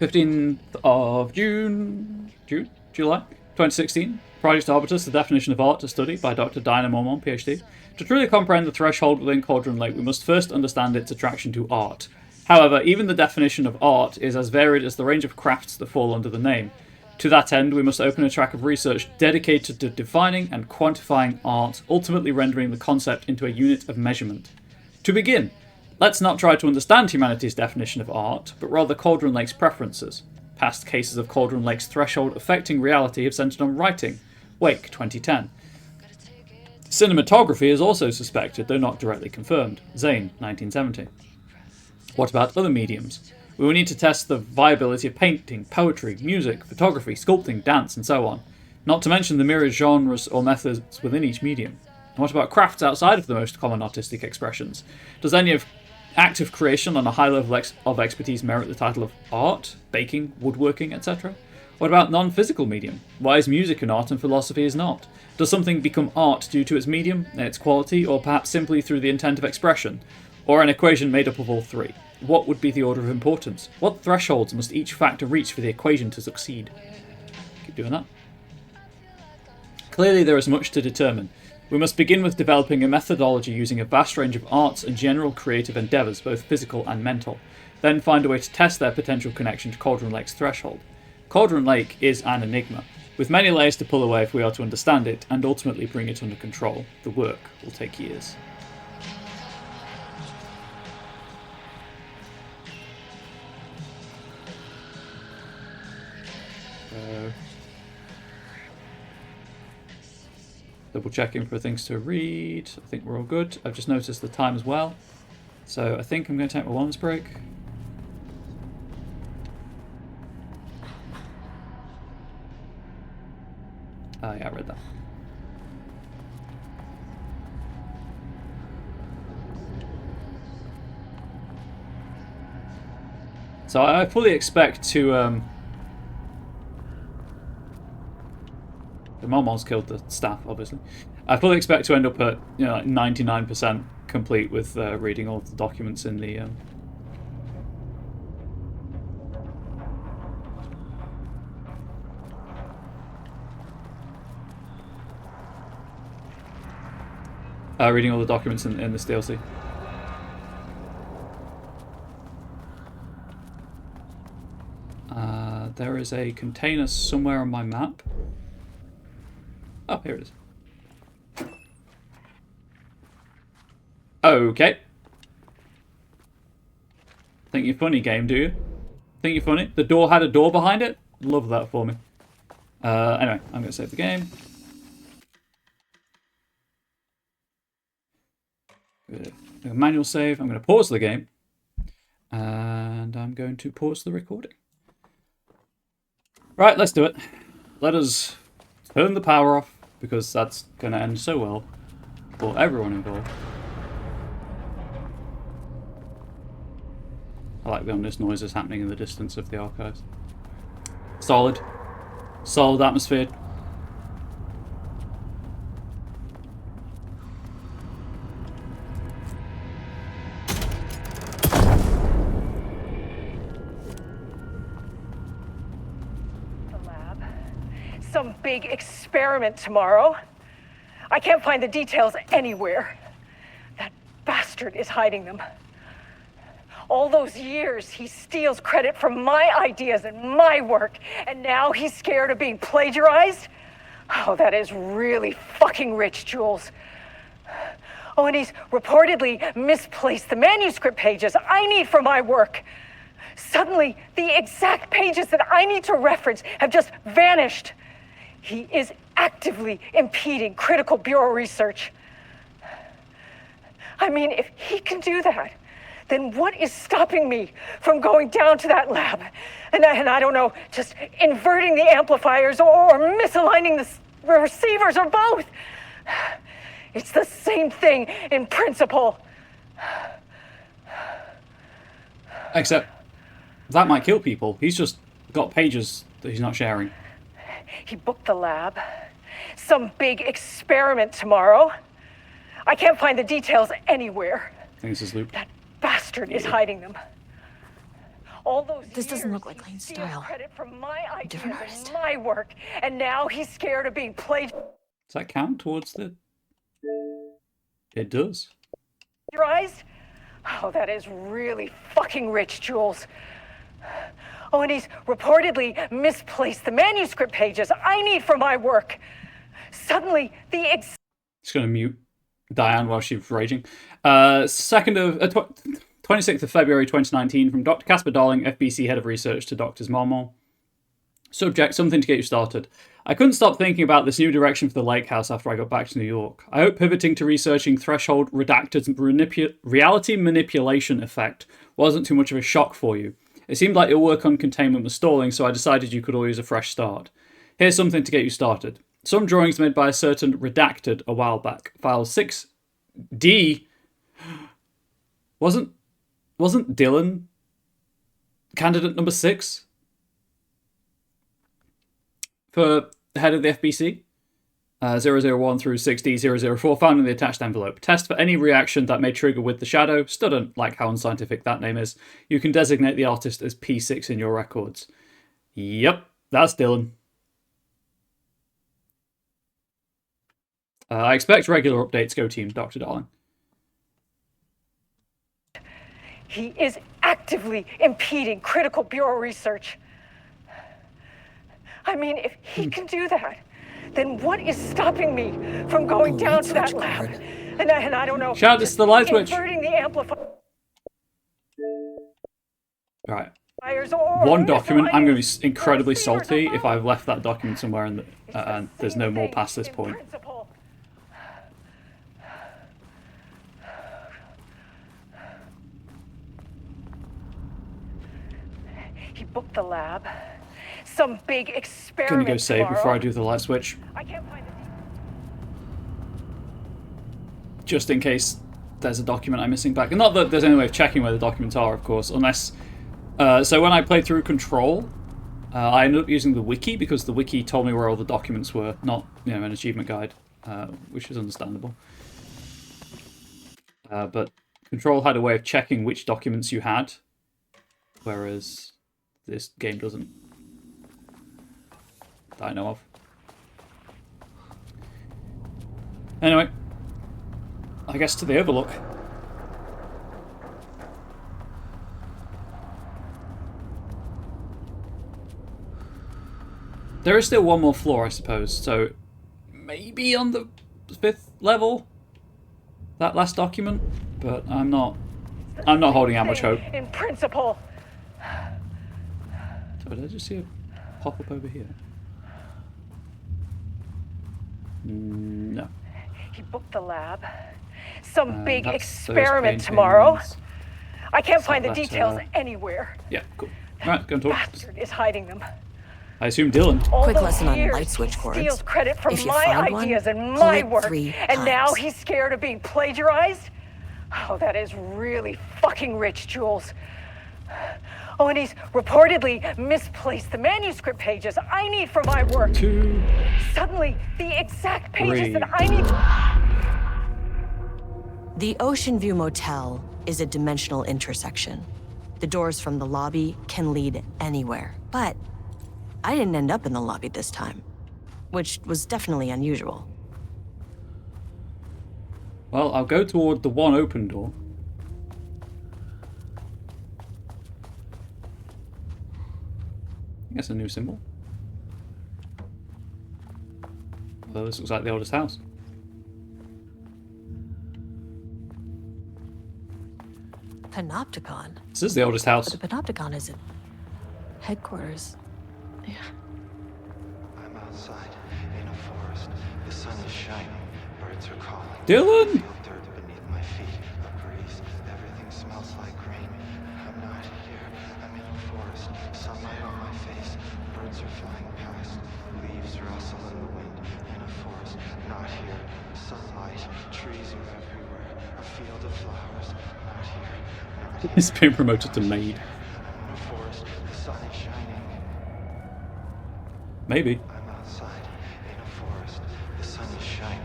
S1: 15th of July 2016. Project Arbitus, the definition of art to study by Dr. Diana Mormon, PhD. To truly comprehend the threshold within Cauldron Lake, we must first understand its attraction to art. However, even the definition of art is as varied as the range of crafts that fall under the name. To that end, we must open a track of research dedicated to defining and quantifying art, ultimately rendering the concept into a unit of measurement. To begin, let's not try to understand humanity's definition of art, but rather Cauldron Lake's preferences. Past cases of Cauldron Lake's threshold affecting reality have centered on writing. Wake, 2010. Cinematography is also suspected, though not directly confirmed. Zane, 1970. What about other mediums? We will need to test the viability of painting, poetry, music, photography, sculpting, dance, and so on. Not to mention the myriad genres or methods within each medium. And what about crafts outside of the most common artistic expressions? Does any of active creation on a high level of expertise merit the title of art, baking, woodworking, etc.? What about non-physical medium? Why is music an art and philosophy is not? Does something become art due to its medium, its quality, or perhaps simply through the intent of expression? Or an equation made up of all three? What would be the order of importance? What thresholds must each factor reach for the equation to succeed? Keep doing that. Clearly there is much to determine. We must begin with developing a methodology using a vast range of arts and general creative endeavours, both physical and mental. Then find a way to test their potential connection to Cauldron Lake's threshold. Cauldron Lake is an enigma, with many layers to pull away if we are to understand it and ultimately bring it under control. The work will take years. Double checking for things to read. I think we're all good. I've just noticed the time as well. So I think I'm going to take my lunch break. Yeah, I read that. So I fully expect to... the Mormons killed the staff, obviously. I fully expect to end up at, you know, like 99% complete with reading all the documents in the... reading all the documents in this DLC. There is a container somewhere on my map. Oh, here it is. Okay. Think you're funny, game, do you? Think you're funny? The door had a door behind it? Love that for me. Anyway, I'm going to save the game. Manual save. I'm going to pause the game. And I'm going to pause the recording. Right, let's do it. Let us turn the power off, because that's going to end so well for everyone involved. I like the ominous noises happening in the distance of the archives. Solid. Solid atmosphere.
S2: Some big experiment tomorrow. I can't find the details anywhere. That bastard is hiding them. All those years, he steals credit for my ideas and my work, and now he's scared of being plagiarized? Oh, that is really fucking rich, Jules. Oh, and he's reportedly misplaced the manuscript pages I need for my work. Suddenly, the exact pages that I need to reference have just vanished. He is actively impeding critical bureau research. I mean, if he can do that, then what is stopping me from going down to that lab? And I don't know, just inverting the amplifiers or misaligning the receivers or both. It's the same thing in principle.
S1: Except that might kill people. He's just got pages that he's not sharing.
S2: He booked the lab. Some big experiment tomorrow. I can't find the details anywhere.
S1: I think this is loop.
S2: That bastard is hiding them. All those
S3: This doesn't
S2: years,
S3: look like
S2: he
S3: Lane's
S2: steals
S3: style.
S2: credit from my
S3: Different
S2: ideas
S3: artist.
S2: and my work, and now he's scared of being plagiarized.
S1: Does that count towards the... It does.
S2: Oh, that is really fucking rich, Jules. Oh, and he's reportedly misplaced the manuscript pages I need for my work. Suddenly,
S1: Just going to mute Diane while she's raging. 26th of February 2019, from Dr. Casper Darling, FBC Head of Research, to Drs. Marmont. Subject, something to get you started. I couldn't stop thinking about this new direction for the Lake House after I got back to New York. I hope pivoting to researching Threshold Redacted's reality manipulation effect wasn't too much of a shock for you. It seemed like your work on containment was stalling, so I decided you could all use a fresh start. Here's something to get you started. Some drawings made by a certain Redacted a while back. File 6D... Wasn't Dylan candidate number 6? For the head of the FBC? 001 through 6D004 found in the attached envelope. Test for any reaction that may trigger with the shadow. Student, like how unscientific that name is. You can designate the artist as P6 in your records. Yep, that's Dylan. I expect regular updates, Go Team, Dr. Darling.
S2: He is actively impeding critical bureau research. I mean, if he can do that, then what is stopping me from going down to that lab? And I don't know.
S1: Shout, it's the light switch.
S2: Inverting the amplifiers.
S1: Right. One document, I'm going to be incredibly salty if I've left that document somewhere and there's no more past this point.
S2: He booked the lab. Some big experiment.
S1: Gonna go save
S2: tomorrow.
S1: before I do the light switch.
S2: I can't find the...
S1: Just in case there's a document I'm missing back. And not that there's any way of checking where the documents are, of course, unless... so when I played through Control, I ended up using the wiki because the wiki told me where all the documents were, not, you know, an achievement guide, which is understandable. But Control had a way of checking which documents you had, whereas this game doesn't. That I know of. Anyway, I guess to the Overlook. There is still one more floor, I suppose, so maybe on the 5th level, that last document, but I'm not holding out much hope.
S2: In principle.
S1: So did I just see a pop-up over here? No.
S2: He booked the lab. Some big
S1: that's
S2: experiment
S1: those
S2: tomorrow.
S1: paintings.
S2: I can't find the
S1: that,
S2: details anywhere.
S1: Yeah, cool. Alright, go and talk.
S2: Bastard is hiding them.
S1: I assume Dylan.
S2: All
S3: Quick
S2: those
S3: lesson on
S2: years,
S3: light switch cords.
S2: He steals credit from
S3: If you
S2: my
S3: find one,
S2: ideas and
S3: pull
S2: my
S3: it
S2: work,
S3: 3
S2: and now
S3: times.
S2: he's scared of being plagiarized? Oh, that is really fucking rich, Jules. Oh, and he's reportedly misplaced the manuscript pages I need for my work.
S1: 2.
S2: Suddenly, the exact pages
S1: 3.
S2: that I need...
S3: The Ocean View Motel is a dimensional intersection. The doors from the lobby can lead anywhere, but I didn't end up in the lobby this time, which was definitely unusual.
S1: Well, I'll go toward the one open door. I guess a new symbol. Although this looks like the oldest house.
S3: Panopticon?
S1: This is the oldest house.
S3: But the Panopticon is at headquarters. Yeah.
S11: I'm outside in a forest. The sun is shining. Birds are calling.
S1: Dylan!
S11: I feel dirt beneath my feet. A breeze. Everything smells like rain. I'm not here. I'm in a forest. Sunlight on my face. Birds are flying past. Leaves rustle in the wind. In a forest. Not here. Sunlight. Trees are everywhere. A field of flowers. Not here. Not here.
S1: He's being promoted to maid.
S11: I'm in a forest. The sun is shining.
S1: Maybe.
S11: I'm outside in a forest. The sun is shining.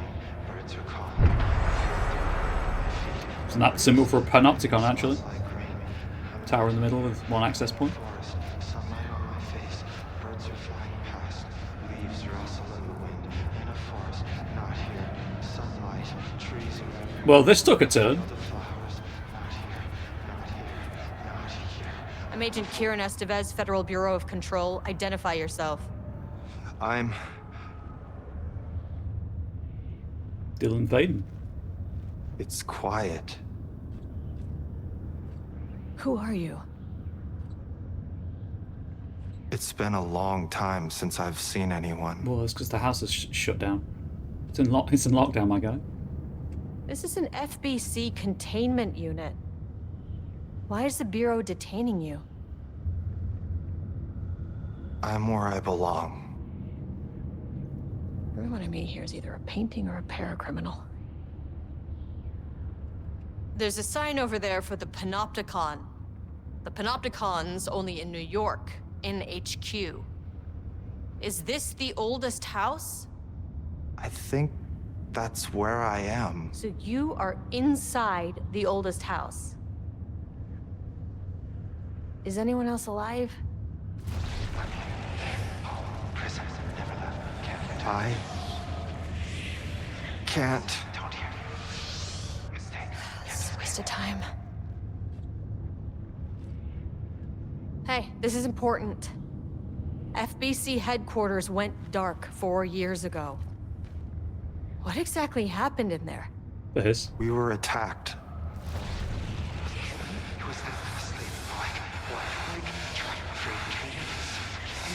S11: Birds are calling.
S1: Isn't that the symbol for a panopticon, actually?
S11: Like rain. I'm
S1: tower in the middle with one access point.
S11: Forest, sunlight on my face, birds are flying past, leaves rustle in the wind, in a forest, not here, sunlight, trees moving.
S1: Well, this took a turn.
S11: The flowers, not here, not here, not here.
S3: I'm Agent Kieran Estevez, Federal Bureau of Control. Identify yourself.
S11: I'm
S1: Dylan Vaden.
S11: It's quiet.
S3: Who are you?
S11: It's been a long time since I've seen anyone.
S1: Well, it's because the house is shut down. It's in lockdown, my guy.
S3: This is an FBC containment unit. Why is the Bureau detaining you?
S11: I'm where I belong.
S3: Everyone I meet here is either a painting or a paracriminal. There's a sign over there for the Panopticon. The Panopticon's only in New York, in HQ. Is this the oldest house?
S11: I think that's where I am.
S3: So you are inside the oldest house. Is anyone else alive?
S11: Prison, never left. I can't. Don't hear. Mistake.
S3: This is a waste of time. Hey, this is important. FBC headquarters went dark 4 years ago. What exactly happened in there?
S1: This.
S11: We were attacked.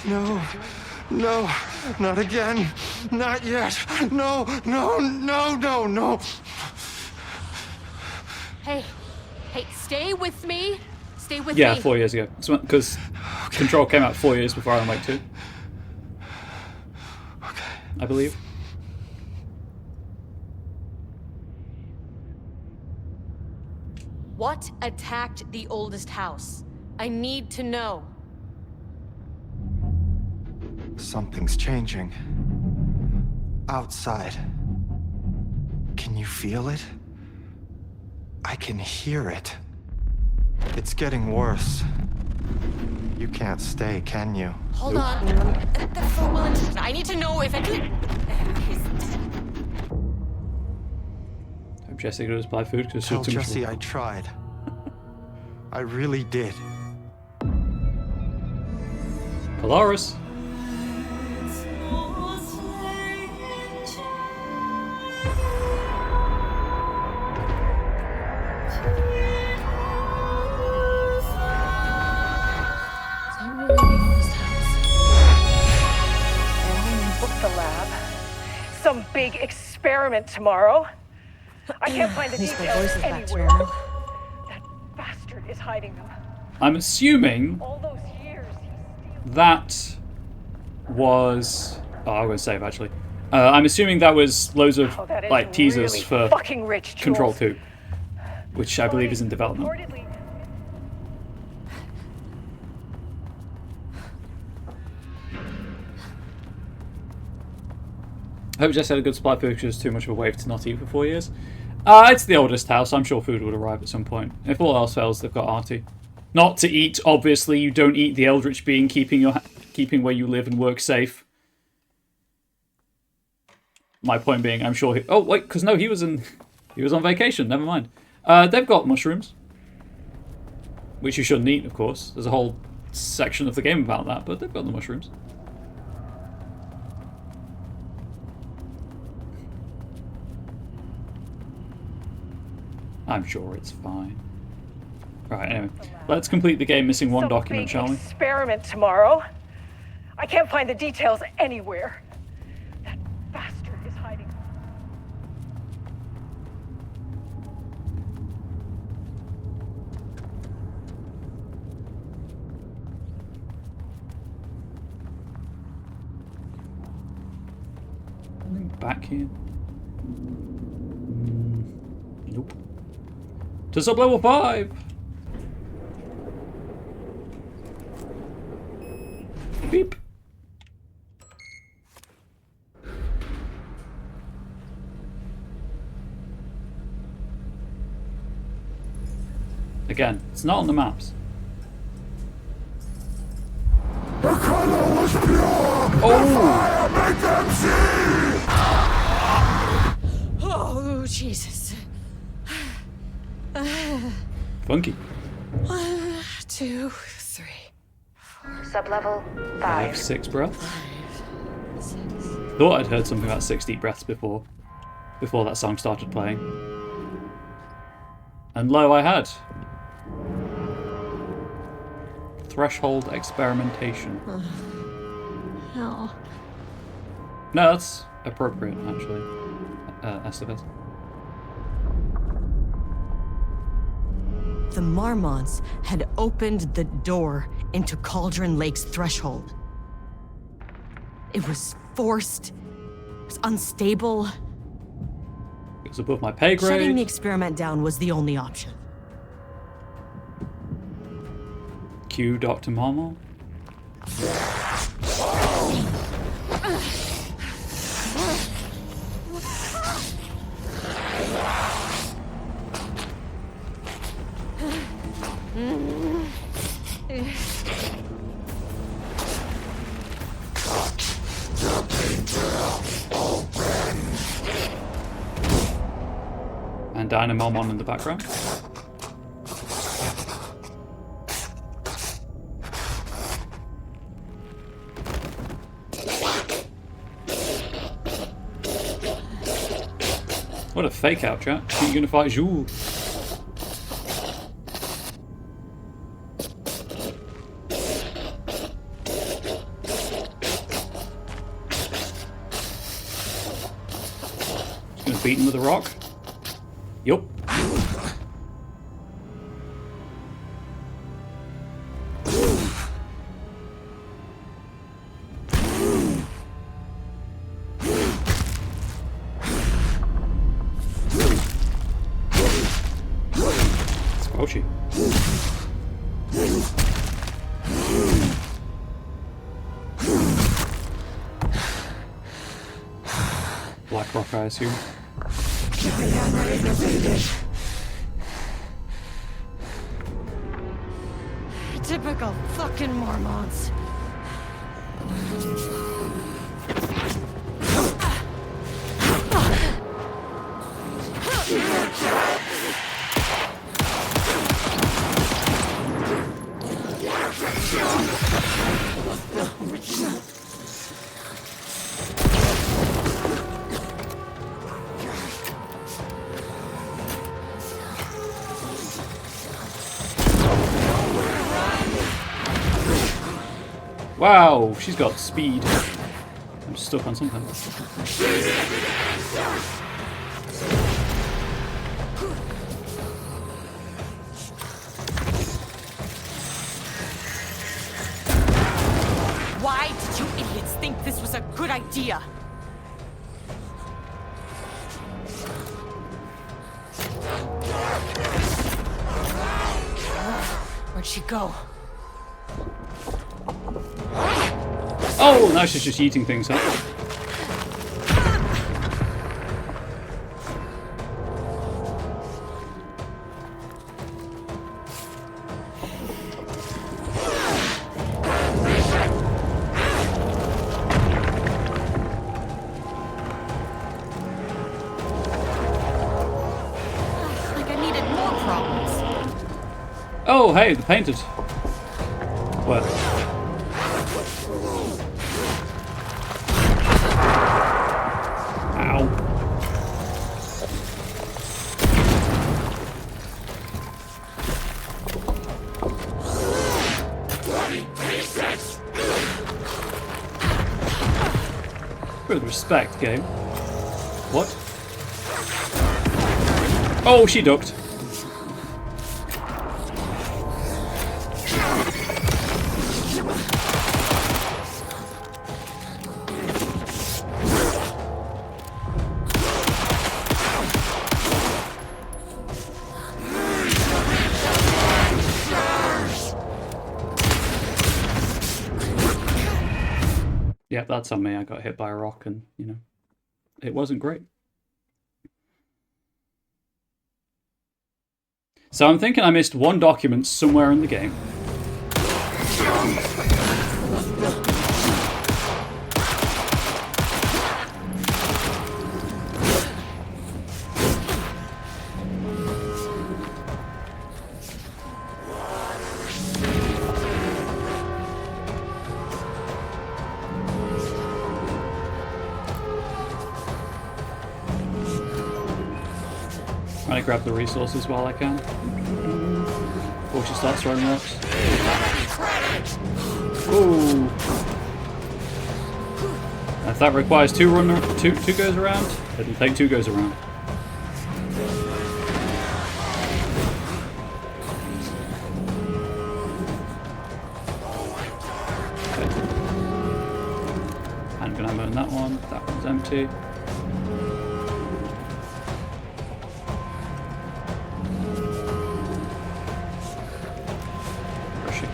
S11: No, no, not again. Not yet. No, no, no, no, no.
S3: Hey, stay with me. Stay with
S1: Yeah,
S3: me.
S1: 4 years ago. Because Control came out 4 years before Alan Wake 2.
S11: Okay.
S1: I believe.
S3: What attacked the oldest house? I need to know.
S11: Something's changing. Outside. Can you feel it? I can hear it. It's getting worse. You can't stay, can you?
S3: Hold on. The phone will. I need to know if it.
S1: Hope Jesse got his buy food because
S11: Tell Jesse I tried. I really did.
S1: Polaris.
S2: Book the lab. Some big experiment tomorrow. I can't find the
S3: These
S2: details
S3: voices back to
S2: anywhere.
S3: normal.
S2: That bastard is hiding them.
S1: I'm assuming
S2: All those years.
S1: that was. Oh, I'm going to save actually. I'm assuming that was loads of
S2: Oh, that is
S1: like teasers
S2: really
S1: for
S2: fucking rich, Jules.
S1: Control 2, which I believe is in development.
S2: Reportedly,
S1: I hope Jess had a good supply of food because it's too much of a wave to not eat for 4 years. It's the oldest house. I'm sure food would arrive at some point. If all else fails, they've got Artie. Not to eat, obviously. You don't eat the Eldritch being, keeping where you live and work safe. My point being, I'm sure. Oh wait, because no, he was on vacation. Never mind. They've got mushrooms, which you shouldn't eat, of course. There's a whole section of the game about that, but they've got the mushrooms. I'm sure it's fine. Right, anyway. Let's complete the game missing one
S2: some
S1: document,
S2: big
S1: shall we?
S2: experiment tomorrow. I can't find the details anywhere. That bastard is hiding them.
S1: Something back here? Nope. To sub-level 5! Beep. Again, it's not on the maps.
S4: The color was pure!
S1: Oh!
S4: The fire made them see!
S3: Oh, Jesus.
S1: Funky.
S3: 1, 2, 3.
S2: Sublevel
S1: I have 6 breaths. Thought I'd heard something about 6 deep breaths before that song started playing. And lo, I had. Threshold experimentation.
S3: No.
S1: No, that's appropriate, actually. Estevez.
S3: The Marmonts had opened the door into Cauldron Lake's threshold. It was forced. It was unstable.
S1: It was above my pay grade.
S3: Shutting the experiment down was the only option.
S1: Cue Dr. Marmont. And Dynamomon in the background. What a fake out, chat. I think you're gonna fight Jules. Just gonna beat him with a rock. Yup. Squelchy. Blackrock, I assume.
S3: Typical fucking Marmonts.
S1: Wow, she's got speed. I'm stuck on something.
S3: Why did you idiots think this was a good idea? Where'd she go?
S1: Oh, now she's just eating things up.
S3: Like I needed more problems.
S1: Oh, hey, the painted. What? Ow. With respect, game. What? Oh, she ducked. Yep, that's on me. I got hit by a rock and, you know, it wasn't great. So I'm thinking I missed one document somewhere in the game. Trying to grab the resources while I can. Before she starts throwing rocks. Ooh. If that requires two goes around, it'll take 2 goes around. Handgun ammo in that one. That one's empty. Where is she?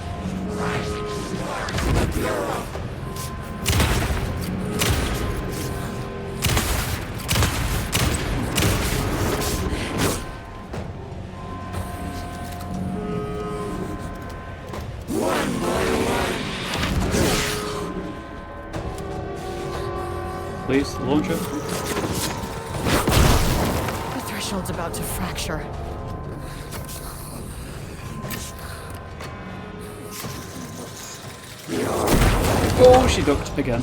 S1: Please, the launcher.
S3: The threshold's about to fracture.
S1: Oh, she ducked again.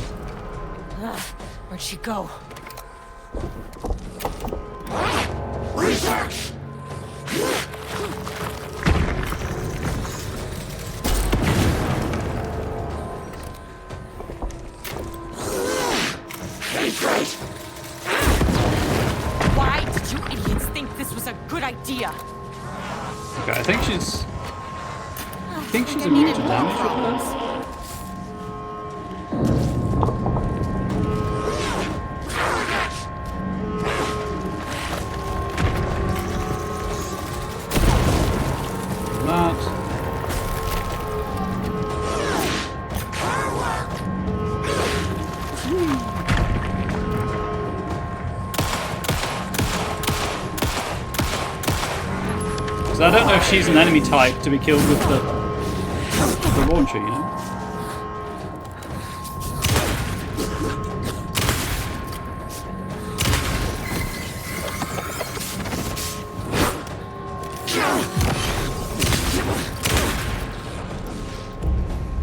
S3: Where'd she go?
S10: Research!
S3: Why did you idiots think this was a good idea?
S1: Okay, I think she's immune to damage with this. I don't know if she's an enemy type to be killed with the launcher, you know?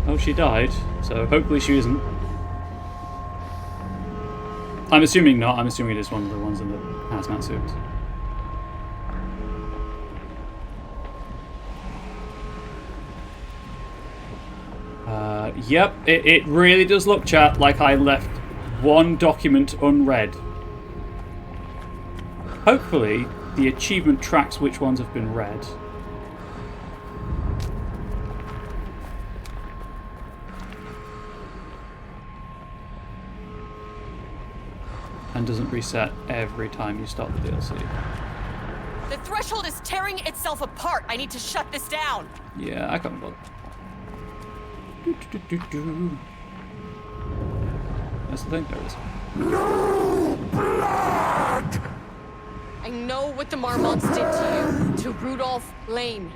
S1: Oh, she died, so hopefully she isn't. I'm assuming not. I'm assuming it is one of the ones in the hazmat suits. Yep, it really does look, chat, like I left one document unread. Hopefully, the achievement tracks which ones have been read. And doesn't reset every time you start the DLC.
S3: The threshold is tearing itself apart. I need to shut this down.
S1: Yeah, I can't bother. That's the thing, there it is.
S10: No blood!
S3: I know what the Marmonts did to you, to Rudolph Lane.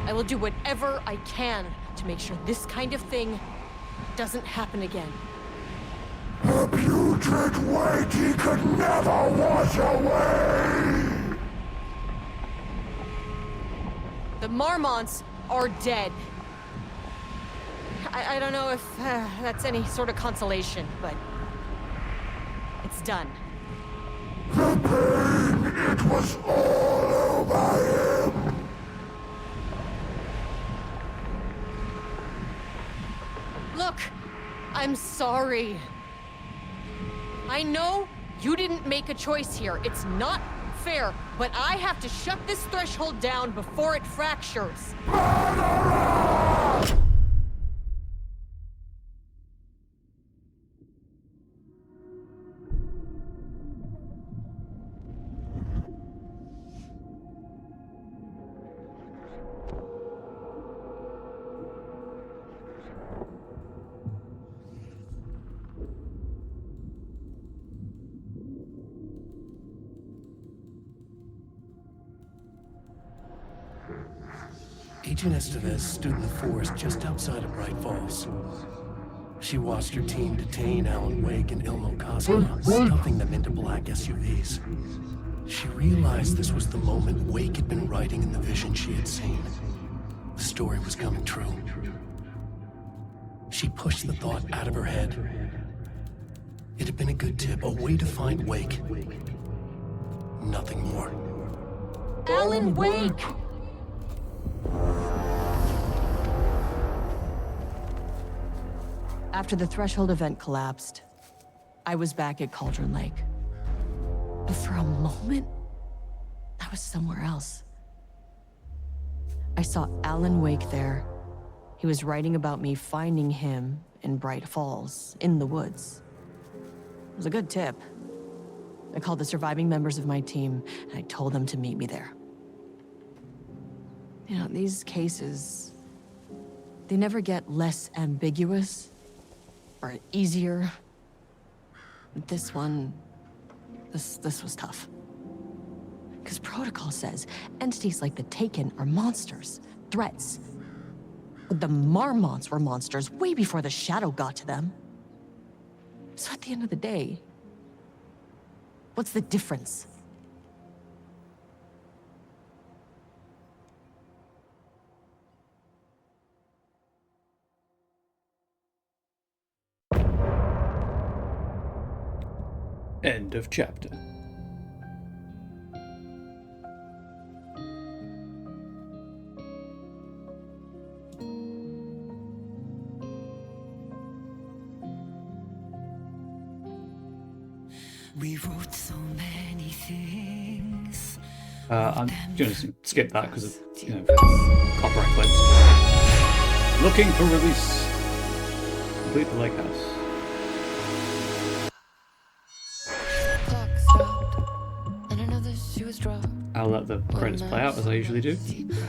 S3: I will do whatever I can to make sure this kind of thing doesn't happen again.
S10: A putrid weight he could never wash away!
S3: The Marmonts are dead. I don't know if that's any sort of consolation, but it's done.
S10: The pain, it was all over him!
S3: Look, I'm sorry. I know you didn't make a choice here. It's not fair, but I have to shut this threshold down before it fractures.
S6: Agent Estevez stood in the forest just outside of Bright Falls. She watched her team detain Alan Wake and Ilmo Koskinen, stuffing them into black SUVs. She realized this was the moment Wake had been writing in the vision she had seen. The story was coming true. She pushed the thought out of her head. It had been a good tip, a way to find Wake. nothing more.
S3: Alan Wake! After the Threshold event collapsed, I was back at Cauldron Lake. But for a moment, I was somewhere else. I saw Alan Wake there. He was writing about me finding him in Bright Falls, in the woods. It was a good tip. I called the surviving members of my team, and I told them to meet me there. You know, these cases, they never get less ambiguous or easier. But this one, this was tough. Because protocol says entities like the Taken are monsters, threats. But the Marmonts were monsters way before the Shadow got to them. So at the end of the day, what's the difference?
S1: End of chapter.
S12: We wrote so many things.
S1: I'm going to skip that because of, copyright claims. Looking for release. Complete the lake house.
S12: Clock stopped, and another shoe was dropped.
S1: I'll let the credits play out as I usually do,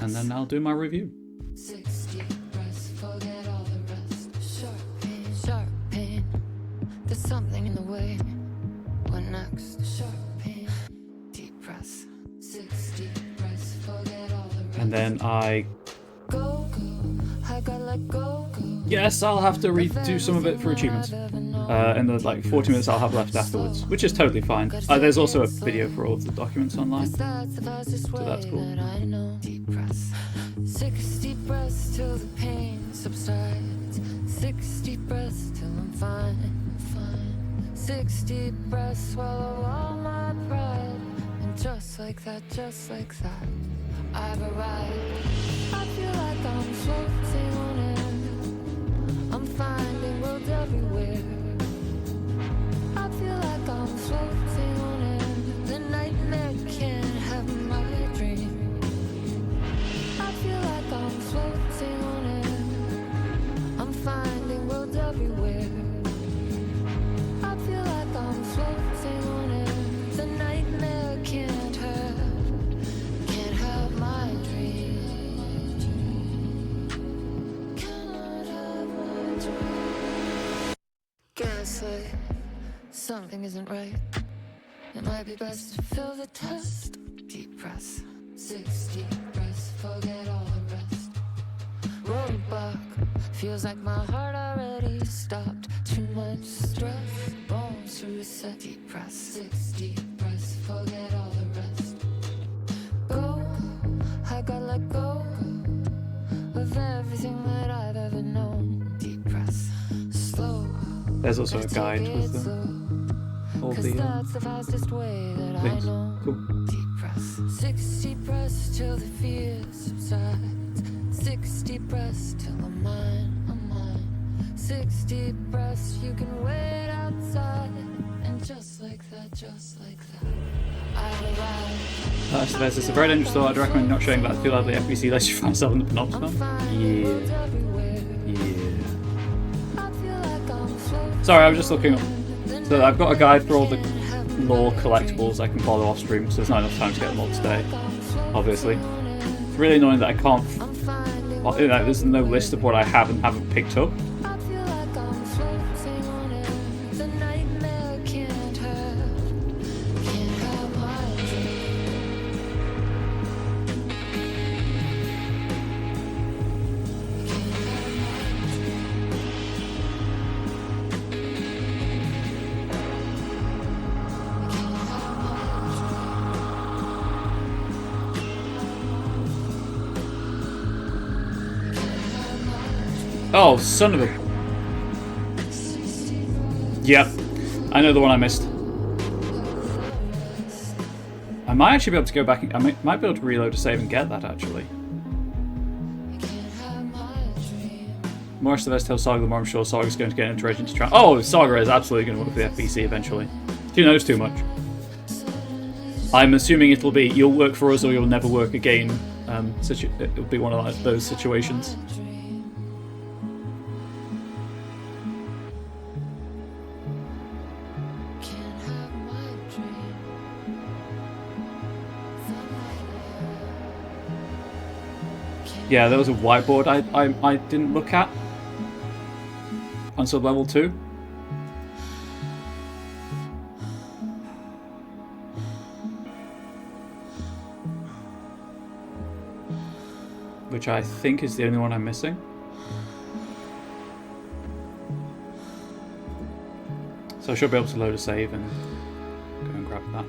S1: and then I'll do my review.
S12: 60 breaths, forget all the rest. Sharp pain. There's something in the way. What next? Sharp pain. Deep breaths. 60 breaths, forget all the rest.
S1: And then I
S12: gotta let go.
S1: Yes, I'll have to redo some of it for achievements. In the 40 minutes I'll have left afterwards, which is totally fine. There's also a video for all of the documents online, so that's cool.
S12: Deep breaths. 60 breaths till the pain subsides. 60 breaths till I'm fine. 60 breaths, swallow all my pride. And just like that, I've arrived. I feel like I'm floating on air. I'm finding worlds everywhere. I feel like I'm floating on air. The nightmare can't have my dream. I feel like I'm floating on air. I'm finding worlds everywhere. I feel like I'm floating on air. The nightmare can't have my dream. Cannot have my dream. Gaslight, something isn't right. It might be best to fill the test. Deep breaths, 60 breaths, forget all the rest. Roadblock, feels like my heart already stopped. Too much stress, bones to reset. Deep breaths, 60 breaths, forget all the rest. Go, I gotta let go of everything that I've ever known. Deep breaths, slow.
S1: There's also a guide with all the
S12: that's the fastest way that
S1: things.
S12: I know.
S1: Cool.
S12: Deep breaths, 60 breaths till the fear subsides. 60 breaths till I'm mine. 60 breaths, you can wait outside. And just like that, I've arrived.
S1: So there's a very dangerous thought. I'd recommend not showing that too loudly FBC unless you find yourself in the penultimate. Yeah. Sorry, I was just looking up. So I've got a guide for all the lore collectibles I can follow off stream, so there's not enough time to get them all today, obviously. It's really annoying that I can't... there's no list of what I have and haven't picked up. Oh, son of a... Yep. I know the one I missed. I might actually be able to go back and I might be able to reload a save and get that actually. The more Estevez tells Saga, the more I'm sure Saga's going to get into Regent to try. Oh, Saga is absolutely going to work for the FBC eventually. She knows too much. I'm assuming it'll be you'll work for us or you'll never work again. It'll be one of those situations. Yeah, there was a whiteboard I didn't look at on sub-level 2. Which I think is the only one I'm missing. So I should be able to load a save and go and grab that.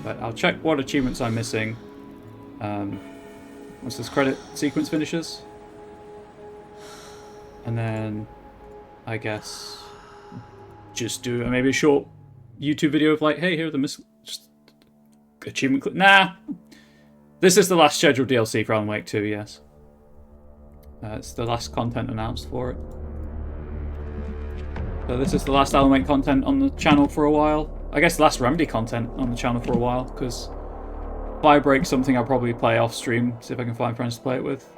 S1: But I'll check what achievements I'm missing once this credit sequence finishes. And then, I guess, just do maybe a short YouTube video of like, hey, here are the just achievement clip. Nah! This is the last scheduled DLC for Alan Wake 2, yes. It's the last content announced for it. So this is the last Alan Wake content on the channel for a while. I guess the last Remedy content on the channel for a while, because Firebreak's something I'll probably play off stream, see if I can find friends to play it with.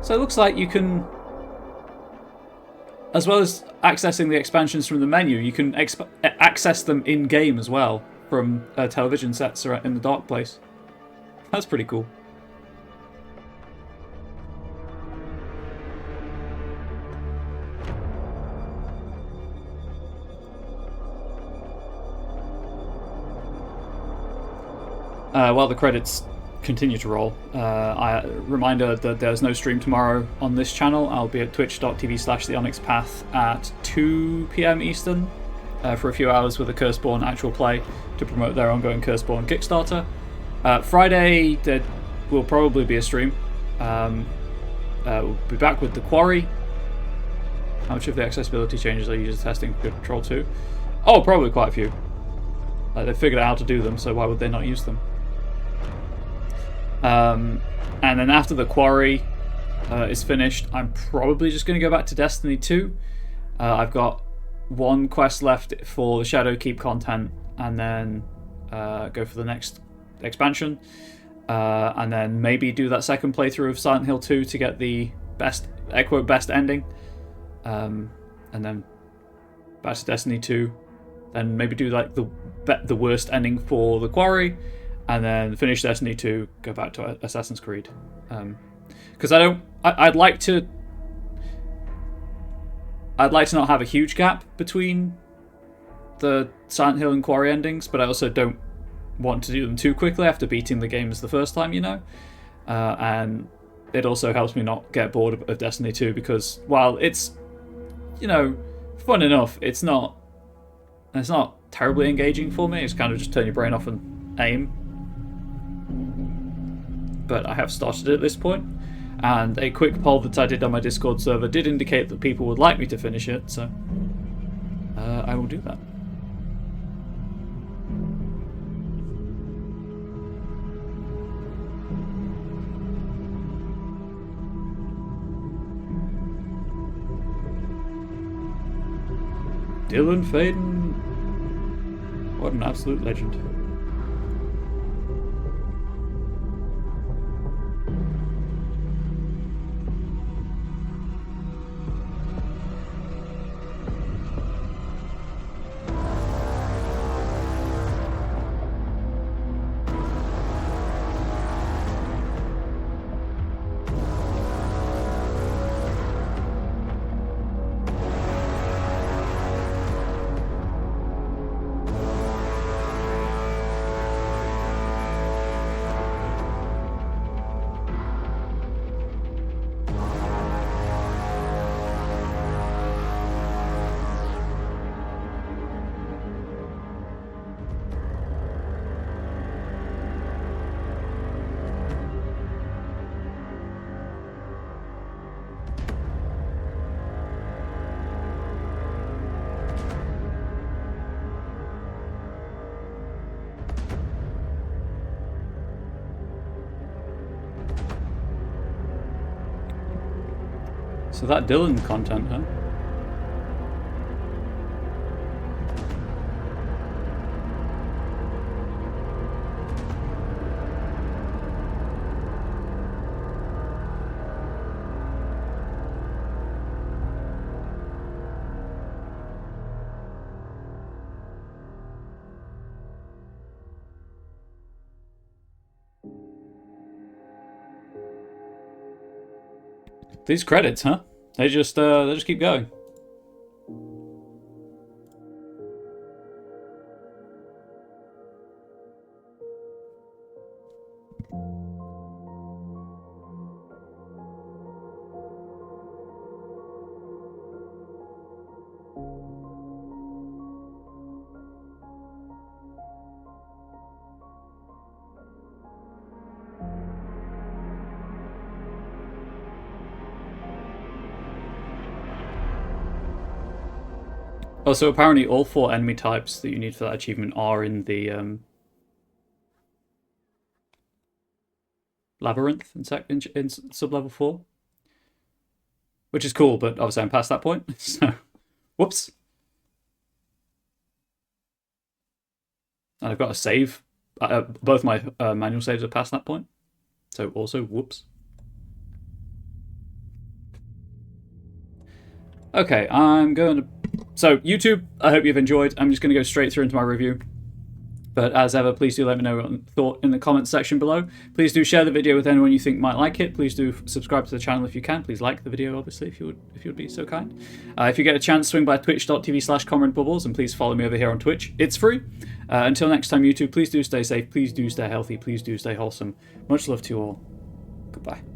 S1: So it looks like you can, as well as accessing the expansions from the menu, you can access them in-game as well from television sets in the Dark Place. That's pretty cool. While the credits continue to roll, reminder that there's no stream tomorrow on this channel. I'll be at twitch.tv/theonyxpath at 2 PM Eastern for a few hours with a Curseborn actual play to promote their ongoing Curseborn Kickstarter. Friday there will probably be a stream. We'll be back with The Quarry. How much of the accessibility changes are users testing for Control 2? Oh, probably quite a few. They figured out how to do them, so why would they not use them? And then after The Quarry is finished, I'm probably just going to go back to Destiny 2. I've got one quest left for the Shadowkeep content, and then go for the next expansion, and then maybe do that second playthrough of Silent Hill 2 to get the best ending, and then back to Destiny 2, then maybe do like the worst ending for The Quarry, and then finish Destiny 2, go back to Assassin's Creed. Because I'd like to not have a huge gap between the Silent Hill and Quarry endings, but I also don't want to do them too quickly after beating the games the first time, you know? And it also helps me not get bored of Destiny 2, because while it's, you know, fun enough, it's not terribly engaging for me. It's kind of just turn your brain off and aim. But I have started at this point, and a quick poll that I did on my Discord server did indicate that people would like me to finish it, so I will do that. Dylan Faden, what an absolute legend. So that Dylan content, huh? These credits, huh? They just keep going. Oh, so apparently all 4 enemy types that you need for that achievement are in the labyrinth in sub-level 4. Which is cool, but obviously I'm past that point, so whoops. And I've got to save. Both my manual saves are past that point, so also whoops. Okay, I'm going to... So, YouTube, I hope you've enjoyed. I'm just going to go straight through into my review. But as ever, please do let me know what you thought in the comments section below. Please do share the video with anyone you think might like it. Please do subscribe to the channel if you can. Please like the video, obviously, if you would be so kind. If you get a chance, swing by twitch.tv/ComradeBubbles and please follow me over here on Twitch. It's free. Until next time, YouTube, please do stay safe. Please do stay healthy. Please do stay wholesome. Much love to you all. Goodbye.